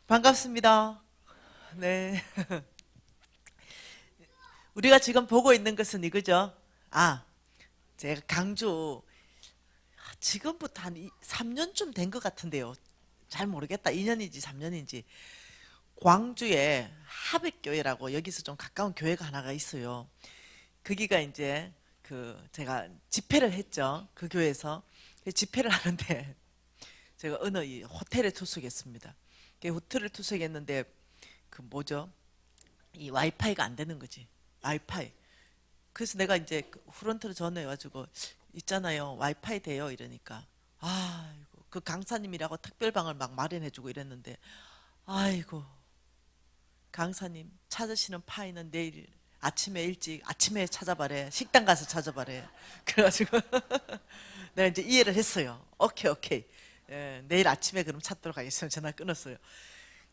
반갑습니다. 네. 우리가 지금 보고 있는 것은 이거죠. 제가 강주, 지금부터 한 3년쯤 된 것 같은데요. 잘 모르겠다. 2년인지 3년인지. 광주에 하백교회라고 여기서 좀 가까운 교회가 하나가 있어요. 거기가 이제 제가 집회를 했죠. 그 교회에서. 집회를 하는데 제가 어느 이 호텔에 투숙했습니다. 그 호텔을 투숙했는데 뭐죠? 이 와이파이가 안 되는 거지. 와이파이. 그래서 내가 이제 프런트로 전화해가지고 있잖아요. 와이파이 돼요. 이러니까 아이고 그 강사님이라고 특별방을 막 마련해주고 이랬는데 아이고 강사님 찾으시는 파이는 내일 아침에 일찍 아침에 찾아봐래. 식당 가서 찾아봐래. 그래가지고 내가 이제 이해를 했어요. 오케이 오케이. 예, 내일 아침에 그럼 찾도록 하겠습니다. 전화 끊었어요.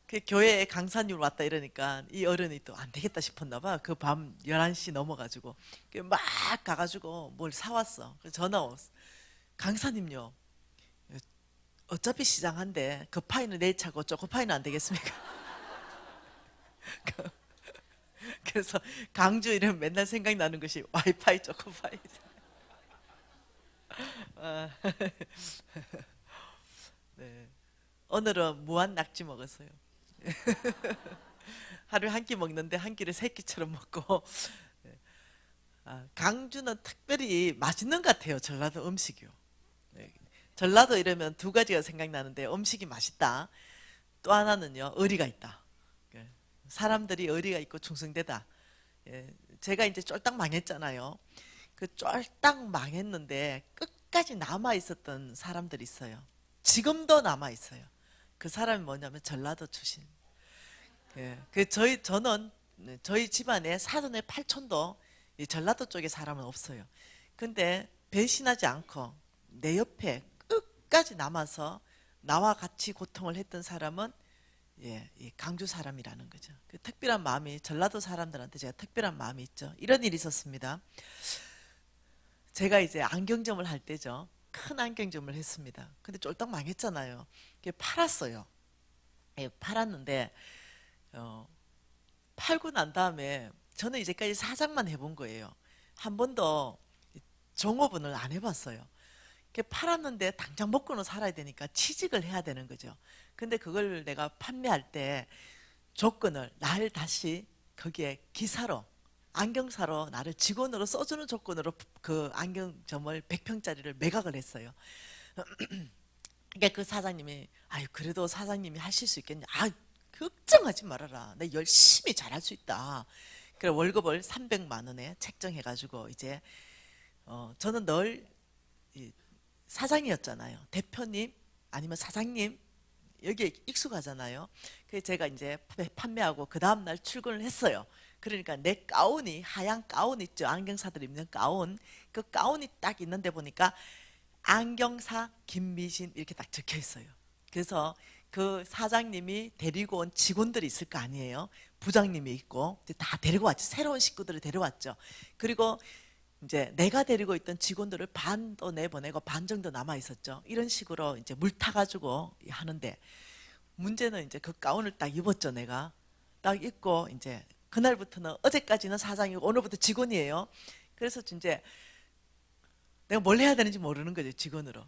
그 교회에 강사님 왔다 이러니까 이 어른이 또 안 되겠다 싶었나 봐. 그 밤 11시 넘어가지고 막 가가지고 뭘 사왔어. 그래서 전화 왔어. 강사님요. 어차피 시장한데 급파이는 내일 차고 초코파이는 안 되겠습니까? 그래서 강주 이러면 맨날 생각나는 것이 와이파이 초코파이. 아, 네. 오늘은 무한 낙지 먹었어요. 하루에 한 끼 먹는데 한 끼를 세 끼처럼 먹고 강주는 특별히 맛있는 것 같아요. 전라도 음식이요. 네. 전라도 이러면 두 가지가 생각나는데 음식이 맛있다. 또 하나는요. 의리가 있다. 예. 사람들이 의리가 있고 충성되다. 예. 제가 이제 쫄딱 망했잖아요. 그 쫄딱 망했는데 끝까지 남아 있었던 사람들이 있어요. 지금도 남아 있어요. 그 사람이 뭐냐면 전라도 출신. 예. 저는 네, 저희 집안에 사돈의 팔촌도 이 전라도 쪽에 사람은 없어요. 근데 배신하지 않고 내 옆에 끝까지 남아서 나와 같이 고통을 했던 사람은 이 강주 사람이라는 거죠. 그 특별한 마음이 전라도 사람들한테 제가 특별한 마음이 있죠. 이런 일이 있었습니다. 제가 이제 안경점을 할 때죠. 큰 안경점을 했습니다. 근데 쫄딱 망했잖아요. 팔았어요. 예, 팔았는데 어, 팔고 난 다음에 저는 이제까지 사장만 해본 거예요. 한 번도 종업원을 안 해봤어요. 팔았는데 당장 먹고는 살아야 되니까 취직을 해야 되는 거죠. 근데 그걸 내가 판매할 때 조건을 날 다시 거기에 기사로 안경사로 나를 직원으로 써주는 조건으로 그 안경점을 100평짜리를 매각을 했어요. 그러니까 그 사장님이 아유 그래도 사장님이 하실 수 있겠냐. 걱정하지 말아라. 내 열심히 잘할 수 있다. 그래 월급을 300만 원에 책정해 가지고 이제 저는 늘 사장이었잖아요. 대표님 아니면 사장님 여기에 익숙하잖아요. 그래서 제가 이제 판매하고 그 다음 날 출근을 했어요. 그러니까 내 가운이 하얀 가운 있죠. 안경사들 입는 가운. 그 가운이 딱 있는데 보니까 안경사 김미신 이렇게 딱 적혀 있어요. 그래서 그 사장님이 데리고 온 직원들이 있을 거 아니에요. 부장님이 있고 다 데리고 왔죠. 새로운 식구들을 데려왔죠. 그리고 이제 내가 데리고 있던 직원들을 반도 내보내고 반 정도 남아 있었죠. 이런 식으로 이제 물 타가지고 하는데 문제는 이제 그 가운을 딱 입었죠. 내가 딱 입고 이제 그날부터는 어제까지는 사장이고 오늘부터 직원이에요. 그래서 이제 내가 뭘 해야 되는지 모르는 거죠. 직원으로.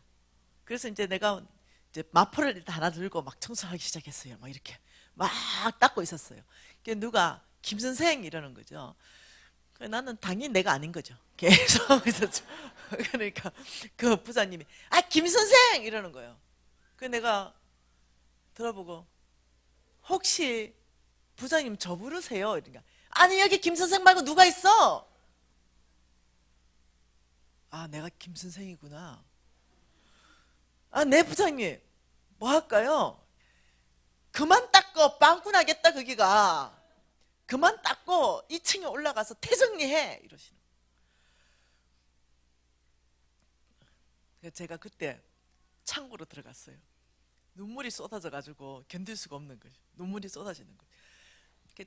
그래서 이제 내가 이제 마포를 일단 하나 들고 막 청소하기 시작했어요. 막 이렇게 막 닦고 있었어요. 누가 김 선생 이러는 거죠. 나는 당연히 내가 아닌 거죠. 계속 하고 있었죠. 그러니까 그 부장님이 김 선생 이러는 거예요. 내가 들어보고 혹시 부장님 저 부르세요? 그러니까 아니 여기 김 선생 말고 누가 있어? 내가 김 선생이구나. 네 부장님 뭐 할까요? 그만 닦고 빵꾸 나겠다 거기가. 그만 닦고 2층에 올라가서 태정리해 이러시는. 제가 그때 창고로 들어갔어요. 눈물이 쏟아져 가지고 견딜 수가 없는 거죠. 눈물이 쏟아지는 거죠.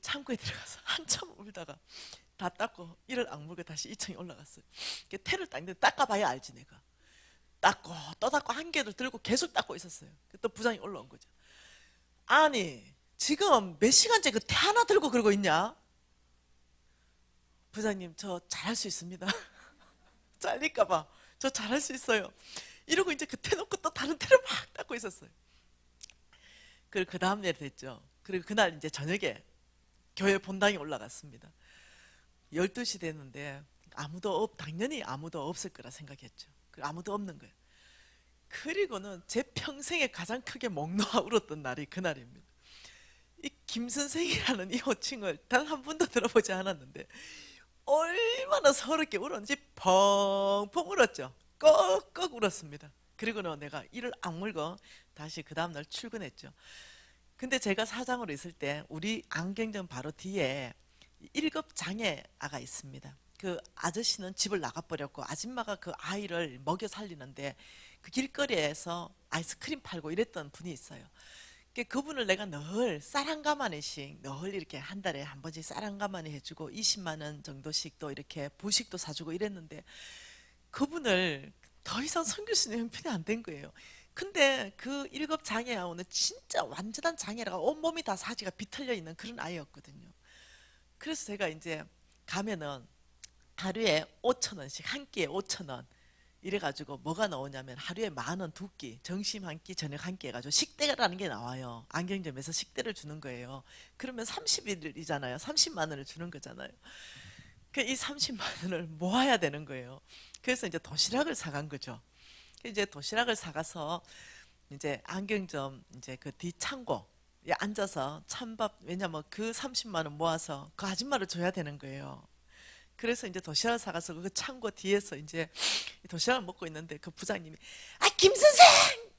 창고에 들어가서 한참 울다가 다 닦고 이를 악물고 다시 2층에 올라갔어요. 테를 닦아봐야 알지 내가. 닦고 또 닦고 한 개를 들고 계속 닦고 있었어요. 또 부장이 올라온 거죠. 아니 지금 몇 시간째 그 태 하나 들고 그러고 있냐? 부장님, 저 잘할 수 있습니다. 잘릴까봐. 저 잘할 수 있어요. 이러고 이제 그 태 놓고 또 다른 태를 막 닦고 있었어요. 그리고 그 다음날 됐죠. 그리고 그날 이제 저녁에 교회 본당에 올라갔습니다. 12시 됐는데 당연히 아무도 없을 거라 생각했죠. 아무도 없는 거예요. 그리고는 제 평생에 가장 크게 목 놓아 울었던 날이 그날입니다. 이 김선생이라는 이 호칭을 단 한 번도 들어보지 않았는데 얼마나 서럽게 울었는지 펑펑 울었죠. 꺽꺽 울었습니다. 그리고는 내가 이를 악물고 다시 그 다음날 출근했죠. 근데 제가 사장으로 있을 때 우리 안경점 바로 뒤에 1급 장애아가 있습니다. 그 아저씨는 집을 나가버렸고 아줌마가 그 아이를 먹여 살리는데 그 길거리에서 아이스크림 팔고 이랬던 분이 있어요. 그분을 내가 늘 쌀 한 가마니씩 늘 이렇게 한 달에 한 번씩 쌀 한 가마니 해주고 20만 원 정도씩 또 이렇게 부식도 사주고 이랬는데 그분을 더 이상 섬길 수 있는 형편이 안 된 거예요. 근데 그 1급 장애아는 진짜 완전한 장애라가 온몸이 다 사지가 비틀려 있는 그런 아이였거든요. 그래서 제가 이제 가면은 하루에 5천 원씩 한 끼에 5천 원 이래가지고 뭐가 나오냐면 하루에 10,000원 두 끼, 점심 한 끼, 저녁 한 끼 해가지고 식대라는 게 나와요. 안경점에서 식대를 주는 거예요. 그러면 30일이잖아요. 30만 원을 주는 거잖아요. 이 30만 원을 모아야 되는 거예요. 그래서 이제 도시락을 사간 거죠. 이제 도시락을 사가서 이제 안경점 이제 그 뒷창고에 앉아서 찬밥, 왜냐면 그 30만 원 모아서 그 아줌마를 줘야 되는 거예요. 그래서 이제 도시락을 사가서 그 창고 뒤에서 이제 도시락을 먹고 있는데 그 부장님이 김 선생!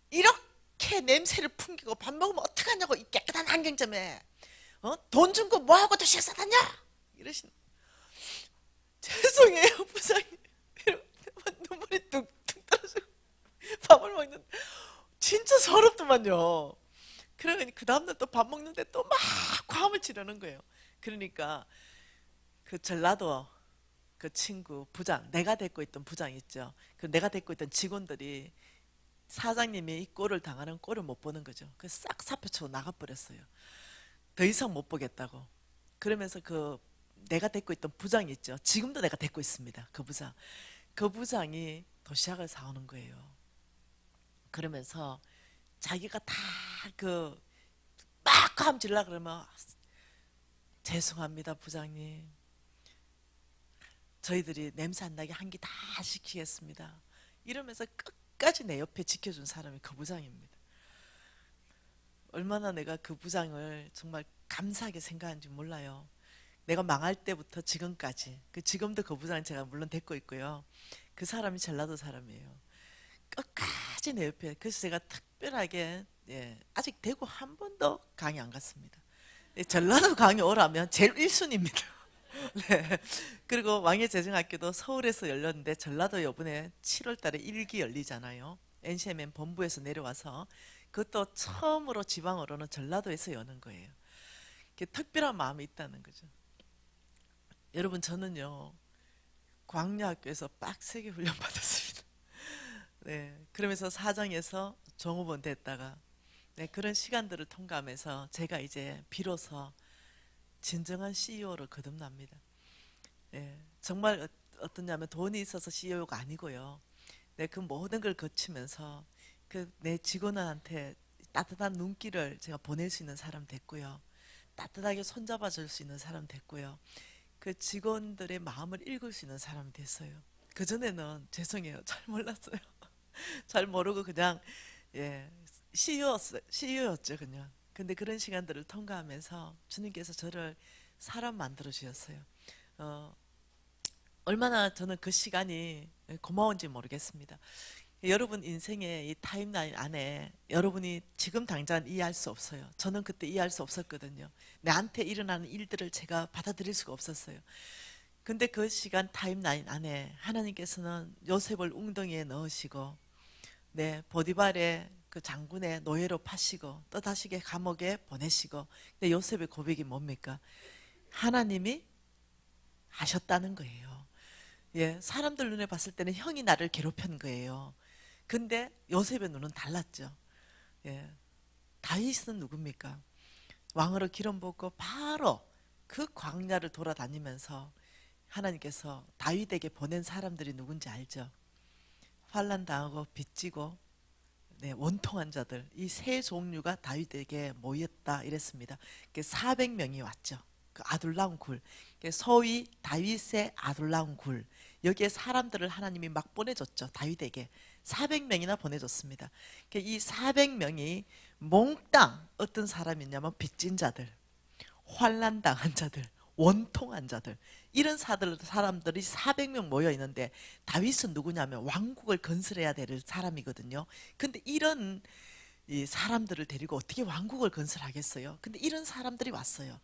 이렇게 냄새를 풍기고 밥 먹으면 어떡하냐고 이 깨끗한 안경점에 돈 준 거 뭐하고 도시락 싸다냐? 이러시는 죄송해요 부장님. 눈물이 뚝뚝 떨어지고 밥을 먹는데 진짜 서럽더만요. 그러니 그 다음날 또 밥 먹는데 또 막 과음을 지르는 거예요. 그러니까 그 전라도 그 친구 부장, 내가 데리고 있던 부장 있죠. 그 내가 데리고 있던 직원들이 사장님이 이 꼴을 당하는 꼴을 못 보는 거죠. 그 싹 사표치고 나가버렸어요. 더 이상 못 보겠다고. 그러면서 그 내가 데리고 있던 부장 있죠. 지금도 내가 데리고 있습니다. 그 부장. 그 부장이 도시락을 사오는 거예요. 그러면서 자기가 다 그 막 감질라 그러면 죄송합니다 부장님. 저희들이 냄새 안 나게 한 끼 다 시키겠습니다. 이러면서 끝까지 내 옆에 지켜준 사람이 그 부장입니다. 얼마나 내가 그 부장을 정말 감사하게 생각하는지 몰라요. 내가 망할 때부터 지금까지 지금도 그 부장 제가 물론 데리고 있고요. 그 사람이 전라도 사람이에요. 끝까지 내 옆에. 그래서 제가 특별하게 아직 대구 한 번도 강의 안 갔습니다. 전라도 강의 오라면 제일 1순위입니다. 네. 그리고 왕예재정학교도 서울에서 열렸는데 전라도 이번에 7월 달에 1기 열리잖아요. NCMN 본부에서 내려와서 그것도 처음으로 지방으로는 전라도에서 여는 거예요. 특별한 마음이 있다는 거죠. 여러분 저는요 광야학교에서 빡세게 훈련받았습니다. 네, 그러면서 사장에서 종업원 됐다가 그런 시간들을 통과하면서 제가 이제 비로소 진정한 CEO로 거듭납니다. 정말 어떠냐면 돈이 있어서 CEO가 아니고요. 그 모든 걸 거치면서 내 직원한테 따뜻한 눈길을 제가 보낼 수 있는 사람 됐고요. 따뜻하게 손잡아 줄 수 있는 사람 됐고요. 그 직원들의 마음을 읽을 수 있는 사람이 됐어요. 그전에는 죄송해요. 잘 몰랐어요. 잘 모르고 그냥 CEO였죠 그냥. 근데 그런 시간들을 통과하면서 주님께서 저를 사람 만들어 주셨어요. 얼마나 저는 그 시간이 고마운지 모르겠습니다. 여러분 인생의 이 타임라인 안에 여러분이 지금 당장 이해할 수 없어요. 저는 그때 이해할 수 없었거든요. 나한테 일어나는 일들을 제가 받아들일 수가 없었어요. 근데 그 시간 타임라인 안에 하나님께서는 요셉을 웅덩이에 넣으시고 보디발의 그 장군의 노예로 파시고 또 다시 감옥에 보내시고 근데 요셉의 고백이 뭡니까? 하나님이 하셨다는 거예요. 사람들 눈에 봤을 때는 형이 나를 괴롭힌 거예요. 근데 요셉의 눈은 달랐죠. 다윗은 누굽니까? 왕으로 기름 붓고 바로 그 광야를 돌아다니면서 하나님께서 다윗에게 보낸 사람들이 누군지 알죠? 환난 당하고 빚지고 원통한 자들, 이 세 종류가 다윗에게 모였다 이랬습니다. 400명이 왔죠. 그 아둘람 굴, 소위 다윗의 아둘람 굴, 여기에 사람들을 하나님이 막 보내줬죠. 다윗에게 400명이나 보내줬습니다. 이 400명이 몽땅 어떤 사람이냐면 빚진 자들, 환난 당한 자들, 원통한 자들, 이런 사람들이 400명 모여 있는데, 다윗은 누구냐면 왕국을 건설해야 될 사람이거든요. 근데 이런 이 사람들을 데리고 어떻게 왕국을 건설하겠어요? 근데 이런 사람들이 왔어요.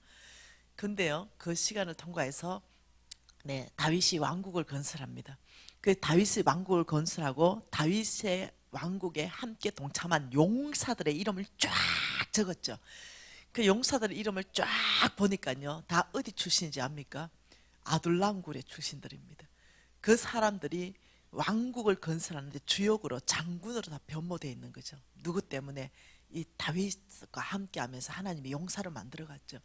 근데요, 그 시간을 통과해서 다윗이 왕국을 건설합니다. 그 다윗의 왕국을 건설하고 다윗의 왕국에 함께 동참한 용사들의 이름을 쫙 적었죠. 그 용사들의 이름을 쫙 보니까요, 다 어디 출신인지 압니까? 아둘람굴의 출신들입니다. 그 사람들이 왕국을 건설하는데 주역으로, 장군으로 다 변모되어 있는 거죠. 누구 때문에? 이 다윗과 함께 하면서 하나님이 용사를 만들어 갔죠.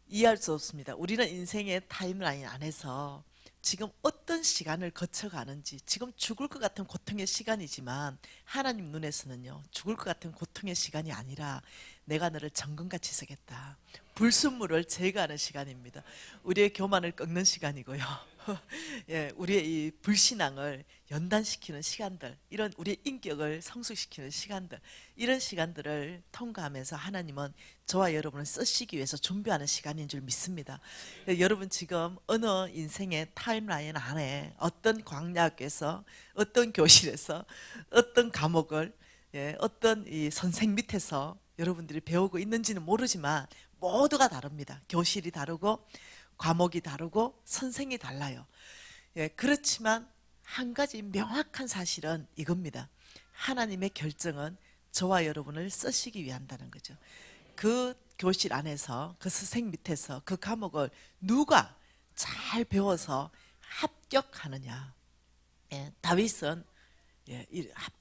이해할 수 없습니다. 우리는 인생의 타임라인 안에서 지금 어떤 시간을 거쳐가는지, 지금 죽을 것 같은 고통의 시간이지만 하나님 눈에서는요, 죽을 것 같은 고통의 시간이 아니라 내가 너를 정금같이 쓰겠다, 불순물을 제거하는 시간입니다. 우리의 교만을 꺾는 시간이고요. 예, 우리의 이 불신앙을 연단시키는 시간들, 이런 우리의 인격을 성숙시키는 시간들, 이런 시간들을 통과하면서 하나님은 저와 여러분을 쓰시기 위해서 준비하는 시간인 줄 믿습니다. 여러분 지금 어느 인생의 타임라인 안에 어떤 광야학교에서, 어떤 교실에서, 어떤 과목을 어떤 이 선생 밑에서 여러분들이 배우고 있는지는 모르지만 모두가 다릅니다. 교실이 다르고 과목이 다르고 선생이 달라요. 그렇지만 한 가지 명확한 사실은 이겁니다. 하나님의 결정은 저와 여러분을 쓰시기 위한다는 거죠. 그 교실 안에서, 그 선생 밑에서 그 과목을 누가 잘 배워서 합격하느냐. 다윗은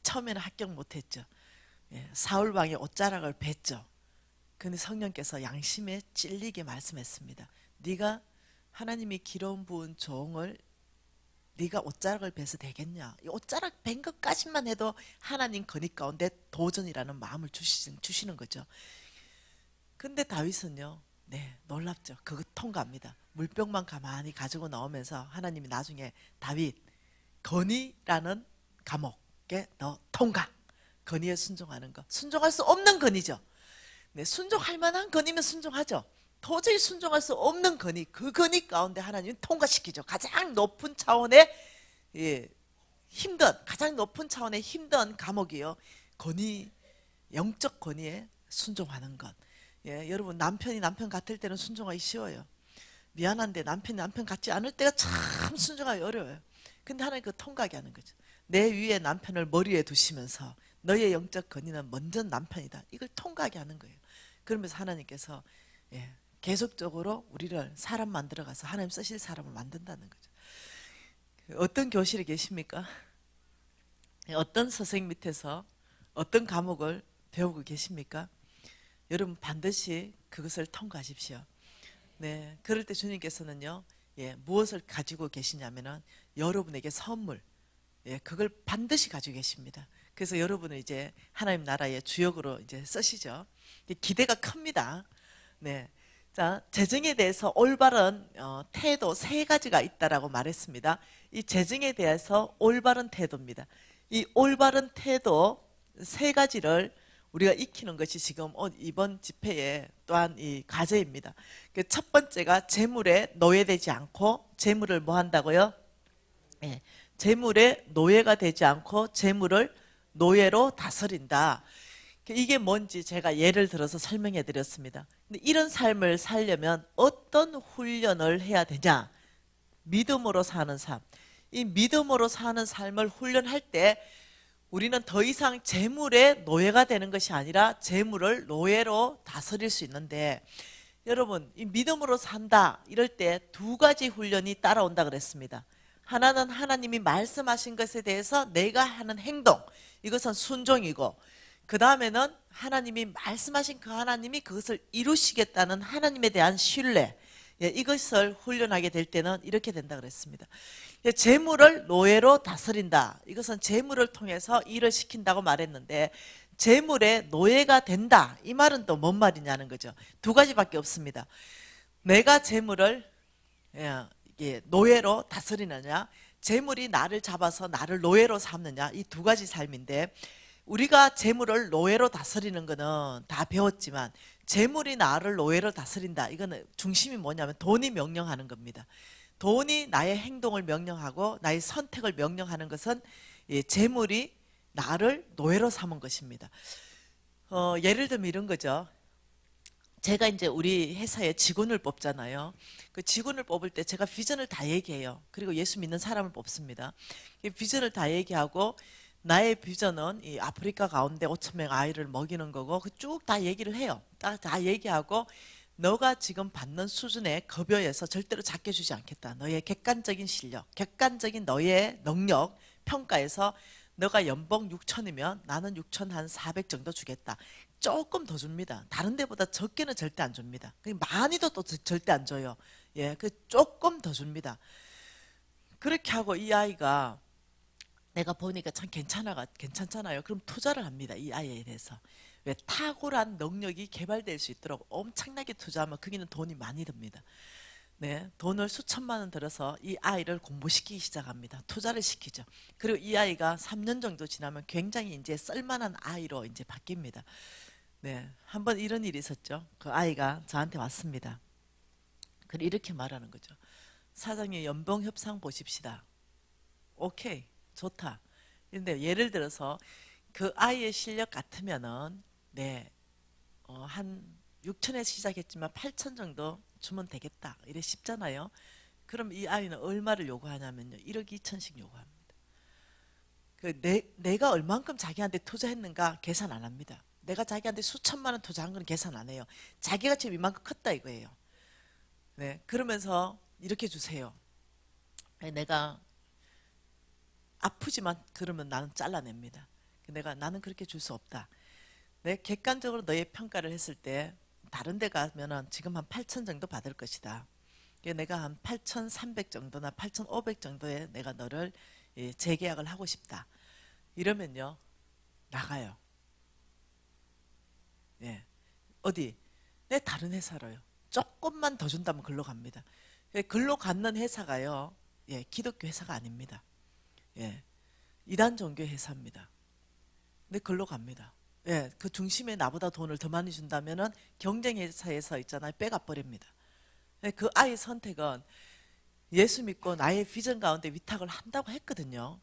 처음에는 합격 못했죠. 사울 왕의 옷자락을 뱄죠. 근데 성령께서 양심에 찔리게 말씀했습니다. 네가 하나님이 기름 부은 종을 네가 옷자락을 베서 되겠냐? 이 옷자락 벤 것까지만 해도 하나님 건의 가운데 도전이라는 마음을 주시는 거죠. 근데 다윗은요, 놀랍죠. 그거 통과합니다. 물병만 가만히 가지고 나오면서 하나님이 나중에 다윗, 건의라는 과목에 너 통과. 건의에 순종하는 거. 순종할 수 없는 건의죠. 순종할 만한 건의면 순종하죠. 도저히 순종할 수 없는 건의, 그 건의 가운데 하나님은 통과시키죠. 가장 높은 차원의 가장 높은 차원의 힘든 과목이요, 건의, 영적 건의에 순종하는 것. 여러분, 남편이 남편 같을 때는 순종하기 쉬워요. 미안한데 남편이 남편 같지 않을 때가 참 순종하기 어려워요. 근데 하나님 그 통과하게 하는 거죠. 내 위에 남편을 머리에 두시면서 너의 영적 건의는 먼저 남편이다, 이걸 통과하게 하는 거예요. 그러면서 하나님께서 계속적으로 우리를 사람 만들어가서 하나님 쓰실 사람을 만든다는 거죠. 어떤 교실에 계십니까? 어떤 선생 밑에서 어떤 과목을 배우고 계십니까? 여러분 반드시 그것을 통과하십시오. 그럴 때 주님께서는요, 무엇을 가지고 계시냐면은 여러분에게 선물, 그걸 반드시 가지고 계십니다. 그래서 여러분을 이제 하나님 나라의 주역으로 이제 쓰시죠. 기대가 큽니다. 자, 재정에 대해서 올바른 태도 세 가지가 있다라고 말했습니다. 이 재정에 대해서 올바른 태도입니다. 이 올바른 태도 세 가지를 우리가 익히는 것이 지금 이번 집회의 또한 이 과제입니다. 첫 번째가 재물에 노예되지 않고, 재물을 뭐 한다고요? 재물에 노예가 되지 않고 재물을 노예로 다스린다. 이게 뭔지 제가 예를 들어서 설명해 드렸습니다. 근데 이런 삶을 살려면 어떤 훈련을 해야 되냐? 믿음으로 사는 삶. 이 믿음으로 사는 삶을 훈련할 때 우리는 더 이상 재물의 노예가 되는 것이 아니라 재물을 노예로 다스릴 수 있는데, 여러분, 이 믿음으로 산다 이럴 때 두 가지 훈련이 따라온다 그랬습니다. 하나는 하나님이 말씀하신 것에 대해서 내가 하는 행동, 이것은 순종이고, 그 다음에는 하나님이 말씀하신 그 하나님이 그것을 이루시겠다는 하나님에 대한 신뢰, 예, 이것을 훈련하게 될 때는 이렇게 된다 그랬습니다. 예, 재물을 노예로 다스린다. 이것은 재물을 통해서 일을 시킨다고 말했는데 재물의 노예가 된다. 이 말은 또 뭔 말이냐는 거죠. 두 가지밖에 없습니다. 내가 재물을 노예로 다스리느냐, 재물이 나를 잡아서 나를 노예로 삼느냐, 이 두 가지 삶인데 우리가 재물을 노예로 다스리는 거는 다 배웠지만 재물이 나를 노예로 다스린다. 이거는 중심이 뭐냐면 돈이 명령하는 겁니다. 돈이 나의 행동을 명령하고 나의 선택을 명령하는 것은 재물이 나를 노예로 삼은 것입니다. 예를 들면 이런 거죠. 제가 이제 우리 회사에 직원을 뽑잖아요. 그 직원을 뽑을 때 제가 비전을 다 얘기해요. 그리고 예수 믿는 사람을 뽑습니다. 비전을 다 얘기하고 나의 비전은 이 아프리카 가운데 5천 명 아이를 먹이는 거고 쭉 다 얘기를 해요. 다 얘기하고 너가 지금 받는 수준에 급여에서 절대로 작게 주지 않겠다. 너의 객관적인 실력, 객관적인 너의 능력 평가에서 너가 연봉 6천이면 나는 6천 한 400 정도 주겠다. 조금 더 줍니다. 다른 데보다 적게는 절대 안 줍니다. 많이도 또 절대 안 줘요. 예, 그 조금 더 줍니다. 그렇게 하고 이 아이가 내가 보니까 참 괜찮잖아요. 그럼 투자를 합니다. 이 아이에 대해서. 왜 탁월한 능력이 개발될 수 있도록 엄청나게 투자하면 거기는 돈이 많이 듭니다. 네, 돈을 수천만 원 들어서 이 아이를 공부시키기 시작합니다. 투자를 시키죠. 그리고 이 아이가 3년 정도 지나면 굉장히 이제 쓸만한 아이로 이제 바뀝니다. 네, 한번 이런 일이 있었죠. 그 아이가 저한테 왔습니다. 그리고 이렇게 말하는 거죠. 사장님 연봉 협상 보십시다. 오케이, 좋다. 근데 예를 들어서 그 아이의 실력 같으면은 네, 한 6천에 시작했지만 8천 정도 주면 되겠다. 이래 쉽잖아요. 그럼 이 아이는 얼마를 요구하냐면요. 1억 2천씩 요구합니다. 내가 얼만큼 자기한테 투자했는가 계산 안 합니다. 내가 자기한테 수천만 원 투자한 건 계산 안 해요. 자기가 지금 이만큼 컸다 이거예요. 네, 그러면서 이렇게 주세요. 내가 아프지만 그러면 나는 잘라냅니다. 나는 그렇게 줄 수 없다. 내 객관적으로 너의 평가를 했을 때 다른 데 가면은 지금 한 8천 정도 받을 것이다. 내가 한 8,300 정도나 8,500 정도에 내가 너를 재계약을 하고 싶다. 이러면요 나가요. 예. 어디? 내 다른 회사로요. 조금만 더 준다면 글로 갑니다. 글로 갖는 회사가요. 예, 기독교 회사가 아닙니다. 예, 이단 종교 회사입니다. 근데 글로 갑니다. 예, 그 중심에 나보다 돈을 더 많이 준다면은 경쟁 회사에서 있잖아요. 빼가 버립니다. 예, 그 아이 선택은 예수 믿고 나의 비전 가운데 위탁을 한다고 했거든요.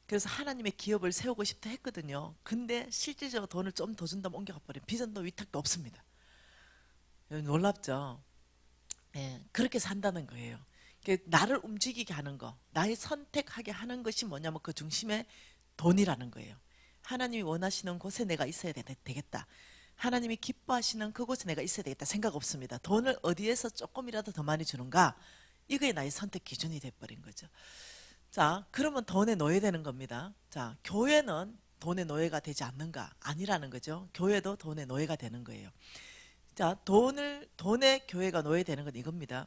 그래서 하나님의 기업을 세우고 싶다 했거든요. 근데 실질적으로 돈을 좀 더 준다면 옮겨가 버린 비전도 위탁도 없습니다. 놀랍죠? 예, 그렇게 산다는 거예요. 나를 움직이게 하는 거, 나의 선택하게 하는 것이 뭐냐면 그 중심에 돈이라는 거예요. 하나님이 원하시는 곳에 내가 있어야 되겠다. 하나님이 기뻐하시는 그곳에 내가 있어야 되겠다 생각 없습니다. 돈을 어디에서 조금이라도 더 많이 주는가? 이게 나의 선택 기준이 돼버린 거죠. 자, 그러면 돈의 노예되는 겁니다. 자, 교회는 돈의 노예가 되지 않는가? 아니라는 거죠. 교회도 돈의 노예가 되는 거예요. 자, 돈의 교회가 노예되는 건 이겁니다.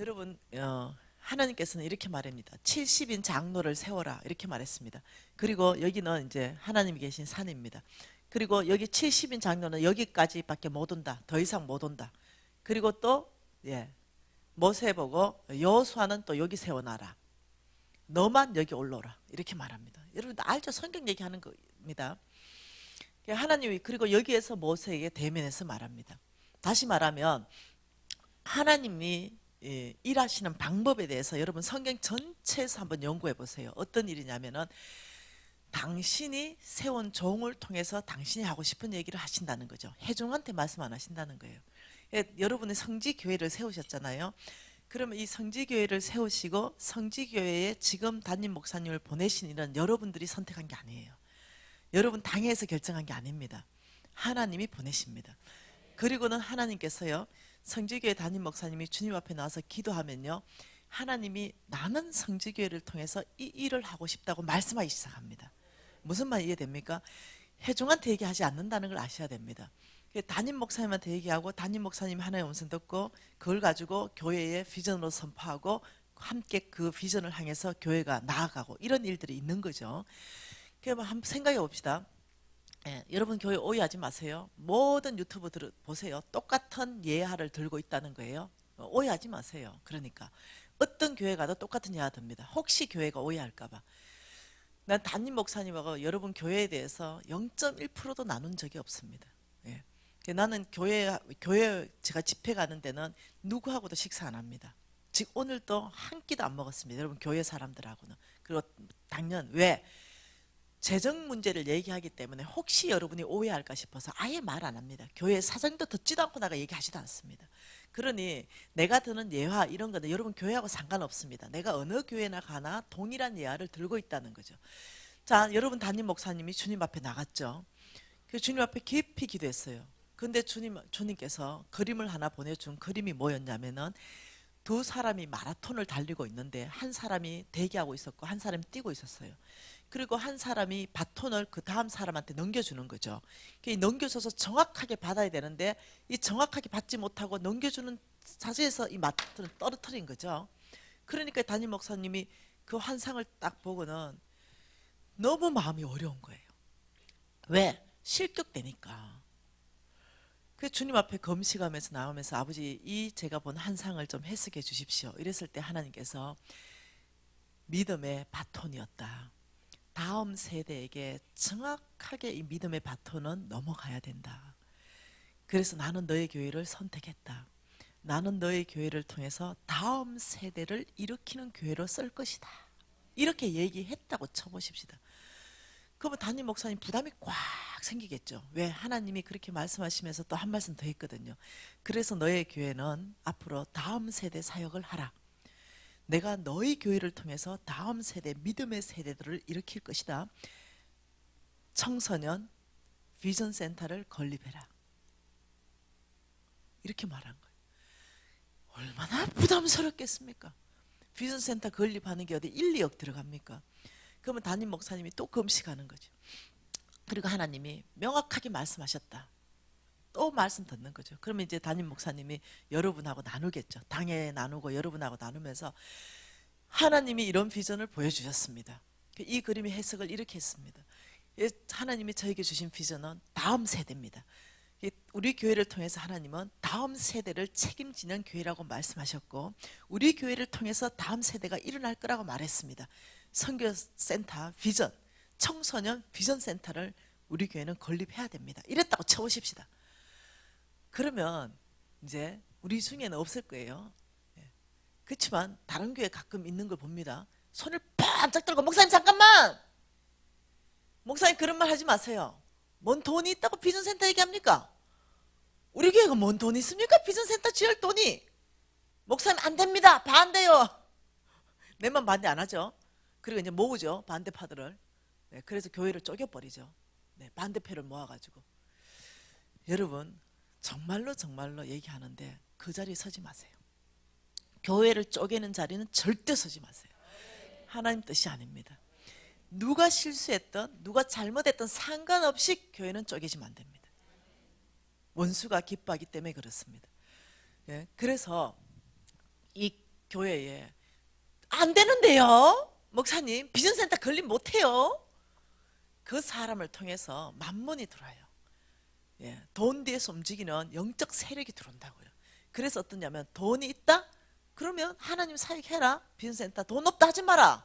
여러분, 하나님께서는 이렇게 말합니다. 70인 장로를 세워라 이렇게 말했습니다. 그리고 여기는 이제 하나님이 계신 산입니다. 그리고 여기 70인 장로는 여기까지밖에 못 온다. 더 이상 못 온다. 그리고 또 모세 보고 여호수아는 또 여기 세워놔라. 너만 여기 올라오라 이렇게 말합니다. 여러분 알죠? 성경 얘기하는 겁니다. 하나님이 그리고 여기에서 모세에게 대면해서 말합니다. 다시 말하면 하나님이 일하시는 방법에 대해서 여러분 성경 전체에서 한번 연구해 보세요. 어떤 일이냐면은 당신이 세운 종을 통해서 당신이 하고 싶은 얘기를 하신다는 거죠. 회중한테 말씀 안 하신다는 거예요. 여러분이 성지교회를 세우셨잖아요. 그러면 이 성지교회를 세우시고 성지교회에 지금 담임 목사님을 보내신 일은 여러분들이 선택한 게 아니에요. 여러분 당회에서 결정한 게 아닙니다. 하나님이 보내십니다. 그리고는 하나님께서요. 성지교회 담임 목사님이 주님 앞에 나와서 기도하면요. 하나님이 나는 성지교회를 통해서 이 일을 하고 싶다고 말씀하기 시작합니다. 무슨 말 이해됩니까? 회중한테 얘기하지 않는다는 걸 아셔야 됩니다. 담임 목사님한테 얘기하고 담임 목사님 하나의 음성 듣고 그걸 가지고 교회의 비전으로 선포하고 함께 그 비전을 향해서 교회가 나아가고 이런 일들이 있는 거죠. 그럼 한번 생각해 봅시다. 여러분 교회 오해하지 마세요. 모든 유튜브 보세요. 똑같은 예화를 들고 있다는 거예요. 오해하지 마세요. 그러니까 어떤 교회 가도 똑같은 예화 듭니다. 혹시 교회가 오해할까 봐. 난 담임 목사님하고 여러분 교회에 대해서 0.1%도 나눈 적이 없습니다. 예. 나는 교회 제가 집회 가는 데는 누구하고도 식사 안 합니다. 즉 오늘도 한 끼도 안 먹었습니다. 여러분 교회 사람들하고는. 그리고 당연 왜? 재정 문제를 얘기하기 때문에 혹시 여러분이 오해할까 싶어서 아예 말 안 합니다. 교회 사정도 듣지도 않고 나가 얘기하지도 않습니다. 그러니 내가 드는 예화 이런 거는 여러분 교회하고 상관없습니다. 내가 어느 교회나 가나 동일한 예화를 들고 있다는 거죠. 자, 여러분 담임 목사님이 주님 앞에 나갔죠. 그 주님 앞에 깊이 기도했어요. 근데 주님께서 그림을 하나 보내준 그림이 뭐였냐면은 두 사람이 마라톤을 달리고 있는데 한 사람이 대기하고 있었고 한 사람이 뛰고 있었어요. 그리고 한 사람이 바톤을 그 다음 사람한테 넘겨주는 거죠. 넘겨줘서 정확하게 받아야 되는데 이 정확하게 받지 못하고 넘겨주는 자세에서 이 바톤을 떨어뜨린 거죠. 그러니까 담임 목사님이 그 환상을 딱 보고는 너무 마음이 어려운 거예요. 왜? 실격되니까. 그 주님 앞에 금식하면서 나오면서 아버지 이 제가 본 환상을 좀 해석해 주십시오. 이랬을 때 하나님께서 믿음의 바톤이었다. 다음 세대에게 정확하게 이 믿음의 바톤은 넘어가야 된다. 그래서 나는 너의 교회를 선택했다. 나는 너의 교회를 통해서 다음 세대를 일으키는 교회로 쓸 것이다. 이렇게 얘기했다고 쳐보십시다. 그러면 담임 목사님 부담이 꽉 생기겠죠. 왜? 하나님이 그렇게 말씀하시면서 또 한 말씀 더 했거든요. 그래서 너의 교회는 앞으로 다음 세대 사역을 하라. 내가 너희 교회를 통해서 다음 세대 믿음의 세대들을 일으킬 것이다. 청소년 비전 센터를 건립해라. 이렇게 말한 거예요. 얼마나 부담스럽겠습니까? 비전 센터 건립하는 게 어디 1, 2억 들어갑니까? 그러면 담임 목사님이 또 금식하는 거죠. 그리고 하나님이 명확하게 말씀하셨다. 또 말씀 듣는 거죠. 그러면 이제 담임 목사님이 여러분하고 나누겠죠. 당에 나누고 여러분하고 나누면서 하나님이 이런 비전을 보여주셨습니다. 이 그림의 해석을 이렇게 했습니다. 하나님이 저에게 주신 비전은 다음 세대입니다. 우리 교회를 통해서 하나님은 다음 세대를 책임지는 교회라고 말씀하셨고 우리 교회를 통해서 다음 세대가 일어날 거라고 말했습니다. 선교센터 비전, 청소년 비전 센터를 우리 교회는 건립해야 됩니다. 이랬다고 쳐보십시다. 그러면 이제 우리 중에는 없을 거예요. 그렇지만 다른 교회 가끔 있는 걸 봅니다. 손을 반짝 들고 목사님 잠깐만! 목사님 그런 말 하지 마세요. 뭔 돈이 있다고 비전센터 얘기합니까? 우리 교회가 뭔 돈이 있습니까? 비전센터 지을 돈이. 목사님 안 됩니다. 반대요. 내만 반대 안 하죠. 그리고 이제 모으죠. 반대파들을. 그래서 교회를 쪼개버리죠. 반대표를 모아가지고. 여러분 정말로 얘기하는데 그 자리에 서지 마세요. 교회를 쪼개는 자리는 절대 서지 마세요. 하나님 뜻이 아닙니다. 누가 실수했던 누가 잘못했던 상관없이 교회는 쪼개지면 안 됩니다. 원수가 기뻐하기 때문에 그렇습니다. 그래서 이 교회에 안 되는데요? 목사님 비전센터 건립 못해요? 그 사람을 통해서 만문이 들어와요. 돈 뒤에서 움직이는 영적 세력이 들어온다고요. 그래서 어떠냐면 돈이 있다? 그러면 하나님 사역해라. 비전센터 돈 없다 하지 마라.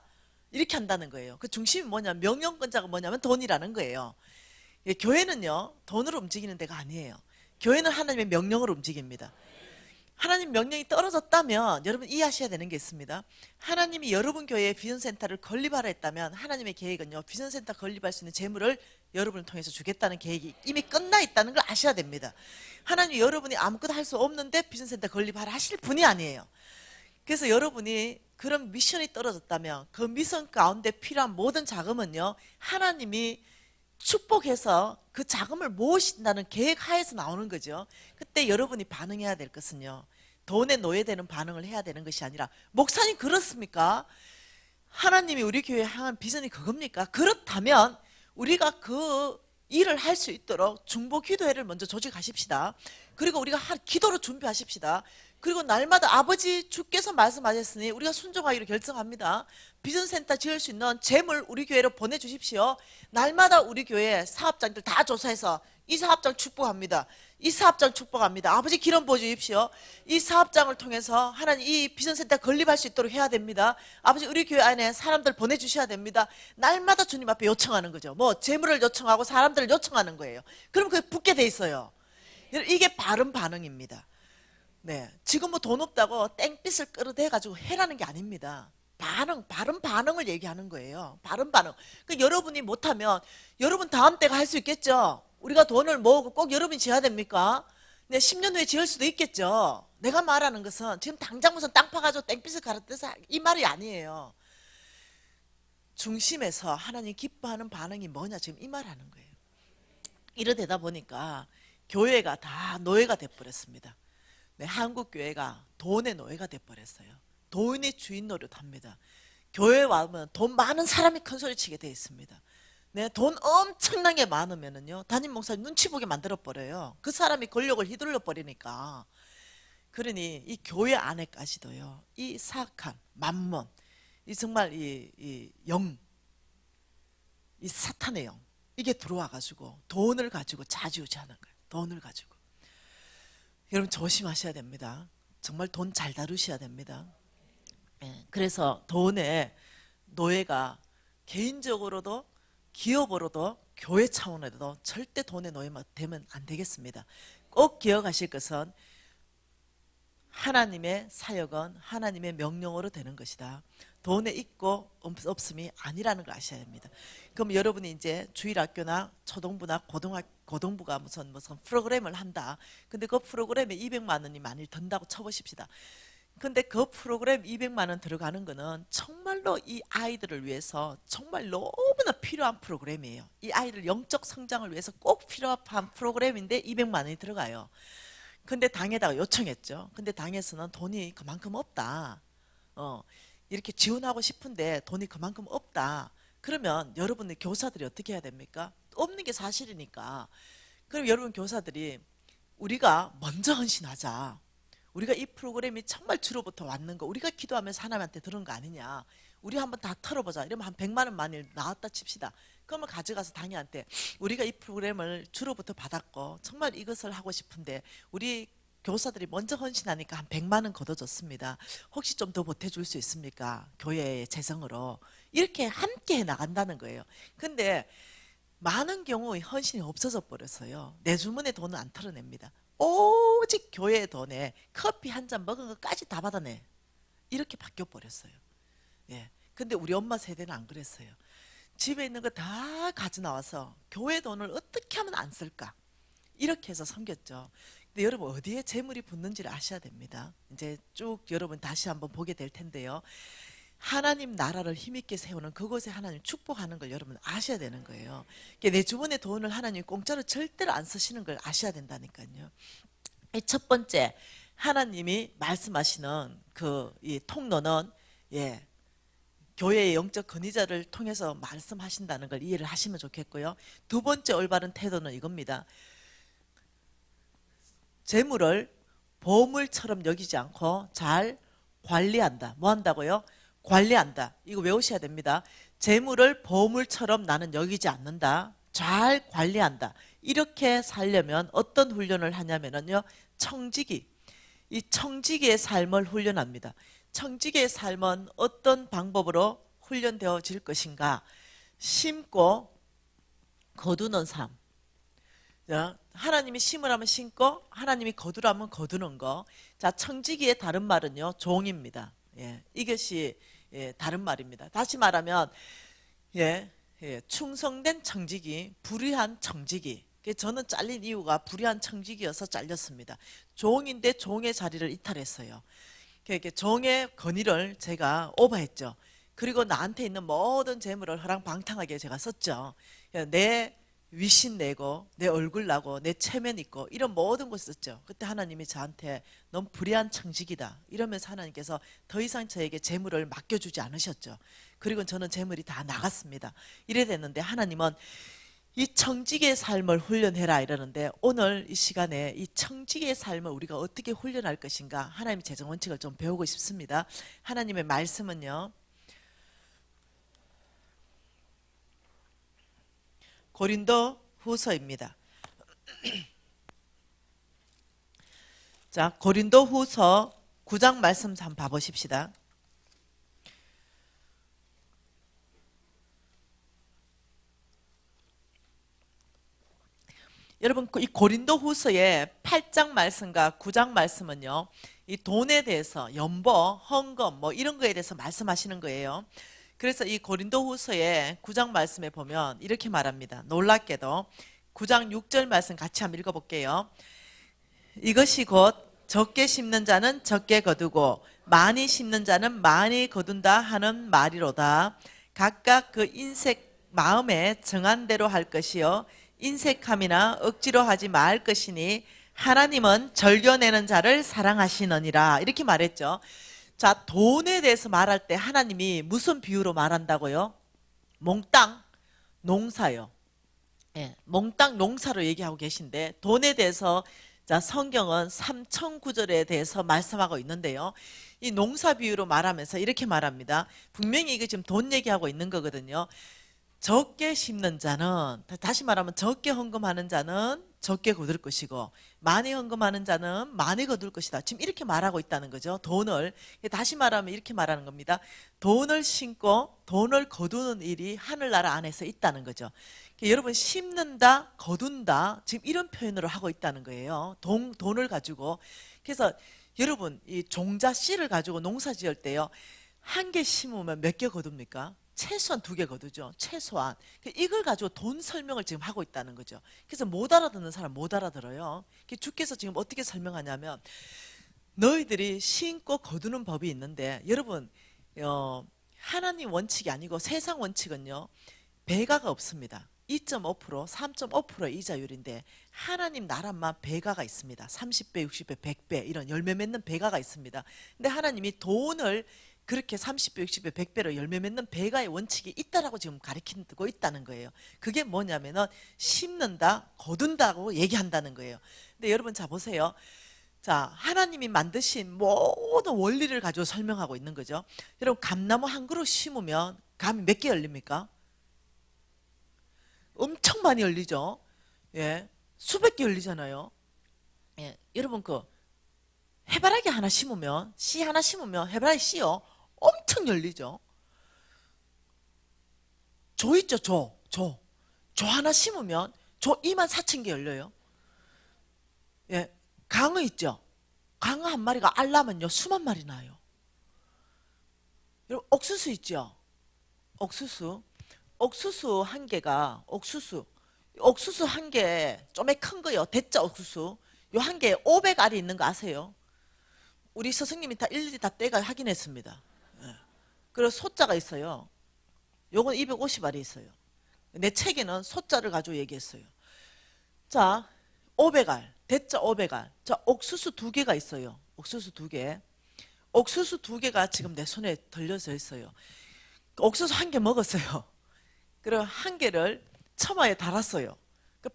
이렇게 한다는 거예요. 그 중심이 뭐냐면 명령권자가 뭐냐면 돈이라는 거예요. 교회는요 돈으로 움직이는 데가 아니에요. 교회는 하나님의 명령으로 움직입니다. 하나님 명령이 떨어졌다면 여러분 이해하셔야 되는 게 있습니다. 하나님이 여러분 교회에 비전센터를 건립하라 했다면 하나님의 계획은요 비전센터 건립할 수 있는 재물을 여러분을 통해서 주겠다는 계획이 이미 끝나 있다는 걸 아셔야 됩니다. 하나님이 여러분이 아무것도 할 수 없는데 비전센터 건립하라 하실 분이 아니에요. 그래서 여러분이 그런 미션이 떨어졌다면 그 미션 가운데 필요한 모든 자금은요 하나님이 축복해서 그 자금을 모으신다는 계획 하에서 나오는 거죠. 그때 여러분이 반응해야 될 것은요 돈에 노예되는 반응을 해야 되는 것이 아니라 목사님 그렇습니까? 하나님이 우리 교회에 향한 비전이 그겁니까? 그렇다면 우리가 그 일을 할 수 있도록 중보 기도회를 먼저 조직하십시다. 그리고 우리가 기도로 준비하십시다. 그리고 날마다 아버지 주께서 말씀하셨으니 우리가 순종하기로 결정합니다. 비전센터 지을 수 있는 재물 우리 교회로 보내주십시오. 날마다 우리 교회 사업장들 다 조사해서 이 사업장 축복합니다. 이 사업장 축복합니다. 아버지 기름 부어주십시오. 이 사업장을 통해서 하나님 이 비전센터 건립할 수 있도록 해야 됩니다. 아버지 우리 교회 안에 사람들 보내주셔야 됩니다. 날마다 주님 앞에 요청하는 거죠. 뭐 재물을 요청하고 사람들을 요청하는 거예요. 그럼 그게 붙게 돼 있어요. 이게 바른 반응입니다. 네, 지금 뭐 돈 없다고 땡빛을 끌어대가지고 해라는 게 아닙니다. 바른 반응을 얘기하는 거예요. 바른 반응. 그 여러분이 못하면 여러분 다음 때가 할 수 있겠죠. 우리가 돈을 모으고 꼭 여러분이 지어야 됩니까? 네, 10년 후에 지을 수도 있겠죠. 내가 말하는 것은 지금 당장 무슨 땅 파가지고 땡빛을 갈아떼서 이 말이 아니에요. 중심에서 하나님 기뻐하는 반응이 뭐냐 지금 이 말하는 거예요. 이러되다 보니까 교회가 다 노예가 돼버렸습니다. 네, 한국 교회가 돈의 노예가 돼버렸어요. 돈의 주인 노릇합니다. 교회에 와면 돈 많은 사람이 큰 소리 치게 돼 있습니다. 네, 돈 엄청나게 많으면은요 담임 목사님 눈치 보게 만들어 버려요. 그 사람이 권력을 휘둘러 버리니까. 그러니 이 교회 안에까지도요 이 사악한 만몬, 이 정말 이 사탄의 영 이게 들어와 가지고 돈을 가지고 좌지우지하는 거예요. 돈을 가지고. 여러분 조심하셔야 됩니다. 정말 돈 잘 다루셔야 됩니다. 그래서 돈의 노예가 개인적으로도 기업으로도 교회 차원에도 절대 돈의 노예가 되면 안 되겠습니다. 꼭 기억하실 것은 하나님의 사역은 하나님의 명령으로 되는 것이다. 돈에 있고 없음이 아니라는 걸 아셔야 합니다. 그럼 여러분이 이제 주일학교나 초등부나 고등부가 무슨 프로그램을 한다. 근데 그 프로그램에 200만 원이 만일 든다고 쳐보십시다. 근데 그 프로그램 200만 원 들어가는 거는 정말로 이 아이들을 위해서 정말 너무나 필요한 프로그램이에요. 이 아이들 영적 성장을 위해서 꼭 필요한 프로그램인데 200만 원이 들어가요. 근데 당에다가 요청했죠. 근데 당에서는 돈이 그만큼 없다. 이렇게 지원하고 싶은데 돈이 그만큼 없다. 그러면 여러분들 교사들이 어떻게 해야 됩니까? 없는 게 사실이니까. 그럼 여러분 교사들이 우리가 먼저 헌신하자. 우리가 이 프로그램이 정말 주로부터 왔는 거 우리가 기도하면서 하나님한테 들은 거 아니냐. 우리 한번 다 털어보자. 이러면 한 100만 원 만일 나왔다 칩시다. 그러면 가져가서 당연한테 우리가 이 프로그램을 주로부터 받았고 정말 이것을 하고 싶은데 우리 교사들이 먼저 헌신하니까 한 100만 원 걷어줬습니다. 혹시 좀 더 보태줄 수 있습니까? 교회의 재정으로. 이렇게 함께 나간다는 거예요. 근데 많은 경우 헌신이 없어져 버렸어요. 내 주머니에 돈은 안 털어냅니다. 오직 교회의 돈에 커피 한 잔 먹은 것까지 다 받아내. 이렇게 바뀌어 버렸어요. 예. 근데 우리 엄마 세대는 안 그랬어요. 집에 있는 거 다 가져 나와서 교회 돈을 어떻게 하면 안 쓸까? 이렇게 해서 섬겼죠. 근데 여러분 어디에 재물이 붙는지를 아셔야 됩니다. 이제 쭉 여러분 다시 한번 보게 될 텐데요. 하나님 나라를 힘있게 세우는 그곳에 하나님 축복하는 걸 여러분 아셔야 되는 거예요. 내 주머니에 돈을 하나님 공짜로 절대로 안 쓰시는 걸 아셔야 된다니까요. 첫 번째 하나님이 말씀하시는 이 통로는 교회의 영적 권위자를 통해서 말씀하신다는 걸 이해를 하시면 좋겠고요. 두 번째 올바른 태도는 이겁니다. 재물을 보물처럼 여기지 않고 잘 관리한다. 뭐 한다고요? 관리한다. 이거 외우셔야 됩니다. 재물을 보물처럼 나는 여기지 않는다. 잘 관리한다. 이렇게 살려면 어떤 훈련을 하냐면요. 청지기. 이 청지기의 삶을 훈련합니다. 청지기의 삶은 어떤 방법으로 훈련되어질 것인가? 심고 거두는 삶. 하나님이 심으라면 심고 하나님이 거두라면 거두는 거. 자, 청지기의 다른 말은요. 종입니다. 이것이 다른 말입니다. 다시 말하면 충성된 청지기, 불의한 청지기. 저는 잘린 이유가 불의한 청지기여서 잘렸습니다. 종인데 종의 자리를 이탈했어요. 종의 권위를 제가 오버했죠. 그리고 나한테 있는 모든 재물을 허랑방탕하게 제가 썼죠. 내 위신 내고 내 얼굴 나고 내 체면 있고 이런 모든 걸 썼죠. 그때 하나님이 저한테 넌 불의한 청지기다 이러면서 하나님께서 더 이상 저에게 재물을 맡겨주지 않으셨죠. 그리고 저는 재물이 다 나갔습니다. 이래 됐는데 하나님은 이 청지기의 삶을 훈련해라 이러는데, 오늘 이 시간에 이 청지기의 삶을 우리가 어떻게 훈련할 것인가, 하나님의 재정 원칙을 좀 배우고 싶습니다. 하나님의 말씀은요, 고린도 후서입니다. 자, 고린도 후서 9장 말씀 한번 봐보십시다. 여러분, 이 고린도 후서의 8장 말씀과 9장 말씀은요, 이 돈에 대해서 연보, 헌금 뭐 이런 거에 대해서 말씀하시는 거예요. 그래서 이 고린도 후서의 9장 말씀에 보면 이렇게 말합니다. 놀랍게도 9장 6절 말씀 같이 한번 읽어볼게요. 이것이 곧 적게 심는 자는 적게 거두고 많이 심는 자는 많이 거둔다 하는 말이로다. 각각 그 인색 마음에 정한 대로 할 것이요 인색함이나 억지로 하지 말 것이니 하나님은 절겨내는 자를 사랑하시느니라. 이렇게 말했죠. 자, 돈에 대해서 말할 때 하나님이 무슨 비유로 말한다고요? 몽땅 농사요. 예, 몽땅 농사로 얘기하고 계신데, 돈에 대해서 자, 성경은 3,009절에 대해서 말씀하고 있는데요. 이 농사 비유로 말하면서 이렇게 말합니다. 분명히 이게 지금 돈 얘기하고 있는 거거든요. 적게 심는 자는, 다시 말하면 적게 헌금하는 자는 적게 거둘 것이고 많이 헌금하는 자는 많이 거둘 것이다. 지금 이렇게 말하고 있다는 거죠. 돈을, 다시 말하면 이렇게 말하는 겁니다. 돈을 심고 돈을 거두는 일이 하늘나라 안에서 있다는 거죠. 여러분, 심는다, 거둔다, 지금 이런 표현으로 하고 있다는 거예요. 돈을 가지고. 그래서 여러분, 이 종자 씨를 가지고 농사 지을 때요, 한 개 심으면 몇 개 거둡니까? 최소한 2개 거두죠. 최소한. 이걸 가지고 돈 설명을 지금 하고 있다는 거죠. 그래서 못 알아듣는 사람 못 알아들어요. 주께서 지금 어떻게 설명하냐면, 너희들이 심고 거두는 법이 있는데, 여러분, 하나님 원칙이 아니고 세상 원칙은요, 배가가 없습니다. 2.5%, 3.5% 이자율인데 하나님 나라만 배가가 있습니다. 30배, 60배, 100배 이런 열매 맺는 배가가 있습니다. 근데 하나님이 돈을 그렇게 30배, 60배, 100배로 열매 맺는 배가의 원칙이 있다라고 지금 가르치고 있다는 거예요. 그게 뭐냐면은 심는다, 거둔다고 얘기한다는 거예요. 근데 여러분, 자 보세요. 자, 하나님이 만드신 모든 원리를 가지고 설명하고 있는 거죠. 여러분, 감나무 한 그루 심으면 감이 몇 개 열립니까? 엄청 많이 열리죠. 예, 수백 개 열리잖아요. 예, 여러분, 그 해바라기 하나 심으면, 씨 하나 심으면 해바라기 씨요 엄청 열리죠. 조 있죠, 조 하나 심으면 조 24,000개 열려요. 예, 강어 있죠. 강어 한 마리가 알라면요 수만 마리 나요. 여러분, 옥수수 있죠. 옥수수 한 개가, 옥수수 한 개, 좀에 큰 거요, 대짜 옥수수 요 한 개에 500알이 있는 거 아세요? 우리 스승님이 다 일일이 다 떼가 확인했습니다. 예. 그리고 소자가 있어요. 요건 250알이 있어요. 내 책에는 소자를 가지고 얘기했어요. 자, 500알, 대짜 500알. 자, 옥수수 2개가 있어요. 옥수수 2개. 옥수수 2개가 지금 내 손에 들려져 있어요. 옥수수 한 개 먹었어요. 그리고 한 개를 처마에 달았어요.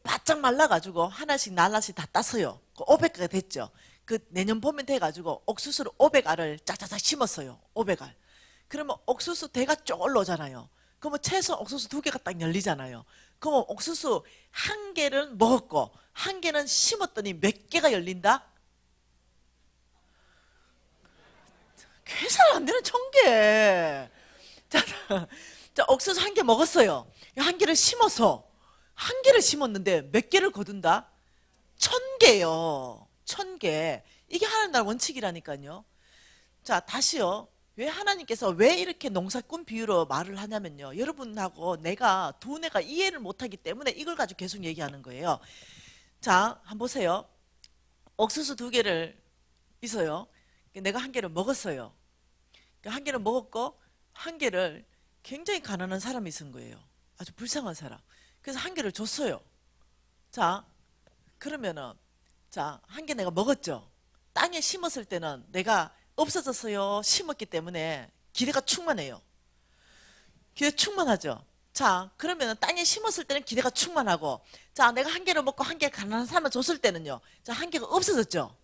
바짝 말라가지고 하나씩 날라씩 다 땄어요. 500개가 됐죠. 그 내년 봄에 돼가지고 옥수수를 500알을 짝짝짝 심었어요. 500알. 그러면 옥수수 대가 쭉 올라오잖아요. 그러면 최소 옥수수 2개가 딱 열리잖아요. 그러면 옥수수 한 개를 먹었고 한 개는 심었더니 몇 개가 열린다? 계산 안 되는 1,000개. 자, 옥수수 한 개 먹었어요. 한 개를 심어서 한 개를 심었는데 몇 개를 거둔다? 1,000개요. 1,000개. 이게 하나님 나라 원칙이라니까요. 자, 다시요. 왜 하나님께서 왜 이렇게 농사꾼 비유로 말을 하냐면요, 여러분하고 내가 두뇌가 이해를 못하기 때문에 이걸 가지고 계속 얘기하는 거예요. 자, 한번 보세요. 옥수수 2개를 있어요. 내가 한 개를 먹었어요. 한 개를 먹었고 한 개를 굉장히 가난한 사람이 있은 거예요. 아주 불쌍한 사람. 그래서 한 개를 줬어요. 자, 그러면은, 자, 한 개 내가 먹었죠. 땅에 심었을 때는 내가 없어졌어요, 심었기 때문에 기대가 충만해요. 기대 충만하죠. 자, 그러면 땅에 심었을 때는 기대가 충만하고, 자, 내가 한 개를 먹고 한 개 가난한 사람을 줬을 때는요, 자, 한 개가 없어졌죠.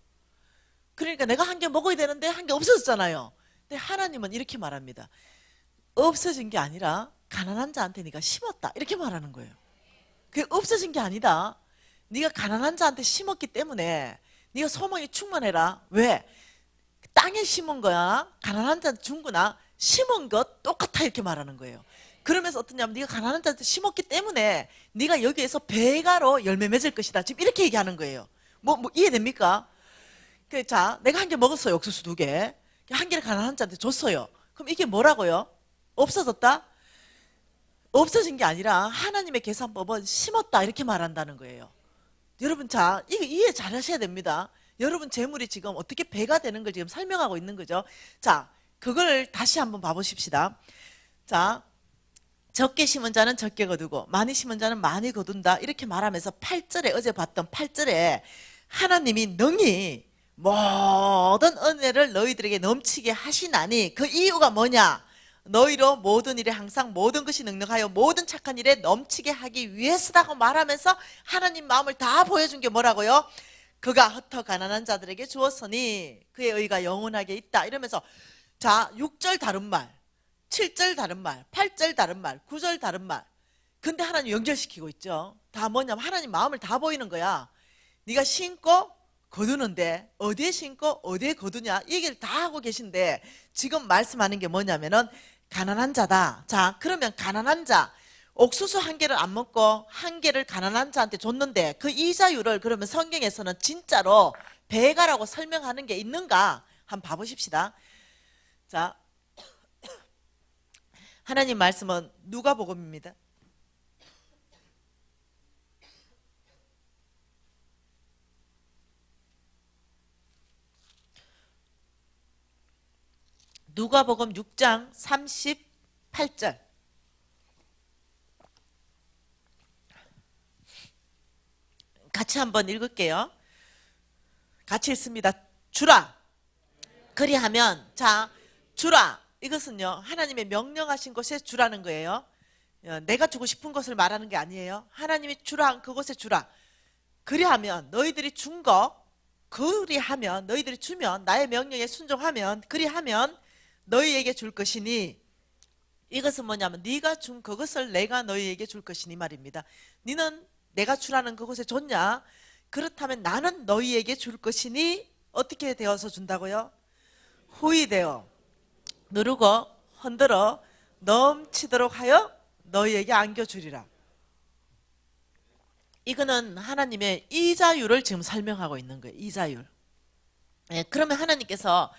그러니까 내가 한 개 먹어야 되는데 한 개 없어졌잖아요. 근데 하나님은 이렇게 말합니다. 없어진 게 아니라 가난한 자한테 네가 심었다, 이렇게 말하는 거예요. 그게 없어진 게 아니다. 네가 가난한 자한테 심었기 때문에 네가 소망이 충만해라. 왜? 땅에 심은 거야, 가난한 자한테 준 거나 심은 것 똑같아, 이렇게 말하는 거예요. 그러면서 어떠냐면 네가 가난한 자한테 심었기 때문에 네가 여기에서 배가로 열매 맺을 것이다, 지금 이렇게 얘기하는 거예요. 뭐 이해됩니까? 자, 내가 한 개 먹었어요. 옥수수 2개. 한 개를 가난한 자한테 줬어요. 그럼 이게 뭐라고요? 없어졌다? 없어진 게 아니라 하나님의 계산법은 심었다, 이렇게 말한다는 거예요. 여러분, 자, 이거 이해 잘 하셔야 됩니다. 여러분 재물이 지금 어떻게 배가 되는 걸 지금 설명하고 있는 거죠. 자, 그걸 다시 한번 봐보십시다. 자, 적게 심은 자는 적게 거두고 많이 심은 자는 많이 거둔다, 이렇게 말하면서 8절에, 어제 봤던 8절에 하나님이 능히 모든 은혜를 너희들에게 넘치게 하시나니 그 이유가 뭐냐? 너희로 모든 일에 항상 모든 것이 능력하여 모든 착한 일에 넘치게 하기 위해서라고 말하면서 하나님 마음을 다 보여준 게 뭐라고요? 그가 흩어 가난한 자들에게 주었으니 그의 의가 영원하게 있다, 이러면서, 자, 6절 다른 말, 7절 다른 말, 8절 다른 말, 9절 다른 말. 근데 하나님 연결시키고 있죠. 다 뭐냐면 하나님 마음을 다 보이는 거야. 네가 심고 거두는데 어디에 심고 어디에 거두냐, 이 얘기를 다 하고 계신데 지금 말씀하는 게 뭐냐면은 가난한 자다. 자, 그러면 가난한 자, 옥수수 한 개를 안 먹고 한 개를 가난한 자한테 줬는데 그 이자율을 그러면 성경에서는 진짜로 배가라고 설명하는 게 있는가 한번 봐보십시다. 자, 하나님 말씀은 누가복음입니다. 누가복음 6장 38절. 같이 한번 읽을게요. 같이 읽습니다. 주라. 그리하면, 자, 주라. 이것은요, 하나님의 명령하신 곳에 주라는 거예요. 내가 주고 싶은 것을 말하는 게 아니에요. 하나님이 주라, 그곳에 주라. 그리하면 너희들이 준 거, 그리하면 너희들이 주면, 나의 명령에 순종하면, 그리하면 너희에게 줄 것이니, 이것은 뭐냐면 네가 준 그것을 내가 너희에게 줄 것이니 말입니다. 너는 내가 주라는 그곳에 줬냐? 그렇다면 나는 너희에게 줄 것이니 어떻게 되어서 준다고요? 후히되어 누르고 흔들어 넘치도록 하여 너희에게 안겨주리라. 이거는 하나님의 이자율을 지금 설명하고 있는 거예요. 이자율. 그러면 하나님께서,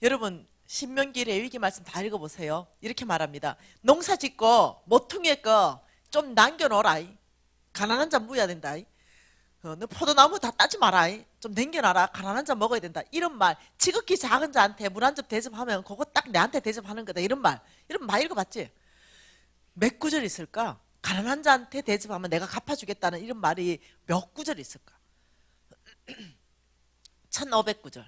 여러분 신명기 레위기 말씀 다 읽어보세요. 이렇게 말합니다. 농사 짓고 모퉁이에 거 좀 남겨놓으라. 가난한 자 무야 된다. 너 포도나무 다 따지 마라. 좀 남겨놔라. 가난한 자 먹어야 된다. 이런 말, 지극히 작은 자한테 물 한 점 대접하면 그거 딱 내한테 대접하는 거다, 이런 말. 이런 말 읽어봤지? 몇 구절 있을까? 가난한 자한테 대접하면 내가 갚아주겠다는 이런 말이 몇 구절 있을까? 1500구절.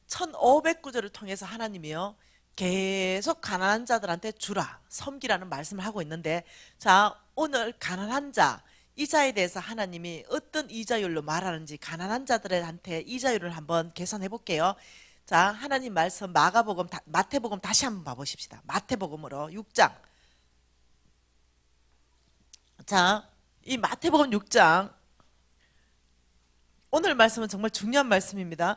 1500구절을 통해서 하나님이요, 계속 가난한 자들한테 주라, 섬기라는 말씀을 하고 있는데, 자, 오늘 가난한 자, 이자에 대해서 하나님이 어떤 이자율로 말하는지 가난한 자들한테 이자율을 한번 계산해 볼게요. 자, 하나님 말씀 마가복음, 마태복음 다시 한번 봐보십시다. 마태복음으로 6장. 자, 이 마태복음 6장, 오늘 말씀은 정말 중요한 말씀입니다.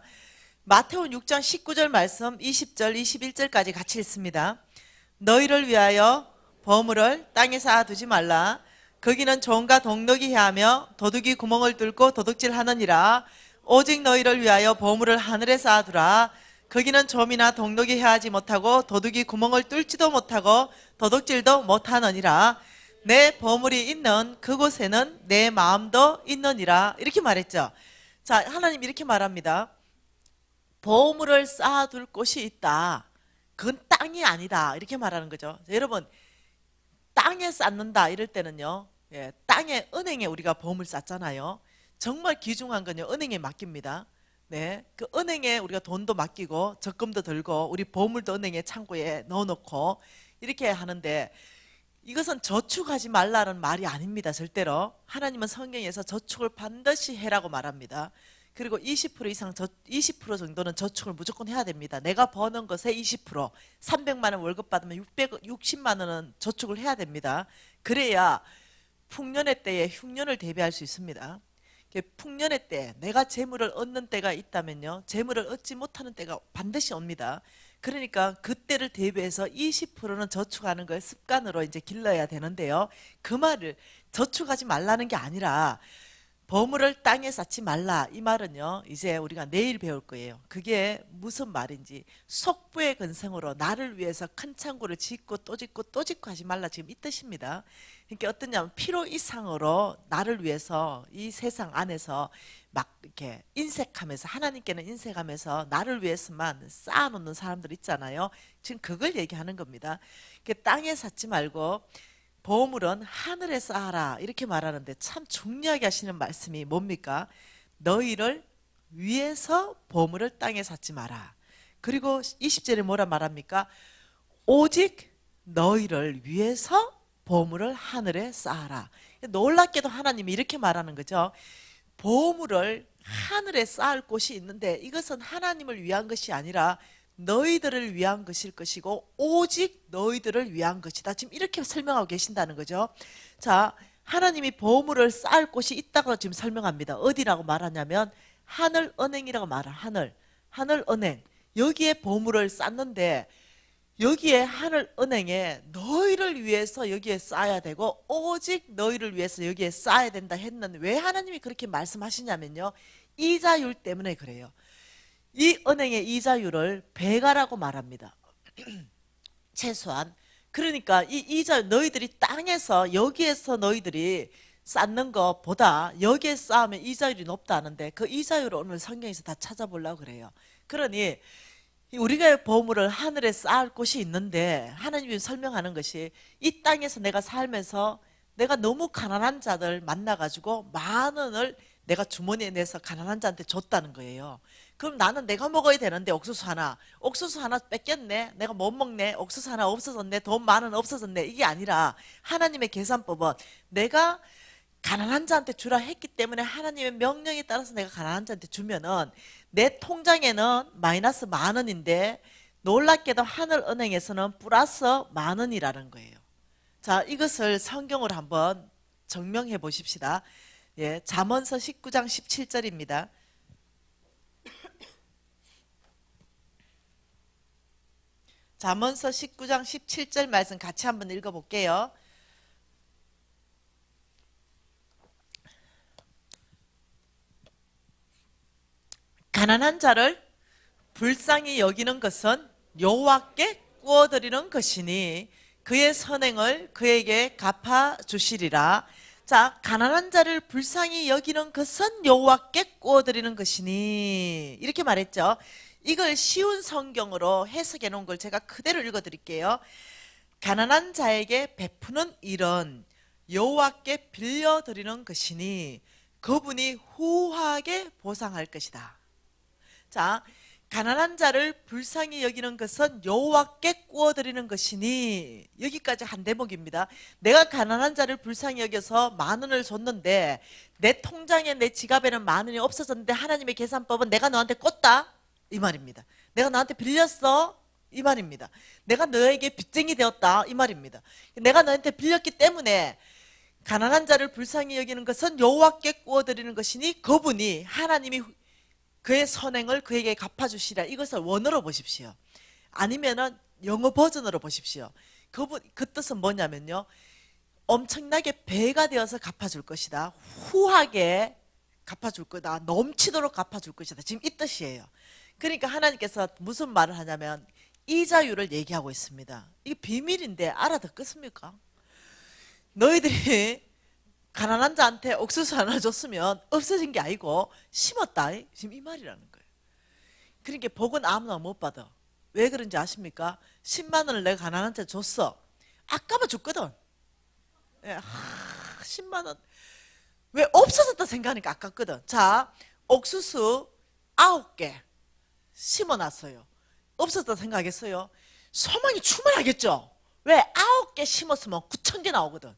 마태복음 6장 19절 말씀, 20절, 21절까지 같이 읽습니다. 너희를 위하여 보물을 땅에 쌓아두지 말라. 거기는 종과 동록이 해하며 도둑이 구멍을 뚫고 도둑질하느니라. 오직 너희를 위하여 보물을 하늘에 쌓아두라. 거기는 좀이나 동록이 해하지 못하고 도둑이 구멍을 뚫지도 못하고 도둑질도 못하느니라. 내 보물이 있는 그곳에는 내 마음도 있느니라. 이렇게 말했죠. 자, 하나님 이렇게 말합니다. 보물을 쌓아둘 곳이 있다. 그건 땅이 아니다, 이렇게 말하는 거죠. 여러분, 땅에 쌓는다 이럴 때는요, 땅에, 은행에 우리가 보물 쌓잖아요. 정말 귀중한 건요, 은행에 맡깁니다. 네, 그 은행에 우리가 돈도 맡기고 적금도 들고 우리 보물도 은행에 창고에 넣어놓고 이렇게 하는데, 이것은 저축하지 말라는 말이 아닙니다. 절대로. 하나님은 성경에서 저축을 반드시 해라고 말합니다. 그리고 20% 이상 20% 정도는 저축을 무조건 해야 됩니다. 내가 버는 것의 20%, 300만 원 월급 받으면 660만 원은 저축을 해야 됩니다. 그래야 풍년의 때에 흉년을 대비할 수 있습니다. 풍년의 때 내가 재물을 얻는 때가 있다면요, 재물을 얻지 못하는 때가 반드시 옵니다. 그러니까 그때를 대비해서 20%는 저축하는 걸 습관으로 이제 길러야 되는데요, 그 말을 저축하지 말라는 게 아니라 보물을 땅에 쌓지 말라, 이 말은요 이제 우리가 내일 배울 거예요. 그게 무슨 말인지, 속부의 근성으로 나를 위해서 큰 창고를 짓고 또 짓고 또 짓고 하지 말라, 지금 이 뜻입니다. 그러니까 어떠냐면 필요 이상으로 나를 위해서 이 세상 안에서 막 이렇게 인색하면서, 하나님께는 인색하면서 나를 위해서만 쌓아놓는 사람들 있잖아요. 지금 그걸 얘기하는 겁니다. 땅에 쌓지 말고 보물은 하늘에 쌓아라, 이렇게 말하는데 참 중요하게 하시는 말씀이 뭡니까? 너희를 위해서 보물을 땅에 쌓지 마라. 그리고 20절에 뭐라 말합니까? 오직 너희를 위해서 보물을 하늘에 쌓아라. 놀랍게도 하나님이 이렇게 말하는 거죠. 보물을 하늘에 쌓을 곳이 있는데 이것은 하나님을 위한 것이 아니라 너희들을 위한 것일 것이고 오직 너희들을 위한 것이다. 지금 이렇게 설명하고 계신다는 거죠. 자, 하나님이 보물을 쌓을 곳이 있다고 지금 설명합니다. 어디라고 말하냐면 하늘은행이라고 말하. 하늘은행, 여기에 보물을 쌓는데 여기에 하늘은행에 너희를 위해서 여기에 쌓아야 되고 오직 너희를 위해서 여기에 쌓아야 된다 했는데, 왜 하나님이 그렇게 말씀하시냐면요, 이자율 때문에 그래요. 이 은행의 이자율을 배가라고 말합니다. 최소한. 그러니까 이 이자율, 너희들이 땅에서 여기에서 너희들이 쌓는 것보다 여기에 쌓으면 이자율이 높다는데 그 이자율을 오늘 성경에서 다 찾아보려고 그래요. 그러니 우리가 보물을 하늘에 쌓을 곳이 있는데 하나님이 설명하는 것이, 이 땅에서 내가 살면서 내가 너무 가난한 자들 만나가지고 만 원을 내가 주머니에 내서 가난한 자한테 줬다는 거예요. 그럼 나는 내가 먹어야 되는데 옥수수 하나 뺏겼네, 내가 못 먹네, 옥수수 하나 없어졌네, 돈 만 원 없어졌네, 이게 아니라 하나님의 계산법은 내가 가난한 자한테 주라 했기 때문에 하나님의 명령에 따라서 내가 가난한 자한테 주면은 내 통장에는 마이너스 만 원인데 놀랍게도 하늘은행에서는 플러스 만 원이라는 거예요. 자, 이것을 성경으로 한번 증명해 보십시다. 예, 잠언서 19장 17절입니다. 잠언서 19장 17절 말씀 같이 한번 읽어볼게요. 가난한 자를 불쌍히 여기는 것은 여호와께 구워드리는 것이니 그의 선행을 그에게 갚아주시리라. 자, 가난한 자를 불쌍히 여기는 것은 여호와께 구워드리는 것이니, 이렇게 말했죠. 이걸 쉬운 성경으로 해석해 놓은 걸 제가 그대로 읽어드릴게요. 가난한 자에게 베푸는 일은 여호와께 빌려드리는 것이니 그분이 후하게 보상할 것이다. 자, 가난한 자를 불쌍히 여기는 것은 여호와께 구워드리는 것이니, 여기까지 한 대목입니다. 내가 가난한 자를 불쌍히 여겨서 만 원을 줬는데 내 통장에, 내 지갑에는 만 원이 없어졌는데 하나님의 계산법은 내가 너한테 꽂다, 이 말입니다. 내가 너한테 빌렸어, 이 말입니다. 내가 너에게 빚쟁이 되었다, 이 말입니다. 내가 너한테 빌렸기 때문에 가난한 자를 불쌍히 여기는 것은 여호와께 구워드리는 것이니 그분이, 하나님이 그의 선행을 그에게 갚아주시라. 이것을 원어로 보십시오. 아니면은 영어 버전으로 보십시오. 그 뜻은 뭐냐면요, 엄청나게 배가 되어서 갚아줄 것이다, 후하게 갚아줄 거다, 넘치도록 갚아줄 것이다, 지금 이 뜻이에요. 그러니까 하나님께서 무슨 말을 하냐면 이자율을 얘기하고 있습니다. 이게 비밀인데 알아듣겠습니까? 너희들이 가난한 자한테 옥수수 하나 줬으면 없어진 게 아니고 심었다, 지금 이 말이라는 거예요. 그러니까 복은 아무나 못 받아. 왜 그런지 아십니까? 10만 원을 내가 가난한 자한테 줬어. 아까만 줬거든. 10만 원 왜 없어졌다 생각하니까 아깝거든. 자, 옥수수 9개 심어놨어요. 없었다 생각하겠어요? 소망이 충만하겠죠? 왜? 9개 심었으면 9천 개 나오거든.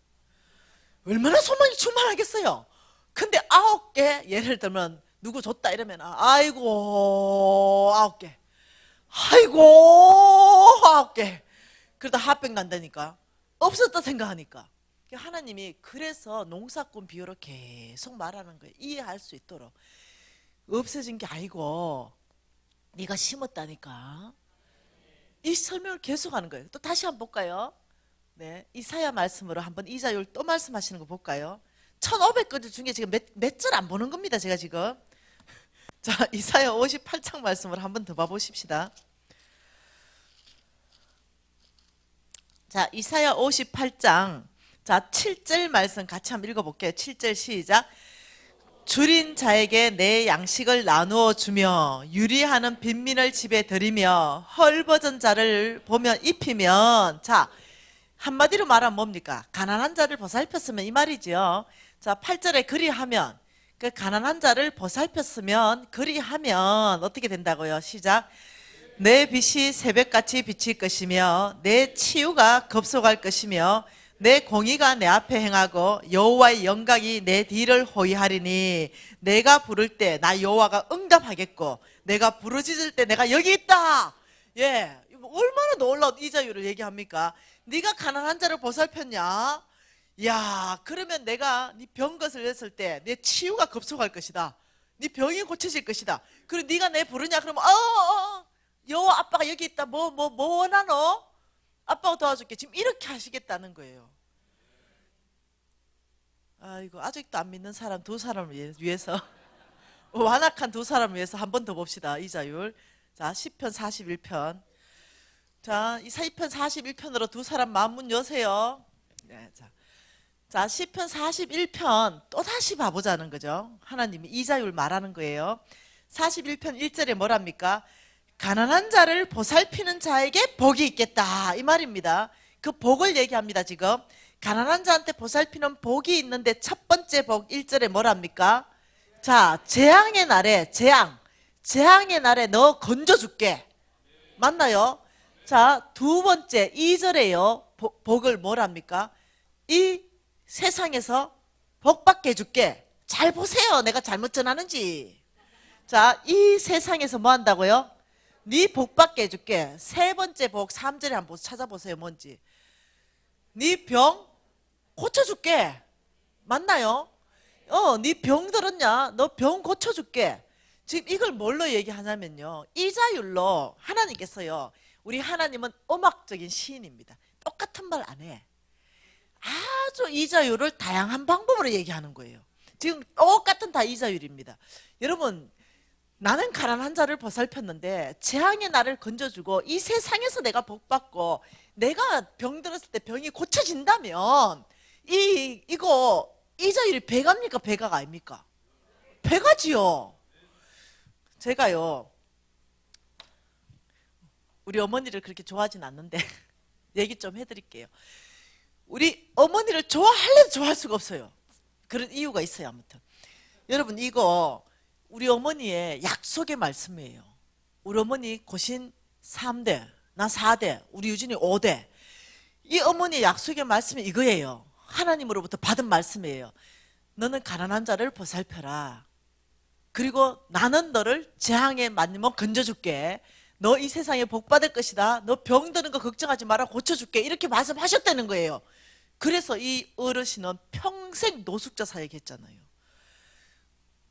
얼마나 소망이 충만하겠어요. 근데 9개, 예를 들면 누구 줬다 이러면 아이고 9개, 아이고 9개, 그러다 화병 난다니까. 없었다 생각하니까. 하나님이 그래서 농사꾼 비유로 계속 말하는 거예요. 이해할 수 있도록. 없어진 게 아니고 네가 심었다니까. 이 설명을 계속하는 거예요. 또 다시 한번 볼까요? 네, 이사야 말씀으로 한번 이자율 또 말씀하시는 거 볼까요? 1500글 중에 지금 몇 절 안 보는 겁니다, 제가 지금. 자, 이사야 58장 말씀을 한번 더 봐보십시다. 자, 이사야 58장, 자, 7절 말씀 같이 한번 읽어볼게요. 7절 시작. 줄인 자에게 내 양식을 나누어 주며 유리하는 빈민을 집에 들이며 헐벗은 자를 보면 입히면, 자, 한마디로 말하면 뭡니까? 가난한 자를 보살폈으면 이 말이죠. 자, 8절에 그리하면, 그 가난한 자를 보살폈으면, 그리하면 어떻게 된다고요? 시작. 내 빛이 새벽같이 비칠 것이며 내 치유가 급속할 것이며 내 공의가 내 앞에 행하고 여호와의 영광이 내 뒤를 호위하리니 내가 부를 때 나 여호와가 응답하겠고 내가 부르짖을 때 내가 여기 있다. 예, 얼마나 놀라운 이자율을 얘기합니까? 네가 가난한 자를 보살폈냐? 야, 그러면 내가 네 병 것을 냈을 때 내 치유가 급속할 것이다. 네 병이 고쳐질 것이다. 그리고 네가 내 부르냐? 그러면 여호와 아빠가 여기 있다. 뭐 원하노? 아빠가 도와줄게. 지금 이렇게 하시겠다는 거예요. 아이고, 아직도 안 믿는 사람 두 사람을 위해서 완악한 두 사람을 위해서 한 번 더 봅시다. 이자율. 자, 시편 41편. 자, 이 시편 41편으로 두 사람 마음 문 여세요. 네, 자, 시편 41편 또 다시 봐보자는 거죠. 하나님이 이자율 말하는 거예요. 41편 1절에 뭐랍니까? 가난한 자를 보살피는 자에게 복이 있겠다, 이 말입니다. 그 복을 얘기합니다. 지금 가난한 자한테 보살피는 복이 있는데 첫 번째 복 1절에 뭐랍니까? 자, 재앙의 날에, 재앙의 날에 너 건져줄게. 맞나요? 자, 두 번째 2절에요 복을 뭐랍니까? 이 세상에서 복받게 해줄게. 잘 보세요, 내가 잘못 전하는지. 자, 이 세상에서 뭐 한다고요? 네 복받게 해줄게. 세 번째 복 3절에 한번 찾아보세요. 뭔지. 네 병 고쳐줄게. 맞나요? 네 병 들었냐? 너 병 고쳐줄게. 지금 이걸 뭘로 얘기하냐면요, 이자율로 하나님께서요, 우리 하나님은 음악적인 시인입니다. 똑같은 말 안 해. 아주 이자율을 다양한 방법으로 얘기하는 거예요. 지금 똑같은 다 이자율입니다. 여러분, 나는 가난한 자를 보살폈는데 재앙의 나를 건져주고 이 세상에서 내가 복받고 내가 병 들었을 때 병이 고쳐진다면 이거 이자율이 배갑니까? 배가가 아닙니까? 배가지요. 제가요, 우리 어머니를 그렇게 좋아하진 않는데 얘기 좀 해드릴게요. 우리 어머니를 좋아할래도 좋아할 수가 없어요. 그런 이유가 있어요. 아무튼 여러분, 이거 우리 어머니의 약속의 말씀이에요. 우리 어머니 고신 3대, 나 4대, 우리 유진이 5대. 이 어머니의 약속의 말씀이 이거예요. 하나님으로부터 받은 말씀이에요. 너는 가난한 자를 보살펴라. 그리고 나는 너를 재앙에 맞으면 건져줄게. 너 이 세상에 복 받을 것이다. 너 병 드는 거 걱정하지 마라. 고쳐줄게. 이렇게 말씀하셨다는 거예요. 그래서 이 어르신은 평생 노숙자 사역했잖아요.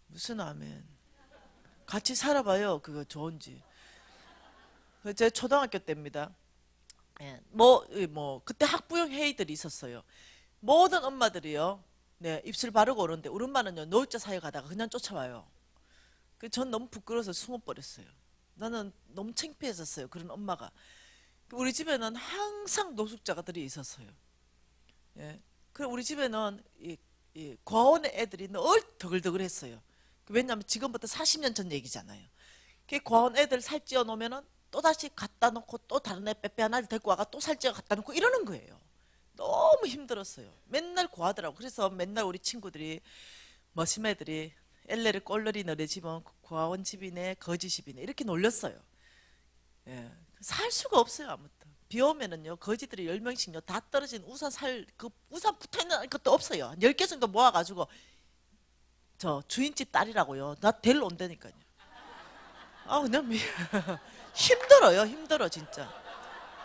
무슨 아멘. 같이 살아봐요. 그거 좋은지. 제 초등학교 때입니다. 예, 그때 학부형 회의들이 있었어요. 모든 엄마들이요, 네, 입술 바르고 오는데 우리 엄마는요, 노숙자 사역하다가 그냥 쫓아와요. 전 너무 부끄러워서 숨어버렸어요. 나는 너무 창피했었어요. 그런 엄마가. 우리 집에는 항상 노숙자들이 있었어요. 예. 그리고 우리 집에는 이 고아원의 애들이 늘 더글더글했어요. 왜냐하면 지금부터 40년 전 얘기잖아요. 그 고아원 애들 살찌워 놓으면은 또 다시 갖다 놓고 또 다른 애 빼빼 하나를 데리고 와가 또 살찌워 갖다 놓고 이러는 거예요. 너무 힘들었어요. 맨날 고하더라고. 그래서 맨날 우리 친구들이, 머시매들이 엘레르 꼴러리 너네 집은 고아원 집이네, 거지 집이네 이렇게 놀렸어요. 예. 살 수가 없어요. 아무튼 비 오면은요, 거지들이 10명씩요, 다 떨어진 우산 그 우산 붙어 있는 것도 없어요. 10개 정도 모아가지고, 저 주인집 딸이라고요. 나 데리러 온다니까요. 아, 그냥 힘들어요, 힘들어, 진짜.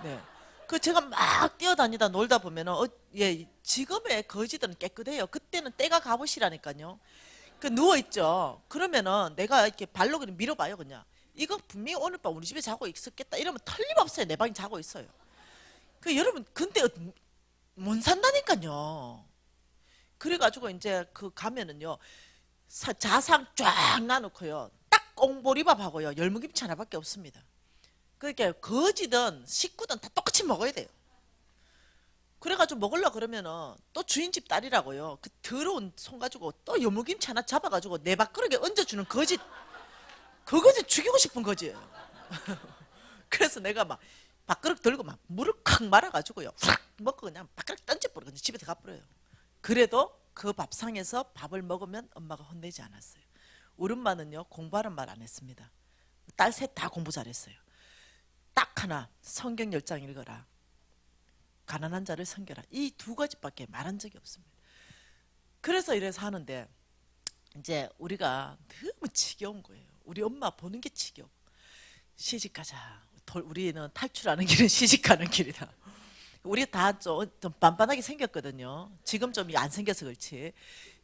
네. 그 제가 막 뛰어다니다 놀다 보면은, 예, 지금의 거지들은 깨끗해요. 그때는 때가 가보시라니까요. 그 누워있죠. 그러면은 내가 이렇게 발로 그냥 밀어봐요, 그냥. 이거 분명히 오늘 밤 우리 집에 자고 있었겠다. 이러면 틀림없어요. 내 방에 자고 있어요. 그 여러분, 근데 못 산다니까요. 그래가지고 이제 그 가면은요, 자상 쫙 놔놓고요. 딱 꽁보리밥하고요. 열무김치 하나밖에 없습니다. 그러니까 거지든 식구든 다 똑같이 먹어야 돼요. 그래가지고 먹으려 그러면은 또 주인집 딸이라고요. 그 더러운 손 가지고 또 열무김치 하나 잡아가지고 내 밥그릇에 얹어주는 거지. 그거지 죽이고 싶은 거지예요. 그래서 내가 막 밥그릇 들고 막 물을 콱 말아가지고요. 확 먹고 그냥 밥그릇 던져버려. 그냥 집에 가버려요. 그래도 그 밥상에서 밥을 먹으면 엄마가 혼내지 않았어요. 우리 엄마는요, 공부하는 말 안 했습니다. 딸 셋 다 공부 잘했어요. 딱 하나, 성경 10장 읽어라. 가난한 자를 섬겨라. 이 두 가지밖에 말한 적이 없습니다. 그래서 이래서 하는데, 이제 우리가 너무 지겨운 거예요. 우리 엄마 보는 게 지겨워. 시집 가자. 우리는 탈출하는 길은 시집 가는 길이다. 우리 다 좀 빤빤하게 생겼거든요. 지금 좀 안 생겨서 그렇지.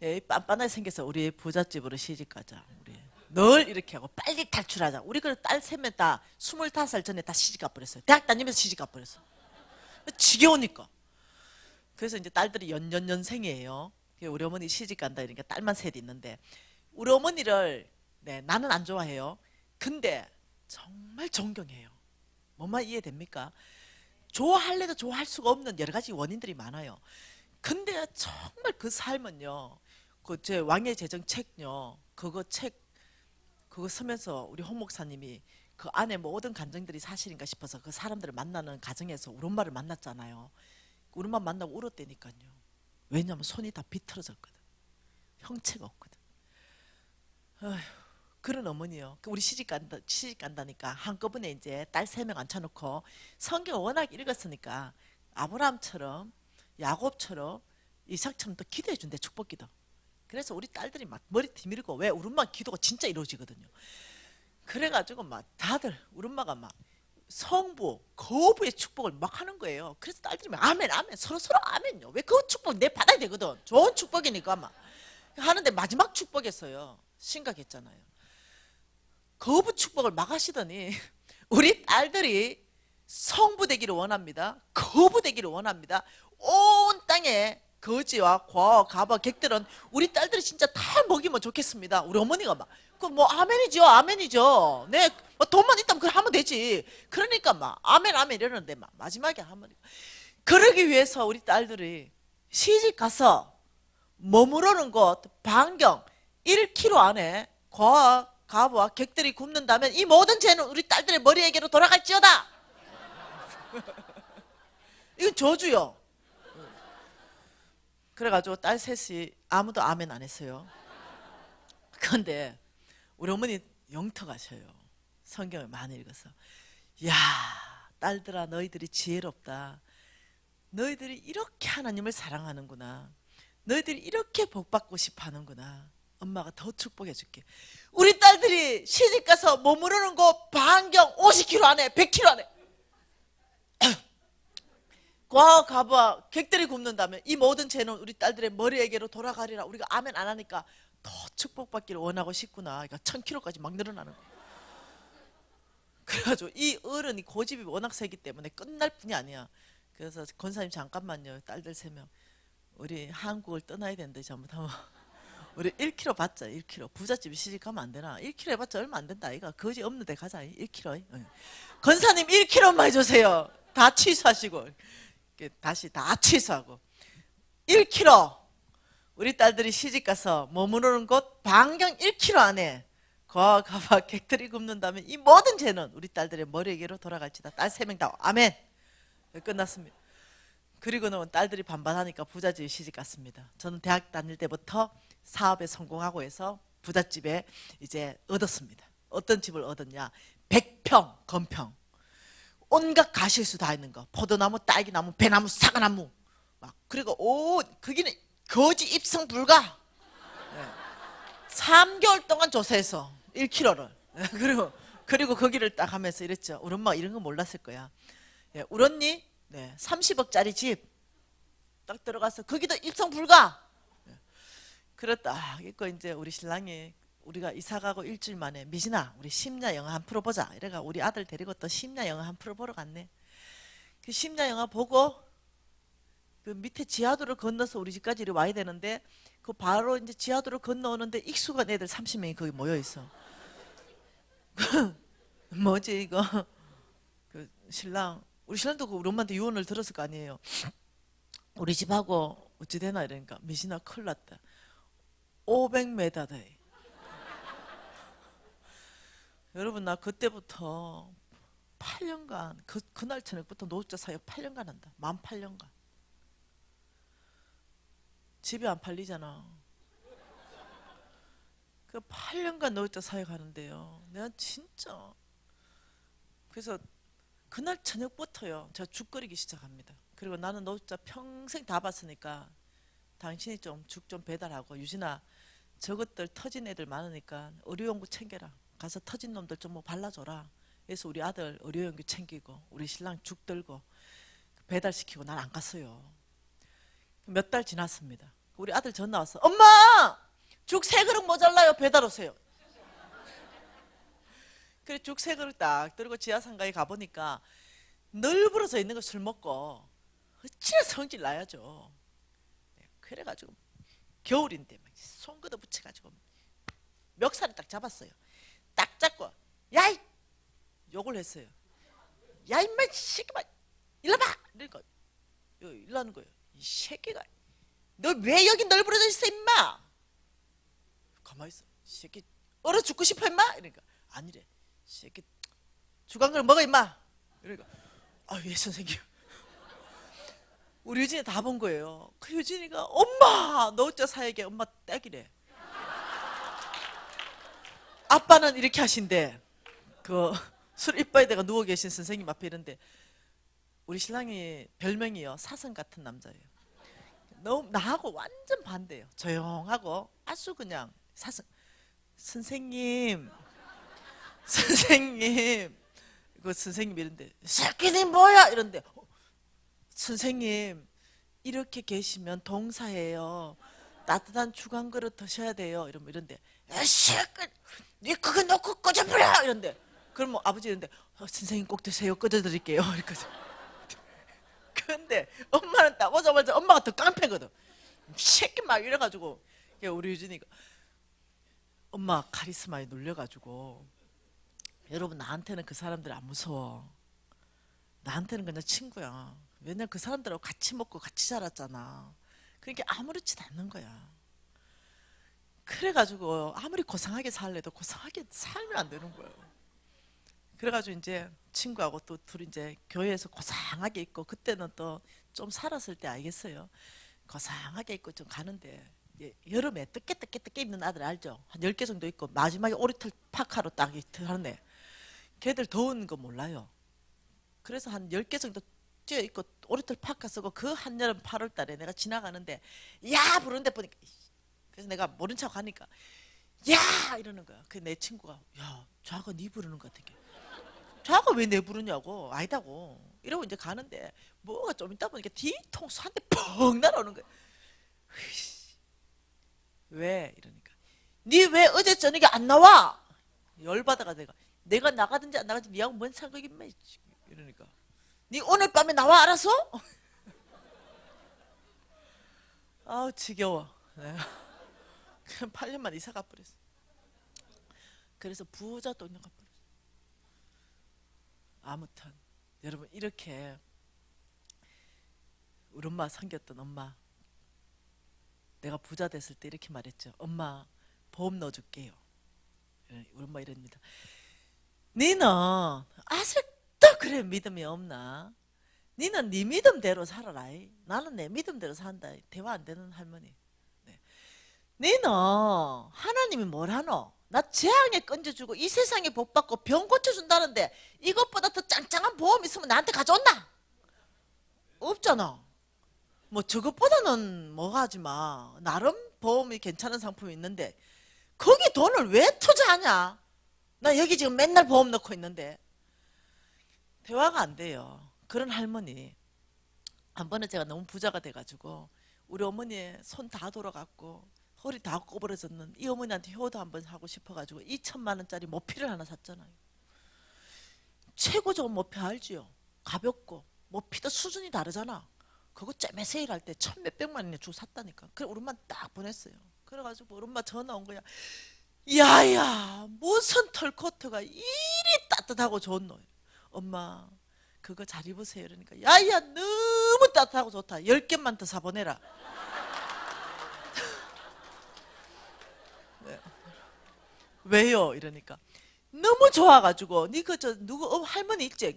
예, 빤빤하게 생겨서 우리 부잣집으로 시집 가자. 우리 늘 이렇게 하고 빨리 탈출하자. 우리 그 딸 셋면 다 25살 전에 다 시집 가버렸어요. 대학 다니면서 시집 가버렸어. 지겨우니까. 그래서 이제 딸들이 연년생이에요. 우리 어머니 시집 간다 이러니까 딸만 셋 있는데, 우리 어머니를, 네, 나는 안 좋아해요. 근데 정말 존경해요. 뭐만 이해됩니까? 좋아할래도 좋아할 수가 없는 여러 가지 원인들이 많아요. 근데 정말 그 삶은요, 그 제 왕의 재정 책요, 그거 쓰면서 우리 홍 목사님이 그 안에 모든 감정들이 사실인가 싶어서 그 사람들을 만나는 과정에서 우리 엄마를 만났잖아요. 우리 엄마 만나고 울었다니까요. 왜냐면 손이 다 비틀어졌거든. 형체가 없거든. 아휴, 그런 어머니요. 우리 시집 간다니까 한꺼번에 이제 딸 3명 앉혀놓고 성경 워낙 읽었으니까 아브라함처럼, 야곱처럼, 이삭처럼 또 기도해 준대, 축복기도. 그래서 우리 딸들이 막 머리 뒤밀고, 왜 우리 엄마 기도가 진짜 이루어지거든요. 그래가지고 막 다들 우리 엄마가 막 성부, 거부의 축복을 막 하는 거예요. 그래서 딸들이 막 아멘, 아멘, 서로 아멘요. 왜 그 축복 내 받아야 되거든. 좋은 축복이니까 막 하는데 마지막 축복이었어요. 심각했잖아요. 거부 축복을 막 하시더니 우리 딸들이 성부 되기를 원합니다. 거부 되기를 원합니다. 온 땅에 거지와 과와 가바 객들은 우리 딸들이 진짜 다 먹이면 좋겠습니다. 우리 어머니가 막 그 뭐 아멘이죠, 아멘이죠. 네, 뭐 돈만 있다면 그걸 하면 되지. 그러니까 막 아멘, 아멘 이러는데 막 마지막에 하면, 그러기 위해서 우리 딸들이 시집 가서 머무르는 곳 반경 1km 안에 과와 가부와 객들이 굶는다면 이 모든 죄는 우리 딸들의 머리에게로 돌아갈지어다. 이건 저주요. 그래가지고 딸 셋이 아무도 아멘 안 했어요. 그런데 우리 어머니 영터 가셔요. 성경을 많이 읽어서. 야, 딸들아, 너희들이 지혜롭다. 너희들이 이렇게 하나님을 사랑하는구나. 너희들이 이렇게 복받고 싶어 하는구나. 엄마가 더 축복해 줄게. 우리 딸들이 시집가서 머무르는 곳 반경 50km 안에, 100km 안에 과와 가부와 객들이 굶는다면 이 모든 죄는 우리 딸들의 머리에게로 돌아가리라. 우리가 아멘 안 하니까 더 축복받기를 원하고 싶구나. 그러니까 1000km까지 막 늘어나는 거예요. 그래가지고 이 어른이 고집이 워낙 세기 때문에 끝날 뿐이 아니야. 그래서 권사님 잠깐만요. 딸들 3명 우리 한국을 떠나야 되는데 잘못하면 우리 1km 받자. 1km 부잣집에 시집가면 안 되나? 1km 해봤자 얼마 안 된다. 아이가 거지 없는 데 가자. 1km. 권사님 1km만 해주세요. 다 취소하시고 다시 다 취소하고 1km 우리 딸들이 시집가서 머무르는 곳 반경 1km 안에 과와 가와 객들이 굶는다면 이 모든 죄는 우리 딸들의 머리에게로 돌아갈지다. 딸 3명 다 아멘. 끝났습니다. 그리고는 딸들이 반반하니까 부잣집에 시집갔습니다. 저는 대학 다닐 때부터 사업에 성공하고 해서 부잣집에 이제 얻었습니다. 어떤 집을 얻었냐? 100평 건평 온갖 가실수 다 있는 거. 포도나무, 딸기나무, 배나무, 사과나무. 막 그리고 거기는 거지 입성 불가. 3개월 동안 조사해서 1kg를. 그리고 거기를 딱 하면서 이랬죠. 우리 엄마가 이런 거 몰랐을 거야. 우리 언니 30억짜리 집 딱 들어가서 거기도 입성 불가. 그랬다. 이거 이제 우리 신랑이 우리가 이사 가고 일주일 만에 미진아 우리 심야 영화 한 프로 보자. 이래가 우리 아들 데리고 또 심야 영화 한 프로 보러 갔네. 그 심야 영화 보고 그 밑에 지하도를 건너서 우리 집까지 와야 되는데 그 바로 이제 지하도를 건너오는데 익숙한 애들 30명이 거기 모여 있어. 뭐지 이거? 그 신랑 우리 신랑도 우리 엄마한테 유언을 들었을 거 아니에요. 우리 집하고 어찌 되나 이러니까 미진아 큰일 났다. 500m 돼. 여러분 나 그때부터 8년간 그날 저녁부터 노숙자 사역 8년간 한다. 만 8년간. 집이 안 팔리잖아. 그 8년간 노숙자 사역 하는데요. 내가 진짜 그래서 그날 저녁부터요. 제가 죽 끓이기 시작합니다. 그리고 나는 노숙자 평생 다 봤으니까 당신이 좀 죽 좀 배달하고 유진아 저것들 터진 애들 많으니까 의료용구 챙겨라. 가서 터진 놈들 좀 뭐 발라줘라. 그래서 우리 아들 의료용구 챙기고 우리 신랑 죽 들고 배달시키고 난 안 갔어요. 몇 달 지났습니다. 우리 아들 전화 왔어. 엄마! 죽 3그릇 모자라요. 배달 오세요. 그래 죽 3그릇 딱 들고 지하상가에 가보니까 널브러져 있는 거 술 먹고 어찌나 성질 나야죠. 그래가지고 겨울인데 막 손 걷어 붙여가지고 멱살을 딱 잡았어요. 딱 잡고 야이! 욕을 했어요. 야 임마 새끼만 일로 봐! 그러니까 일로 하는 거예요. 이 새끼가 너 왜 여기 널브러져 있어 임마! 가만히 있어. 새끼 얼어 죽고 싶어 임마! 이러니까 아니래. 새끼 죽은 걸 먹어 임마! 그러니까 예 선생님. 우리 유진이 다 본 거예요. 그 유진이가 엄마 노숙자 사역에 엄마 떼기래. 아빠는 이렇게 하신대. 그 술 이빠에 대가 누워 계신 선생님 앞에 이런데 우리 신랑이 별명이요 사슴 같은 남자예요. 너무 나하고 완전 반대예요. 조용하고 아주 그냥 사슴. 선생님 그 선생님 이런데 새끼니 뭐야 이런데 선생님 이렇게 계시면 동사예요. 따뜻한 죽 한 그릇 드셔야 돼요. 이러면 이런데 새끼 니 그거 놓고 꺼져버려 이런데 그럼 뭐 아버지 이런데 선생님 꼭 드세요. 꺼져드릴게요. 이러거든. 근데 엄마는 딱 오자마자 엄마가 더 깡패거든. 새끼 막 이래가지고 우리 유진이가 엄마 카리스마에 눌려가지고 여러분 나한테는 그 사람들 안 무서워. 나한테는 그냥 친구야. 왜냐면 그 사람들하고 같이 먹고 같이 자랐잖아. 그러니까 아무렇지도 않는 거야. 그래가지고 아무리 고상하게 살래도 고상하게 살면 안 되는 거예요. 그래가지고 이제 친구하고 또 둘이 이제 교회에서 고상하게 있고 그때는 또 좀 살았을 때 알겠어요. 고상하게 있고 좀 가는데 여름에 뜨게 입는 아들 알죠? 한 10개 정도 있고 마지막에 오리털 파카로 딱 하는데 걔들 더운 거 몰라요. 그래서 한 10개 정도 뛰어 있고 오리털 파카 쓰고 그 한여름 8월 달에 내가 지나가는데 야 부르는데 보니까 그래서 내가 모른 척 하니까 야 이러는 거야. 그 내 친구가 야 자가 네 부르는 것 같은 게 자가 왜 내 부르냐고 아니다고 이러고 이제 가는데 뭐가 좀 있다 보니까 뒤통수 한 대 펑 날아오는 거야. 왜 이러니까 니 왜 어제 저녁에 안 나와? 열받아가 내가 나가든지 안 나가든지 니하고 뭔 상관이 있나 이러니까 니 오늘 밤에 나와 알아서? 아우 지겨워. 그냥 8년만 이사 가버렸어. 그래서 부자 돈녀 가버렸어. 아무튼 여러분 이렇게 우리 엄마 섬겼던 엄마 내가 부자 됐을 때 이렇게 말했죠. 엄마 보험 넣어줄게요. 우리 엄마 이럽니다. 니는 아직도 그래 믿음이 없나? 니는 네 믿음대로 살아라. 나는 내 믿음대로 산다. 대화 안 되는 할머니. 네. 니는 하나님이 뭘 하노? 나 재앙에 건져주고 이 세상에 복받고 병 고쳐준다는데 이것보다 더 짱짱한 보험 있으면 나한테 가져온나? 없잖아. 뭐 저것보다는 뭐 하지마. 나름 보험이 괜찮은 상품이 있는데 거기 돈을 왜 투자하냐? 나 여기 지금 맨날 보험 넣고 있는데. 대화가 안 돼요. 그런 할머니. 한 번에 제가 너무 부자가 돼가지고 우리 어머니의 손 다 돌아갔고 허리 다 꼬부러졌는 이 어머니한테 효도 한번 하고 싶어가지고 2천만 원짜리 모피를 하나 샀잖아요. 최고 좋은 모피 알지요? 가볍고 모피도 수준이 다르잖아. 그거 째매 세일할 때 천 몇백만 원에 주고 샀다니까. 그래 우리 엄마 딱 보냈어요. 그래가지고 우리 엄마 전화 온 거야. 야야 무슨 털코트가 이리 따뜻하고 좋은 너. 엄마 그거 잘 입으세요. 이러니까 야야 너무 따뜻하고 좋다. 10개만 더 사보내라. 네. 왜요? 이러니까 너무 좋아가지고 니 그 저 누구 할머니 있지?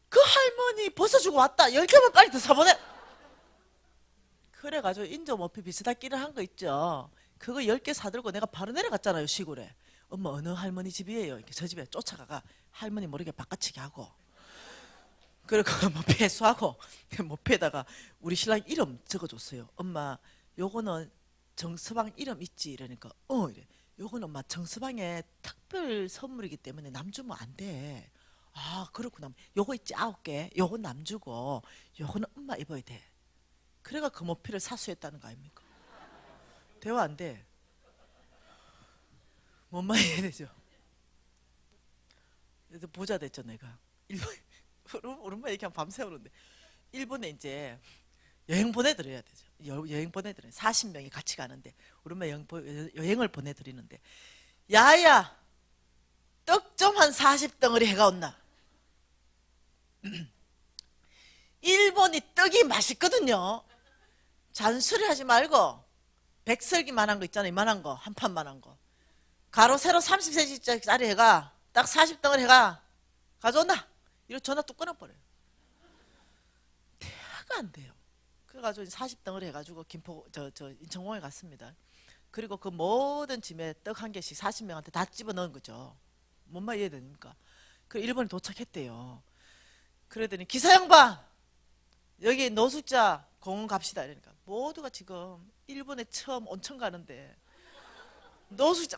그 할머니 벗어주고 왔다. 10개만 빨리 더 사보내. 그래가지고 인조 모피 비슷하기는 한 거 있죠. 그거 10개 사들고 내가 바로 내려갔잖아요. 시골에. 엄마 어느 할머니 집이에요? 이렇게 저 집에 쫓아가가 할머니 모르게 바꿔치기 하고 그리고 모피 회수하고 모피에다가 우리 신랑 이름 적어줬어요. 엄마 요거는 정서방 이름 있지? 이러니까 이래. 요거는 엄마 정서방의 특별 선물이기 때문에 남 주면 안 돼. 아 그렇구나. 요거 있지 9개. 요건 남 주고 요거는 엄마 입어야 돼. 그래가 그 모피를 사수했다는 거 아닙니까? 대화 안 돼. 뭔 말이야 되죠? 그래서 부자 됐죠 내가. 일본 오랜만에 얘기하면 밤새우는데 일본에 이제 여행 보내드려야 되죠. 여행 보내드려요. 40명이 같이 가는데 오랜만에 여행을 보내드리는데 야야 떡 좀 한 40덩어리 해가 온나. 일본이 떡이 맛있거든요. 잔소리 하지 말고 백설기만한 거 있잖아. 이만한 거 한 판만한 거 가로 세로 30cm짜리 해가 딱 40덩어리 해가 가져온나. 이러 전화 뚝 끊어버려요. 대화가 안 돼요. 그래가지고 40덩어리 해가지고 김포 저 인천공항에 갔습니다. 그리고 그 모든 짐에 떡 한 개씩 40명한테 다 집어넣은 거죠. 뭔 말 이해됩니까? 그 일본에 도착했대요. 그러더니 기사 양반 여기 노숙자 공원 갑시다. 이러니까 모두가 지금 일본에 처음 온천 가는데 노숙자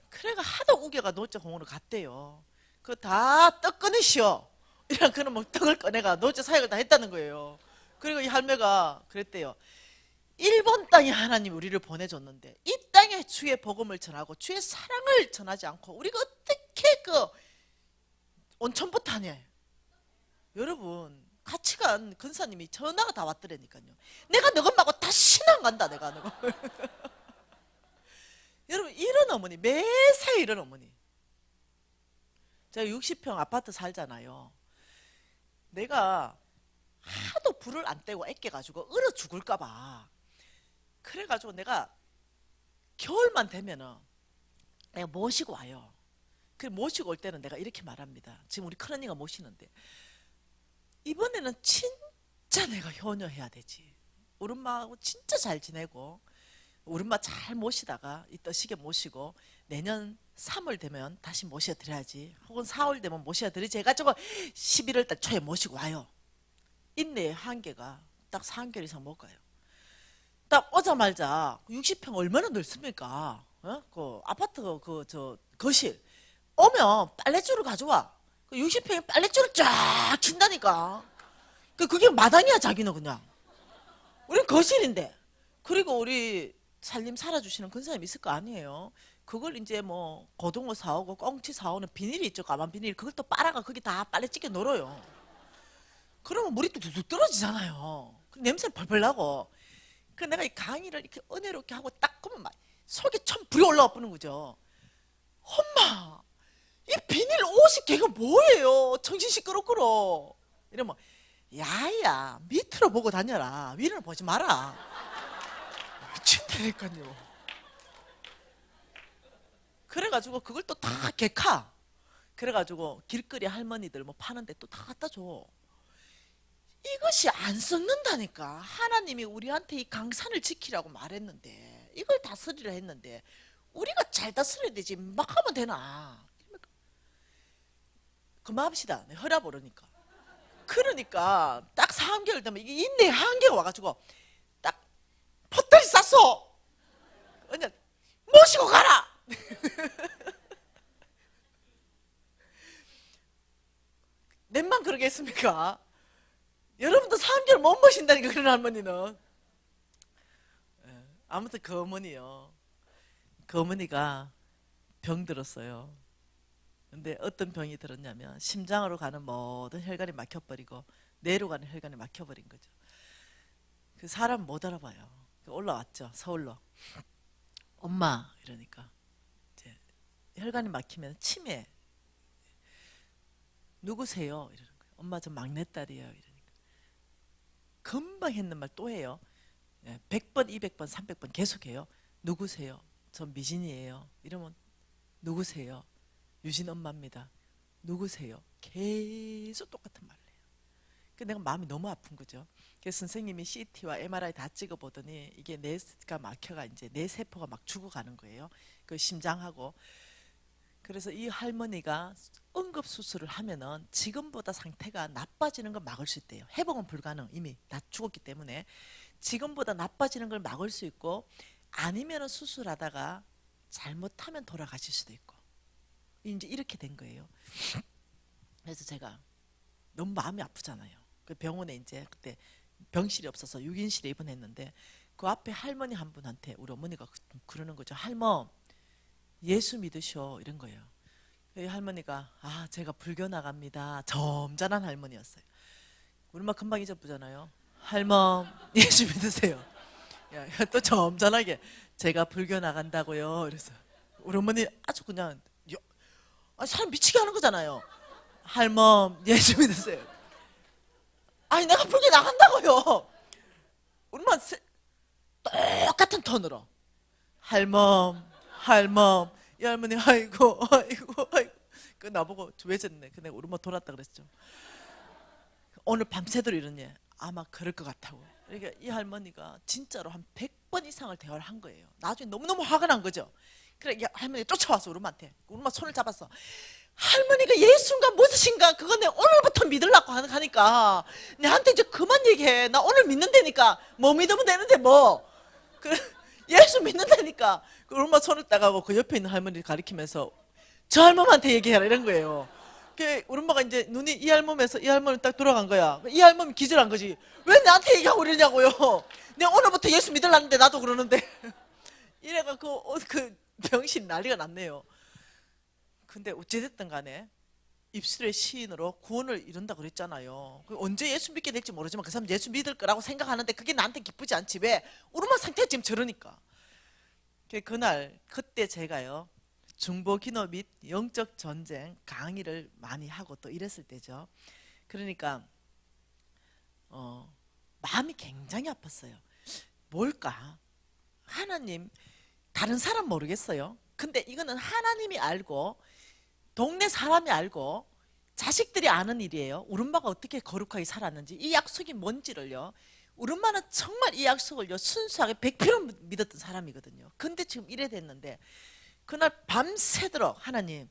그래가 하도 우겨가 노숙자 공원으로 갔대요. 그 다 떡 꺼내시오. 이런 그런 뭐 떡을 꺼내가 노숙자 사역을 다 했다는 거예요. 그리고 이 할매가 그랬대요. 일본 땅에 하나님 우리를 보내줬는데 이 땅에 주의 복음을 전하고 주의 사랑을 전하지 않고 우리가 어떻게 그 온천부터 하냐. 여러분 같이 간 근사님이 전화가 다 왔더라니까요. 내가 너것 말고 다시는 안 간다 내가 너거. 여러분 이런 어머니 매사에 이런 어머니. 제가 60평 아파트 살잖아요. 내가 하도 불을 안 떼고 애껴가지고 얼어 죽을까봐 그래가지고 내가 겨울만 되면은 내가 모시고 와요. 그 모시고 올 때는 내가 이렇게 말합니다. 지금 우리 큰언니가 모시는데 이번에는 진짜 내가 효녀해야 되지. 우리 엄마하고 진짜 잘 지내고 우리 엄마 잘 모시다가 이 떠시게 모시고 내년 3월 되면 다시 모셔드려야지. 혹은 4월 되면 모셔드리지 해가지고 11월 달 초에 모시고 와요. 인내의 한계가 딱 3개월 이상 못 가요. 딱 오자마자 60평 얼마나 넓습니까? 그 아파트 거실 오면 빨랫줄을 가져와. 그 60평에 빨랫줄을 쫙 친다니까. 그게 마당이야 자기는 그냥. 우린 거실인데. 그리고 우리 살림 살아주시는 근사님 있을 거 아니에요. 그걸 이제 뭐 고등어 사오고 꽁치 사오는 비닐이 있죠. 까만 비닐. 그걸 또 빨아가 거기 다 빨래 찌개 놀아요. 그러면 물이 뚝뚝 떨어지잖아요. 그 냄새는 펄펄 나고. 그 내가 이 강의를 이렇게 은혜롭게 하고 딱 보면 막 속이 참 불이 올라와 버는 거죠. 엄마 이 비닐 옷이 걔가 뭐예요? 정신 시끄럽구러. 이러면 야야 밑으로 보고 다녀라. 위를 보지 마라. 미친다니까요. 그래가지고 그걸 또 다 개카. 그래가지고 길거리 할머니들 뭐 파는데 또 다 갖다 줘. 이것이 안 썩는다니까. 하나님이 우리한테 이 강산을 지키라고 말했는데 이걸 다스리라 했는데 우리가 잘 다스려야 되지 막 하면 되나. 그만합시다. 혈압 오르니까. 그러니까 딱 3개월 되면 이게 인내 한계가 와가지고 딱 포털이 쌌어. 그냥 모시고 가라. 넷만 그러겠습니까? 여러분도 3개월 못 모신다니까 그런 할머니는. 아무튼 그 어머니요. 그 어머니가 병 들었어요. 근데 어떤 병이 들었냐면 심장으로 가는 모든 혈관이 막혀버리고 뇌로 가는 혈관이 막혀버린 거죠. 그 사람 못 알아봐요. 올라왔죠. 서울로. 엄마 이러니까 이제 혈관이 막히면 치매. 누구세요? 이러는 거예요. 엄마 저 막내딸이에요. 이러니까 금방 했는 말 또 해요. 100번, 200번, 300번 계속해요. 누구세요? 전 미진이에요. 이러면 누구세요? 유진 엄마입니다. 누구세요? 계속 똑같은 말을 해요. 그 내가 마음이 너무 아픈 거죠. 그래서 선생님이 CT와 MRI 다 찍어보더니 이게 뇌가 막혀가 이제 뇌 세포가 막 죽어가는 거예요. 그 심장하고. 그래서 이 할머니가 응급 수술을 하면은 지금보다 상태가 나빠지는 걸 막을 수 있대요. 회복은 불가능. 이미 다 죽었기 때문에 지금보다 나빠지는 걸 막을 수 있고 아니면은 수술하다가 잘못하면 돌아가실 수도 있고. 이제 이렇게 된 거예요. 그래서 제가 너무 마음이 아프잖아요. 그 병원에 이제 그때 병실이 없어서 6인실에 입원했는데 그 앞에 할머니 한 분한테 우리 어머니가 그러는 거죠. 할머 예수 믿으셔 이런 거예요. 이 할머니가 아 제가 불교 나갑니다. 점잖은 할머니였어요. 우리 엄마 금방 잊어보잖아요. 할멈 예수 믿으세요. 야, 또 점잖하게 제가 불교 나간다고요. 그래서 우리 어머니 아주 그냥 사람 미치게 하는 거잖아요. 할멈 예수 믿으세요. 아니 내가 불교 나간다고요. 우리 엄마 똑같은 톤으로 할멈 이 할머니 아이고 그 나보고 왜 저랬네. 그 내가 우리 엄마 돌았다 그랬죠. 오늘 밤새도록 이러니 아마 그럴 것 같다고. 그러니까 이 할머니가 진짜로 한 100번 이상을 대화를 한 거예요. 나중에 너무너무 화가 난 거죠. 그래 할머니가 쫓아와서 우리 엄마한테 우리 엄마 손을 잡았어. 할머니가 예수인가 무엇인가 그거 내 오늘부터 믿으려고 하니까 내한테 이제 그만 얘기해. 나 오늘 믿는다니까. 뭐 믿으면 되는데 뭐. 예수 믿는다니까. 우리 엄마 손을 따가고 그 옆에 있는 할머니를 가리키면서 저 할머니한테 얘기해라 이런 거예요. 우리 엄마가 이제 눈이 이 할머니에서 이 할머니 딱 돌아간 거야. 이 할머니 기절한 거지. 왜 나한테 얘기하고 이러냐고요. 내가 오늘부터 예수 믿으려는데 나도 그러는데. 이래가 그 병실 난리가 났네요. 근데 어찌됐든 간에 입술의 시인으로 구원을 이룬다 그랬잖아요. 언제 예수 믿게 될지 모르지만 그 사람 예수 믿을 거라고 생각하는데 그게 나한테 기쁘지 않지. 왜? 우리 엄마 상태가 지금 저러니까. 그때 제가요. 중보기도 및 영적 전쟁 강의를 많이 하고 또 이랬을 때죠. 그러니까 마음이 굉장히 아팠어요. 뭘까? 하나님 다른 사람 모르겠어요. 근데 이거는 하나님이 알고 동네 사람이 알고 자식들이 아는 일이에요. 우리 엄마가 어떻게 거룩하게 살았는지 이 약속이 뭔지를요. 우리 엄마는 정말 이 약속을요 순수하게 100% 믿었던 사람이거든요. 근데 지금 이래 됐는데 그날 밤새도록 하나님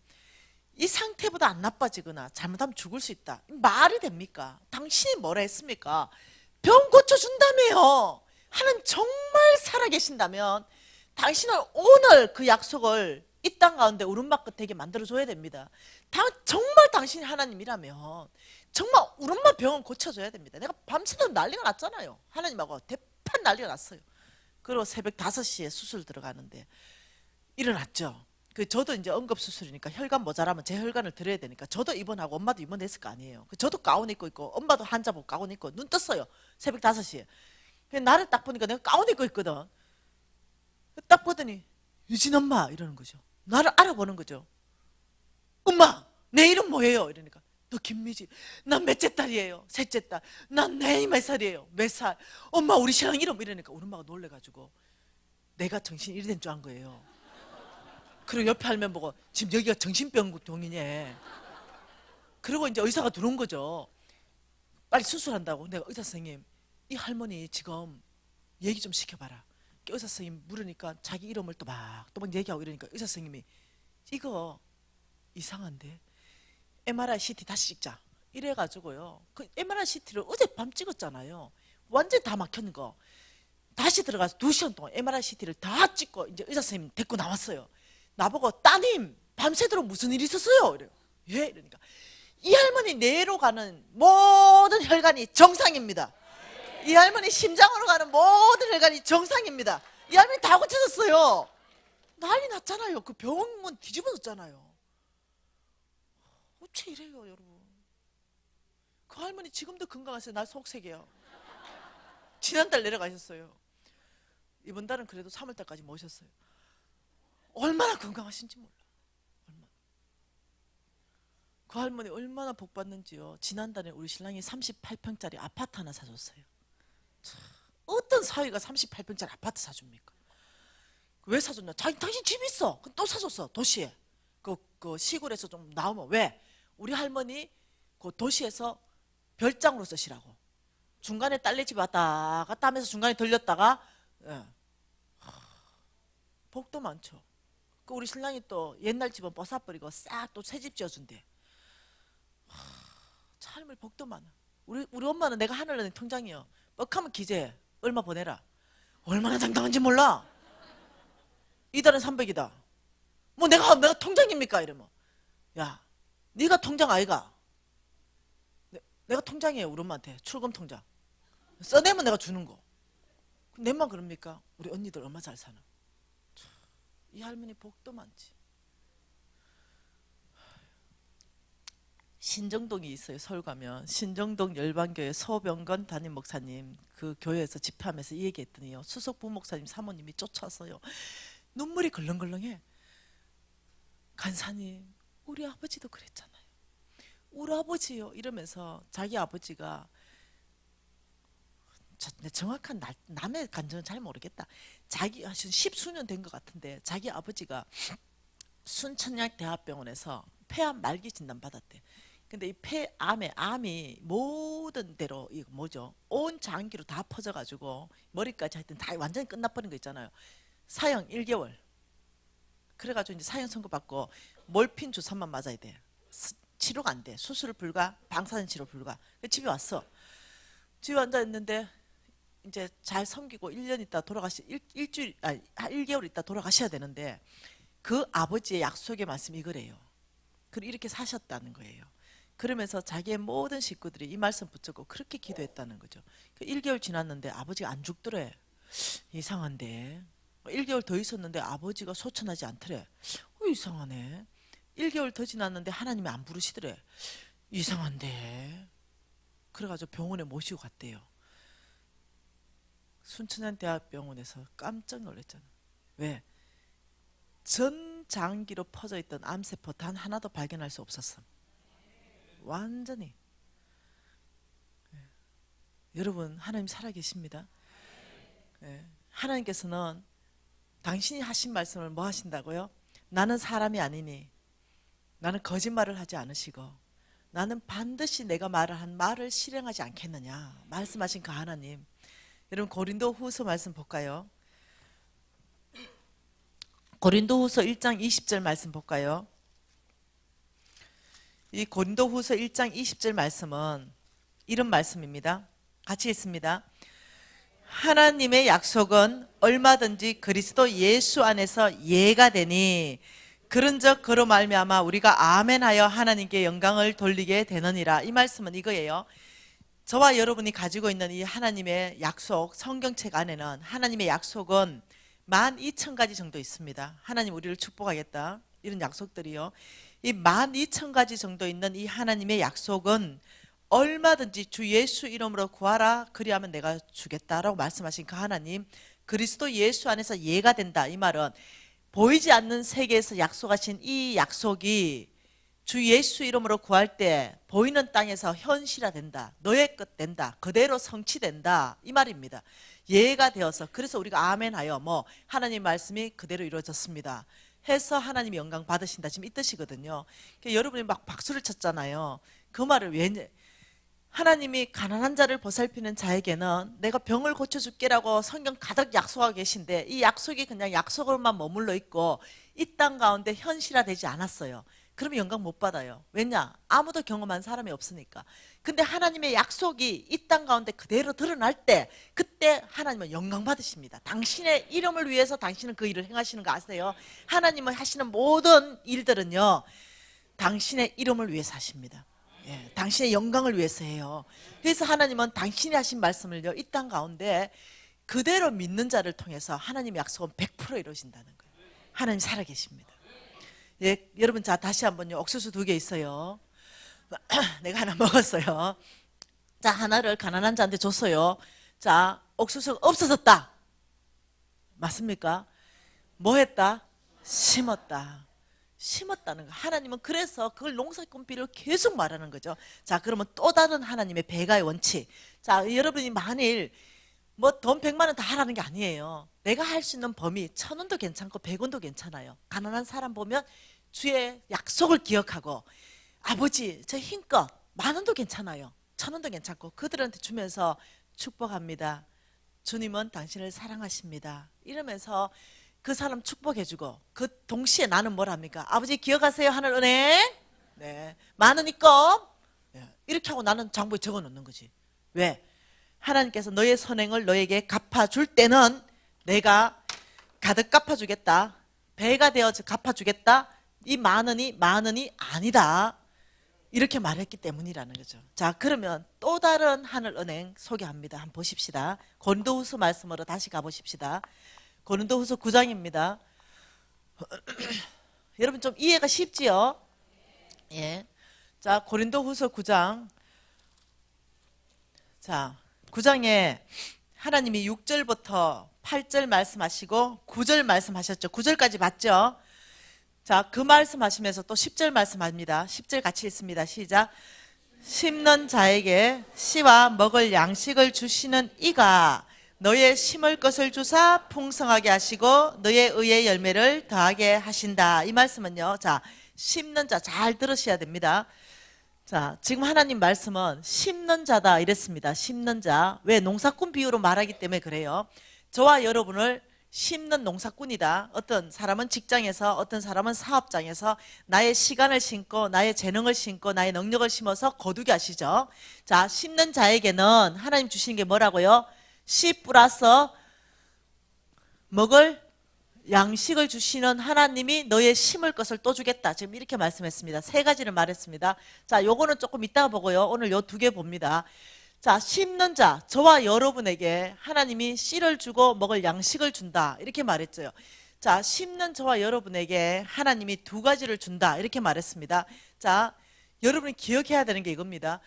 이 상태보다 안 나빠지거나 잘못하면 죽을 수 있다. 말이 됩니까? 당신이 뭐라 했습니까? 병 고쳐준다며요. 하나님 정말 살아계신다면 당신은 오늘 그 약속을 이 땅 가운데 우름막 되게 만들어줘야 됩니다. 정말 당신이 하나님이라면 정말 우름막 병은 고쳐줘야 됩니다. 내가 밤새도록 난리가 났잖아요. 하나님하고 대판 난리가 났어요. 그리고 새벽 5시에 수술 들어가는데 일어났죠. 저도 이제 응급수술이니까 혈관 모자라면 제 혈관을 드려야 되니까 저도 입원하고 엄마도 입원했을 거 아니에요. 저도 가운 입고 있고 엄마도 환자복 가운 입고 눈 떴어요. 새벽 5시에. 나를 딱 보니까 내가 가운 입고 있거든. 딱 보더니 유진 엄마 이러는 거죠. 나를 알아보는 거죠. 엄마 내 이름 뭐예요? 이러니까 너 김미지. 난 몇째 딸이에요? 셋째 딸. 난 나이 몇 살이에요? 몇 살? 엄마 우리 신랑 이름 이러니까 우리 엄마가 놀래가지고 내가 정신이 이리 된 줄 안 거예요. 그리고 옆에 할머니 보고 지금 여기가 정신병동이네. 그리고 이제 의사가 들어온 거죠. 빨리 수술한다고. 내가 의사 선생님 이 할머니 지금 얘기 좀 시켜봐라. 이렇게 의사 선생님 물으니까 자기 이름을 또막 얘기하고 이러니까 의사 선생님이 이거 이상한데 MRI CT 다시 찍자 이래가지고요. 그 MRI CT를 어젯밤 찍었잖아요. 완전 다 막혔는 거. 다시 들어가서 2시간 동안 MRI CT를 다 찍고 이제 의사 선생님 데리고 나왔어요. 나보고 따님 밤새도록 무슨 일이 있었어요? 이래요. 예? 이러니까 이 할머니 뇌로 가는 모든 혈관이 정상입니다. 이 할머니 심장으로 가는 모든 혈관이 정상입니다. 이 할머니 다 고쳐졌어요. 난리 났잖아요. 그 병원 뒤집어졌잖아요. 어째 이래요 여러분. 그 할머니 지금도 건강하세요. 날 속색이에요. 지난달 내려가셨어요. 이번 달은 그래도 3월달까지 모셨어요. 얼마나 건강하신지 몰라. 그 할머니 얼마나 복 받는지요. 지난달에 우리 신랑이 38평짜리 아파트 하나 사줬어요. 참, 어떤 사위가 38평짜리 아파트 사줍니까? 왜 사줬냐? 당신 집 있어. 또 사줬어. 도시에. 그 시골에서 좀 나오면 왜? 우리 할머니 그 도시에서 별장으로 쓰시라고. 중간에 딸네 집 왔다 갔다 하면서 중간에 들렸다가 예. 복도 많죠. 그 우리 신랑이 또 옛날 집은 벗어버리고 싹 또 새 집 지어준대. 참 복도 많아. 우리 엄마는 내가 하늘나는 통장이요. 뻑하면 기재 얼마 보내라. 얼마나 당당한지 몰라. 이달은 300이다. 뭐 내가 통장입니까? 이러면 야 네가 통장 아이가? 내가 통장이에요. 우리 엄마한테 출금 통장. 써내면 내가 주는 거. 내만 그럽니까? 우리 언니들 얼마 잘 사나. 이 할머니 복도 많지. 신정동이 있어요. 서울 가면 신정동 열방교회 서병건 담임 목사님 그 교회에서 집회하면서 이 얘기했더니요. 수석 부목사님 사모님이 쫓아서요. 눈물이 걸렁걸렁해. 간사님 우리 아버지도 그랬잖아요. 우리 아버지요 이러면서 자기 아버지가 정확한 남의 간증은 잘 모르겠다. 자기 한 10수년 된 것 같은데 자기 아버지가 순천향 대학병원에서 폐암 말기 진단 받았대. 근데 이 암이 모든 데로 이거 뭐죠? 온 장기로 다 퍼져가지고 머리까지 하여튼 다 완전히 끝나버린 거 있잖아요. 사형 1개월. 그래가지고 이제 사형 선고받고 몰핀 주사만 맞아야 돼. 치료가 안 돼. 수술 불가, 방사선 치료 불가. 집에 왔어. 집에 앉아 있는데 이제 잘 섬기고 1년 있다 일주일 1개월 있다 돌아가셔야 되는데 그 아버지의 약속의 말씀이 이거래요. 그리고 이렇게 사셨다는 거예요. 그러면서 자기의 모든 식구들이 이 말씀 붙잡고 그렇게 기도했다는 거죠. 1개월 지났는데 아버지가 안 죽더래. 이상한데 1개월 더 있었는데 아버지가 소천하지 않더래. 이상하네. 1개월 더 지났는데 하나님이 안 부르시더래. 이상한데. 그래가지고 병원에 모시고 갔대요. 순천향대학병원에서 깜짝 놀랐잖아. 왜? 전 장기로 퍼져있던 암세포 단 하나도 발견할 수 없었어. 완전히. 여러분 하나님 살아계십니다. 하나님께서는 당신이 하신 말씀을 뭐 하신다고요? 나는 사람이 아니니 나는 거짓말을 하지 않으시고 나는 반드시 내가 한 말을 실행하지 않겠느냐 말씀하신 그 하나님. 여러분 고린도후서 말씀 볼까요? 고린도후서 1장 20절 말씀 볼까요? 이 고린도후서 1장 20절 말씀은 이런 말씀입니다. 같이 읽습니다. 하나님의 약속은 얼마든지 그리스도 예수 안에서 예가 되니 그런즉 그로 말미암아 우리가 아멘하여 하나님께 영광을 돌리게 되느니라. 이 말씀은 이거예요. 저와 여러분이 가지고 있는 이 하나님의 약속, 성경책 안에는 하나님의 약속은 12,000가지 정도 있습니다. 하나님 우리를 축복하겠다 이런 약속들이요. 이 12,000가지 정도 있는 이 하나님의 약속은 얼마든지 주 예수 이름으로 구하라 그리하면 내가 주겠다라고 말씀하신 그 하나님, 그리스도 예수 안에서 예가 된다. 이 말은 보이지 않는 세계에서 약속하신 이 약속이 주 예수 이름으로 구할 때 보이는 땅에서 현실화된다. 너의 것 된다. 그대로 성취된다. 이 말입니다. 예가 되어서 그래서 우리가 아멘하여 뭐 하나님 말씀이 그대로 이루어졌습니다 해서 하나님이 영광 받으신다. 지금 이 뜻이거든요. 그러니까 여러분이 막 박수를 쳤잖아요. 그 말을 왜 하나님이 가난한 자를 보살피는 자에게는 내가 병을 고쳐줄게라고 성경 가득 약속하고 계신데 이 약속이 그냥 약속으로만 머물러 있고 이 땅 가운데 현실화되지 않았어요. 그러면 영광 못 받아요. 왜냐? 아무도 경험한 사람이 없으니까. 근데 하나님의 약속이 이 땅 가운데 그대로 드러날 때 그때 하나님은 영광 받으십니다. 당신의 이름을 위해서 당신은 그 일을 행하시는 거 아세요? 하나님은 하시는 모든 일들은요 당신의 이름을 위해서 하십니다. 예, 당신의 영광을 위해서 해요. 그래서 하나님은 당신이 하신 말씀을요 이 땅 가운데 그대로 믿는 자를 통해서 하나님의 약속은 100% 이루어진다는 거예요. 하나님 살아계십니다. 예, 여러분 자 다시 한번요. 옥수수 2개 있어요. 내가 하나 먹었어요. 자 하나를 가난한 자한테 줬어요. 자 옥수수가 없어졌다. 맞습니까? 뭐 했다? 심었다. 심었다는 거. 하나님은 그래서 그걸 농사꾼비를 계속 말하는 거죠. 자 그러면 또 다른 하나님의 배가의 원칙. 자 여러분이 만일 뭐 돈 100만 원 다 하라는 게 아니에요. 내가 할 수 있는 범위 1,000원도 괜찮고 100원도 괜찮아요. 가난한 사람 보면 주의 약속을 기억하고 아버지 저 힘껏 10,000원도 괜찮아요. 1,000원도 괜찮고 그들한테 주면서 축복합니다. 주님은 당신을 사랑하십니다. 이러면서 그 사람 축복해주고 그 동시에 나는 뭘 합니까? 아버지 기억하세요 하늘은행 네 10,000원 있고 이렇게 하고 나는 장부에 적어 놓는 거지. 왜? 하나님께서 너의 선행을 너에게 갚아줄 때는 내가 가득 갚아주겠다. 배가 되어서 갚아주겠다. 이 10,000원이 아니다. 이렇게 말했기 때문이라는 거죠. 자 그러면 또 다른 하늘은행 소개합니다. 한번 보십시다. 고린도후서 말씀으로 다시 가보십시다. 고린도후서 9장입니다. 여러분 좀 이해가 쉽지요? 예. 자 고린도후서 9장. 자 9장에 하나님이 6절부터 8절 말씀하시고 9절 말씀하셨죠. 9절까지 봤죠? 자, 그 말씀하시면서 또 10절 말씀합니다. 10절 같이 읽습니다. 시작. 심는 자에게 씨와 먹을 양식을 주시는 이가 너의 심을 것을 주사 풍성하게 하시고 너의 의의 열매를 더하게 하신다. 이 말씀은요. 자, 심는 자 잘 들으셔야 됩니다. 자, 지금 하나님 말씀은 심는 자다 이랬습니다. 심는 자. 왜? 농사꾼 비유로 말하기 때문에 그래요. 저와 여러분을 심는 농사꾼이다. 어떤 사람은 직장에서 어떤 사람은 사업장에서 나의 시간을 심고 나의 재능을 심고 나의 능력을 심어서 거두게 하시죠. 자, 심는 자에게는 하나님 주시는 게 뭐라고요? 씨 뿌라서 먹을 양식을 주시는 하나님이 너의 심을 것을 또 주겠다. 지금 이렇게 말씀했습니다. 3가지를 말했습니다. 자, 요거는 조금 이따가 보고요. 오늘 요 2개 봅니다. 자, 심는 자, 저와 여러분에게 하나님이 씨를 주고 먹을 양식을 준다. 이렇게 말했죠. 자, 심는 저와 여러분에게 하나님이 2가지를 준다. 이렇게 말했습니다. 자, 여러분이 기억해야 되는 게 이겁니다.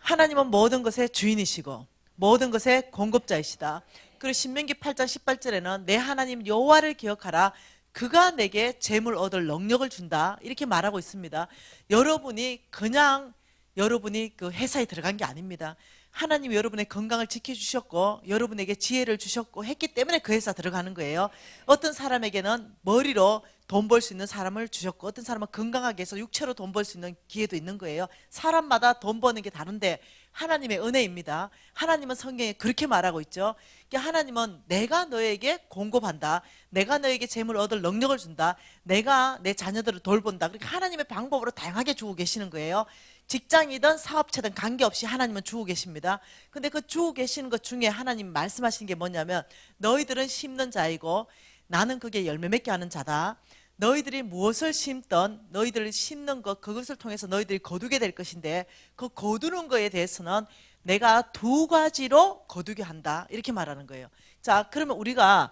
하나님은 모든 것의 주인이시고 모든 것의 공급자이시다. 그리고 신명기 8장 18절에는 내 하나님 여호와를 기억하라. 그가 내게 재물 얻을 능력을 준다. 이렇게 말하고 있습니다. 여러분이 그냥 여러분이 그 회사에 들어간 게 아닙니다. 하나님이 여러분의 건강을 지켜주셨고 여러분에게 지혜를 주셨고 했기 때문에 그 회사 들어가는 거예요. 어떤 사람에게는 머리로 돈 벌 수 있는 사람을 주셨고 어떤 사람은 건강하게 해서 육체로 돈 벌 수 있는 기회도 있는 거예요. 사람마다 돈 버는 게 다른데 하나님의 은혜입니다. 하나님은 성경에 그렇게 말하고 있죠. 하나님은 내가 너에게 공급한다. 내가 너에게 재물 얻을 능력을 준다. 내가 내 자녀들을 돌본다. 그러니까 하나님의 방법으로 다양하게 주고 계시는 거예요. 직장이든 사업체든 관계없이 하나님은 주고 계십니다. 근데 그 주고 계시는 것 중에 하나님 말씀하시는 게 뭐냐면 너희들은 심는 자이고 나는 그게 열매 맺게 하는 자다. 너희들이 무엇을 심던 너희들이 심는 것 그것을 통해서 너희들이 거두게 될 것인데 그 거두는 거에 대해서는 내가 2가지로 거두게 한다. 이렇게 말하는 거예요. 자, 그러면 우리가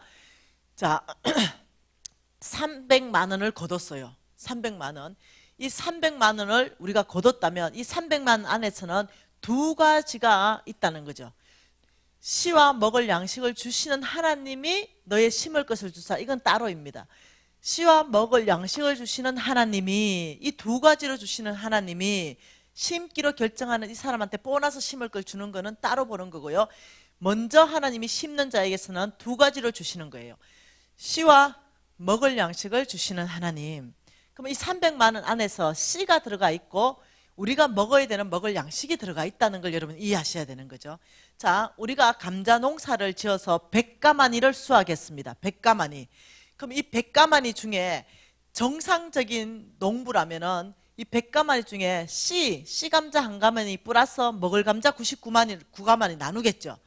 자 300만 원을 거뒀어요. 300만 원. 이 300만 원을 우리가 거뒀다면 이 300만 원 안에서는 2가지가 있다는 거죠. 씨와 먹을 양식을 주시는 하나님이 너의 심을 것을 주사. 이건 따로입니다. 씨와 먹을 양식을 주시는 하나님이 이 2가지로 주시는 하나님이 심기로 결정하는 이 사람한테 보너스 심을 걸 주는 거는 따로 보는 거고요. 먼저 하나님이 심는 자에게서는 2가지로 주시는 거예요. 씨와 먹을 양식을 주시는 하나님. 그럼 이 300만 원 안에서 씨가 들어가 있고 우리가 먹어야 되는 먹을 양식이 들어가 있다는 걸 여러분 이해하셔야 되는 거죠. 자, 우리가 감자 농사를 지어서 100가마니를 수확했습니다. 100가마니. 그럼 이 100가마니 중에 정상적인 농부라면은 이 100가마니 중에 씨 감자 한 가마니 플러스 먹을 감자 9가마니 나누겠죠.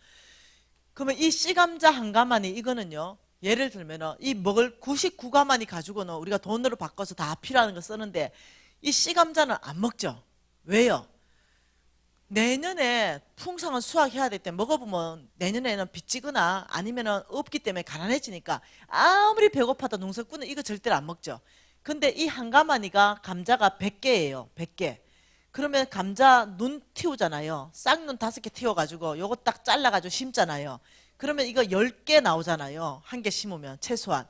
그러면 이 씨 감자 한 가마니 이거는요, 예를 들면은 이 먹을 99가마니 가지고는 우리가 돈으로 바꿔서 다 필요한 거 쓰는데 이 씨 감자는 안 먹죠. 왜요? 내년에 풍성한 수확해야 될 때 먹어보면 내년에는 빚지거나 아니면은 없기 때문에 가난해지니까 아무리 배고파도 농사꾼은 이거 절대로 안 먹죠. 근데 이 한 가마니가 감자가 100개예요. 100개. 그러면 감자 눈 틔우잖아요. 쌍눈 5개 틔워가지고 요거 딱 잘라가지고 심잖아요. 그러면 이거 10개 나오잖아요. 한 개 심으면 최소한.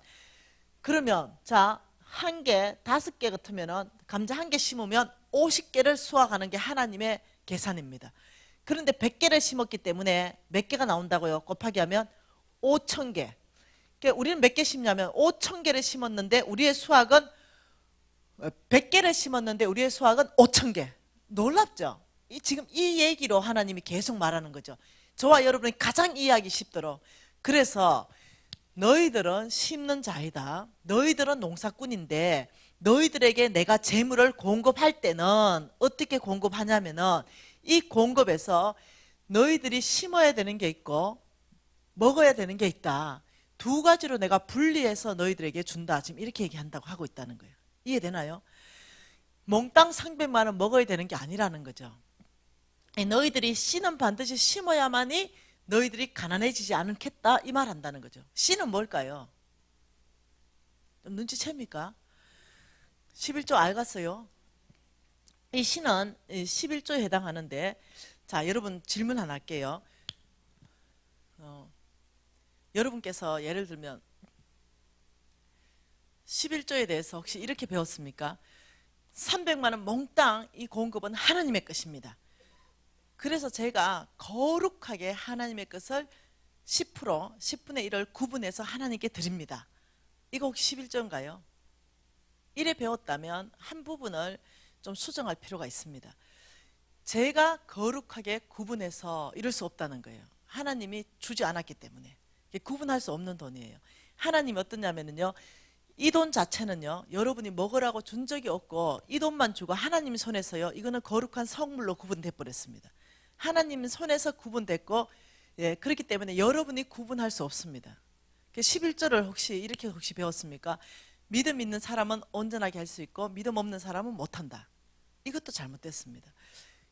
그러면 자, 한 개, 5개 같으면은 감자 한 개 심으면 50개를 수확하는 게 하나님의 계산입니다. 그런데 100개를 심었기 때문에 몇 개가 나온다고요? 곱하기 하면 5,000개. 그러니까 우리는 몇 개 심냐면 5,000개를 심었는데 우리의 수확은 100개를 심었는데 우리의 수확은 5,000개. 놀랍죠? 지금 이 얘기로 하나님이 계속 말하는 거죠. 저와 여러분이 가장 이해하기 쉽도록. 그래서 너희들은 심는 자이다. 너희들은 농사꾼인데 너희들에게 내가 재물을 공급할 때는 어떻게 공급하냐면은 이 공급에서 너희들이 심어야 되는 게 있고 먹어야 되는 게 있다. 두 가지로 내가 분리해서 너희들에게 준다. 지금 이렇게 얘기한다고 하고 있다는 거예요. 이해되나요? 몽땅 300만 원 먹어야 되는 게 아니라는 거죠. 너희들이 씨는 반드시 심어야만이 너희들이 가난해지지 않겠다 이 말 한다는 거죠. 씨는 뭘까요? 좀 눈치챕니까? 11조 알겠어요? 이 씨는 11조에 해당하는데, 자, 여러분 질문 하나 할게요. 여러분께서 예를 들면 11조에 대해서 혹시 이렇게 배웠습니까? 300만 원 몽땅 이 공급은 하나님의 것입니다. 그래서 제가 거룩하게 하나님의 것을 10%, 10분의 1을 구분해서 하나님께 드립니다. 이거 혹시 11조인가요? 이래 배웠다면 한 부분을 좀 수정할 필요가 있습니다. 제가 거룩하게 구분해서 이럴 수 없다는 거예요. 하나님이 주지 않았기 때문에. 구분할 수 없는 돈이에요. 하나님이 어떠냐면요, 이 돈 자체는요, 여러분이 먹으라고 준 적이 없고 이 돈만 주고 하나님 손에서요, 이거는 거룩한 성물로 구분돼 버렸습니다. 하나님 손에서 구분됐고, 예, 그렇기 때문에 여러분이 구분할 수 없습니다. 11절을 혹시 이렇게 혹시 배웠습니까? 믿음 있는 사람은 온전하게 할 수 있고 믿음 없는 사람은 못한다. 이것도 잘못됐습니다.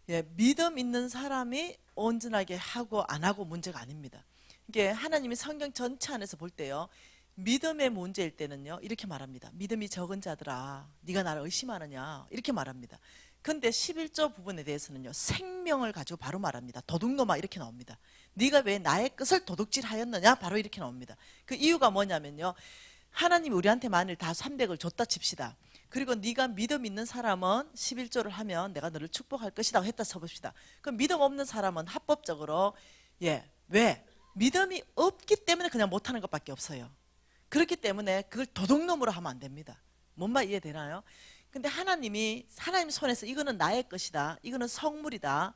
예, 믿음 있는 사람이 온전하게 하고 안 하고 문제가 아닙니다. 이게 하나님이 성경 전체 안에서 볼 때요, 믿음의 문제일 때는요 이렇게 말합니다. 믿음이 적은 자들아, 네가 나를 의심하느냐, 이렇게 말합니다. 근데 11조 부분에 대해서는요 생명을 가지고 바로 말합니다. 도둑놈아, 이렇게 나옵니다. 네가 왜 나의 것을 도둑질하였느냐, 바로 이렇게 나옵니다. 그 이유가 뭐냐면요, 하나님이 우리한테 만일 다 300을 줬다 칩시다. 그리고 네가 믿음 있는 사람은 11조를 하면 내가 너를 축복할 것이다 했다 쳐봅시다. 그럼 믿음 없는 사람은 합법적으로, 예, 왜? 믿음이 없기 때문에 그냥 못하는 것밖에 없어요. 그렇기 때문에 그걸 도둑놈으로 하면 안 됩니다. 뭔 말 이해되나요? 근데 하나님이, 하나님 손에서 이거는 나의 것이다, 이거는 성물이다,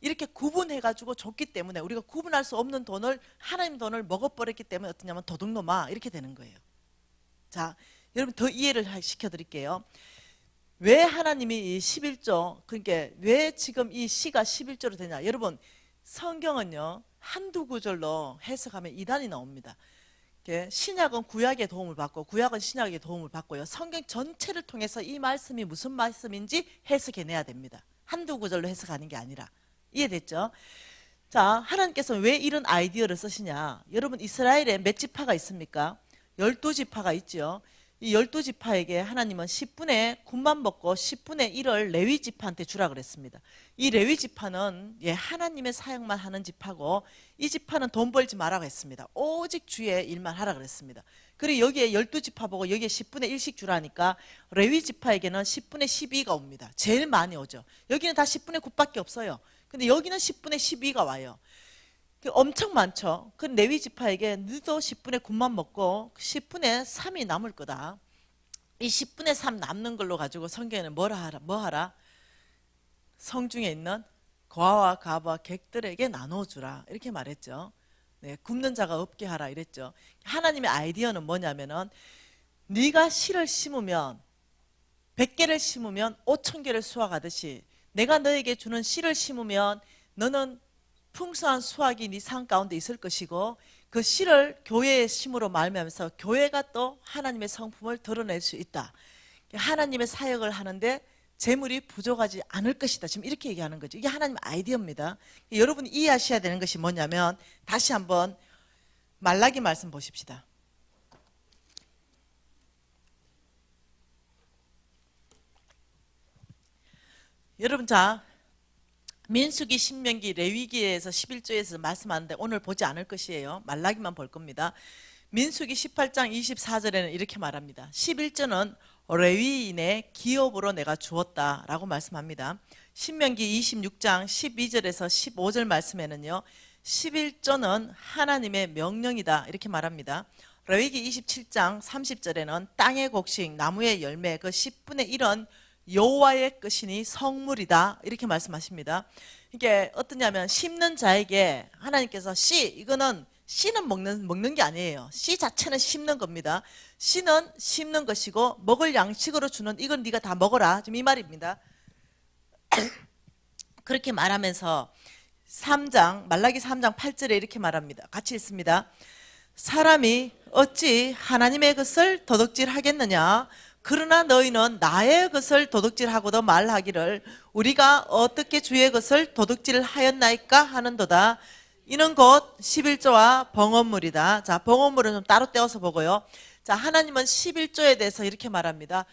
이렇게 구분해가지고 줬기 때문에 우리가 구분할 수 없는 돈을, 하나님 돈을 먹어버렸기 때문에 어떠냐면 도둑놈아, 이렇게 되는 거예요. 자, 여러분 더 이해를 시켜드릴게요. 왜 하나님이 이 11조, 그러니까 왜 지금 이 시가 11조로 되냐. 여러분 성경은요 한두 구절로 해석하면 이단이 나옵니다. 신약은 구약의 도움을 받고 구약은 신약의 도움을 받고요, 성경 전체를 통해서 이 말씀이 무슨 말씀인지 해석해내야 됩니다. 한두 구절로 해석하는 게 아니라. 이해됐죠? 자, 하나님께서 왜 이런 아이디어를 쓰시냐. 여러분 이스라엘에 몇 지파가 있습니까? 12지파가 있죠. 이 12지파에게 하나님은 10분의 9만 먹고 10분의 1을 레위 지파한테 주라 그랬습니다. 이 레위 지파는, 예, 하나님의 사역만 하는 지파고 이 지파는 돈 벌지 말라고 했습니다. 오직 주의 일만 하라 그랬습니다. 그리고 여기에 12지파 보고 여기에 10분의 1씩 주라니까 레위 지파에게는 10분의 12가 옵니다. 제일 많이 오죠. 여기는 다 10분의 9밖에 없어요. 근데 여기는 10분의 12가 와요. 엄청 많죠. 그 레위 지파에게 너도 10분의 9만 먹고 10분의 3이 남을 거다. 이 10분의 3 남는 걸로 가지고 성경에는 뭐 하라? 성중에 있는 고아와 가부와 객들에게 나눠주라 이렇게 말했죠. 네, 굶는 자가 없게 하라 이랬죠. 하나님의 아이디어는 뭐냐면은 네가 씨를 심으면 100개를 심으면 5,000개를 수확하듯이 내가 너에게 주는 씨를 심으면 너는 풍성한 수확이 네 삶 가운데 있을 것이고 그 씨를 교회의 심으로 말미암아서 교회가 또 하나님의 성품을 드러낼 수 있다. 하나님의 사역을 하는데 재물이 부족하지 않을 것이다. 지금 이렇게 얘기하는 거죠. 이게 하나님의 아이디어입니다. 여러분이 이해하셔야 되는 것이 뭐냐면 다시 한번 말라기 말씀 보십시다. 여러분 자 민수기, 신명기, 레위기에서 11조에서 말씀하는데 오늘 보지 않을 것이에요. 말라기만 볼 겁니다. 민수기 18장 24절에는 이렇게 말합니다. 11조는 레위인의 기업으로 내가 주었다 라고 말씀합니다. 신명기 26장 12절에서 15절 말씀에는요 11조는 하나님의 명령이다 이렇게 말합니다. 레위기 27장 30절에는 땅의 곡식, 나무의 열매 그 10분의 1은 여호와의 것이니 성물이다 이렇게 말씀하십니다. 이게 어떠냐면 심는 자에게 하나님께서 이거는 씨는 먹는 게 아니에요. 씨 자체는 심는 겁니다. 씨는 심는 것이고 먹을 양식으로 주는 이건 네가 다 먹어라 지금 이 말입니다. 그렇게 말하면서 말라기 3장 8절에 이렇게 말합니다. 같이 읽습니다. 사람이 어찌 하나님의 것을 도둑질하겠느냐? 그러나 너희는 나의 것을 도둑질하고도 말하기를 우리가 어떻게 주의 것을 도둑질하였나이까 하는도다. 이는 곧 11조와 봉헌물이다. 자, 봉헌물은 좀 따로 떼어서 보고요. 자, 하나님은 11조에 대해서 이렇게 말합니다.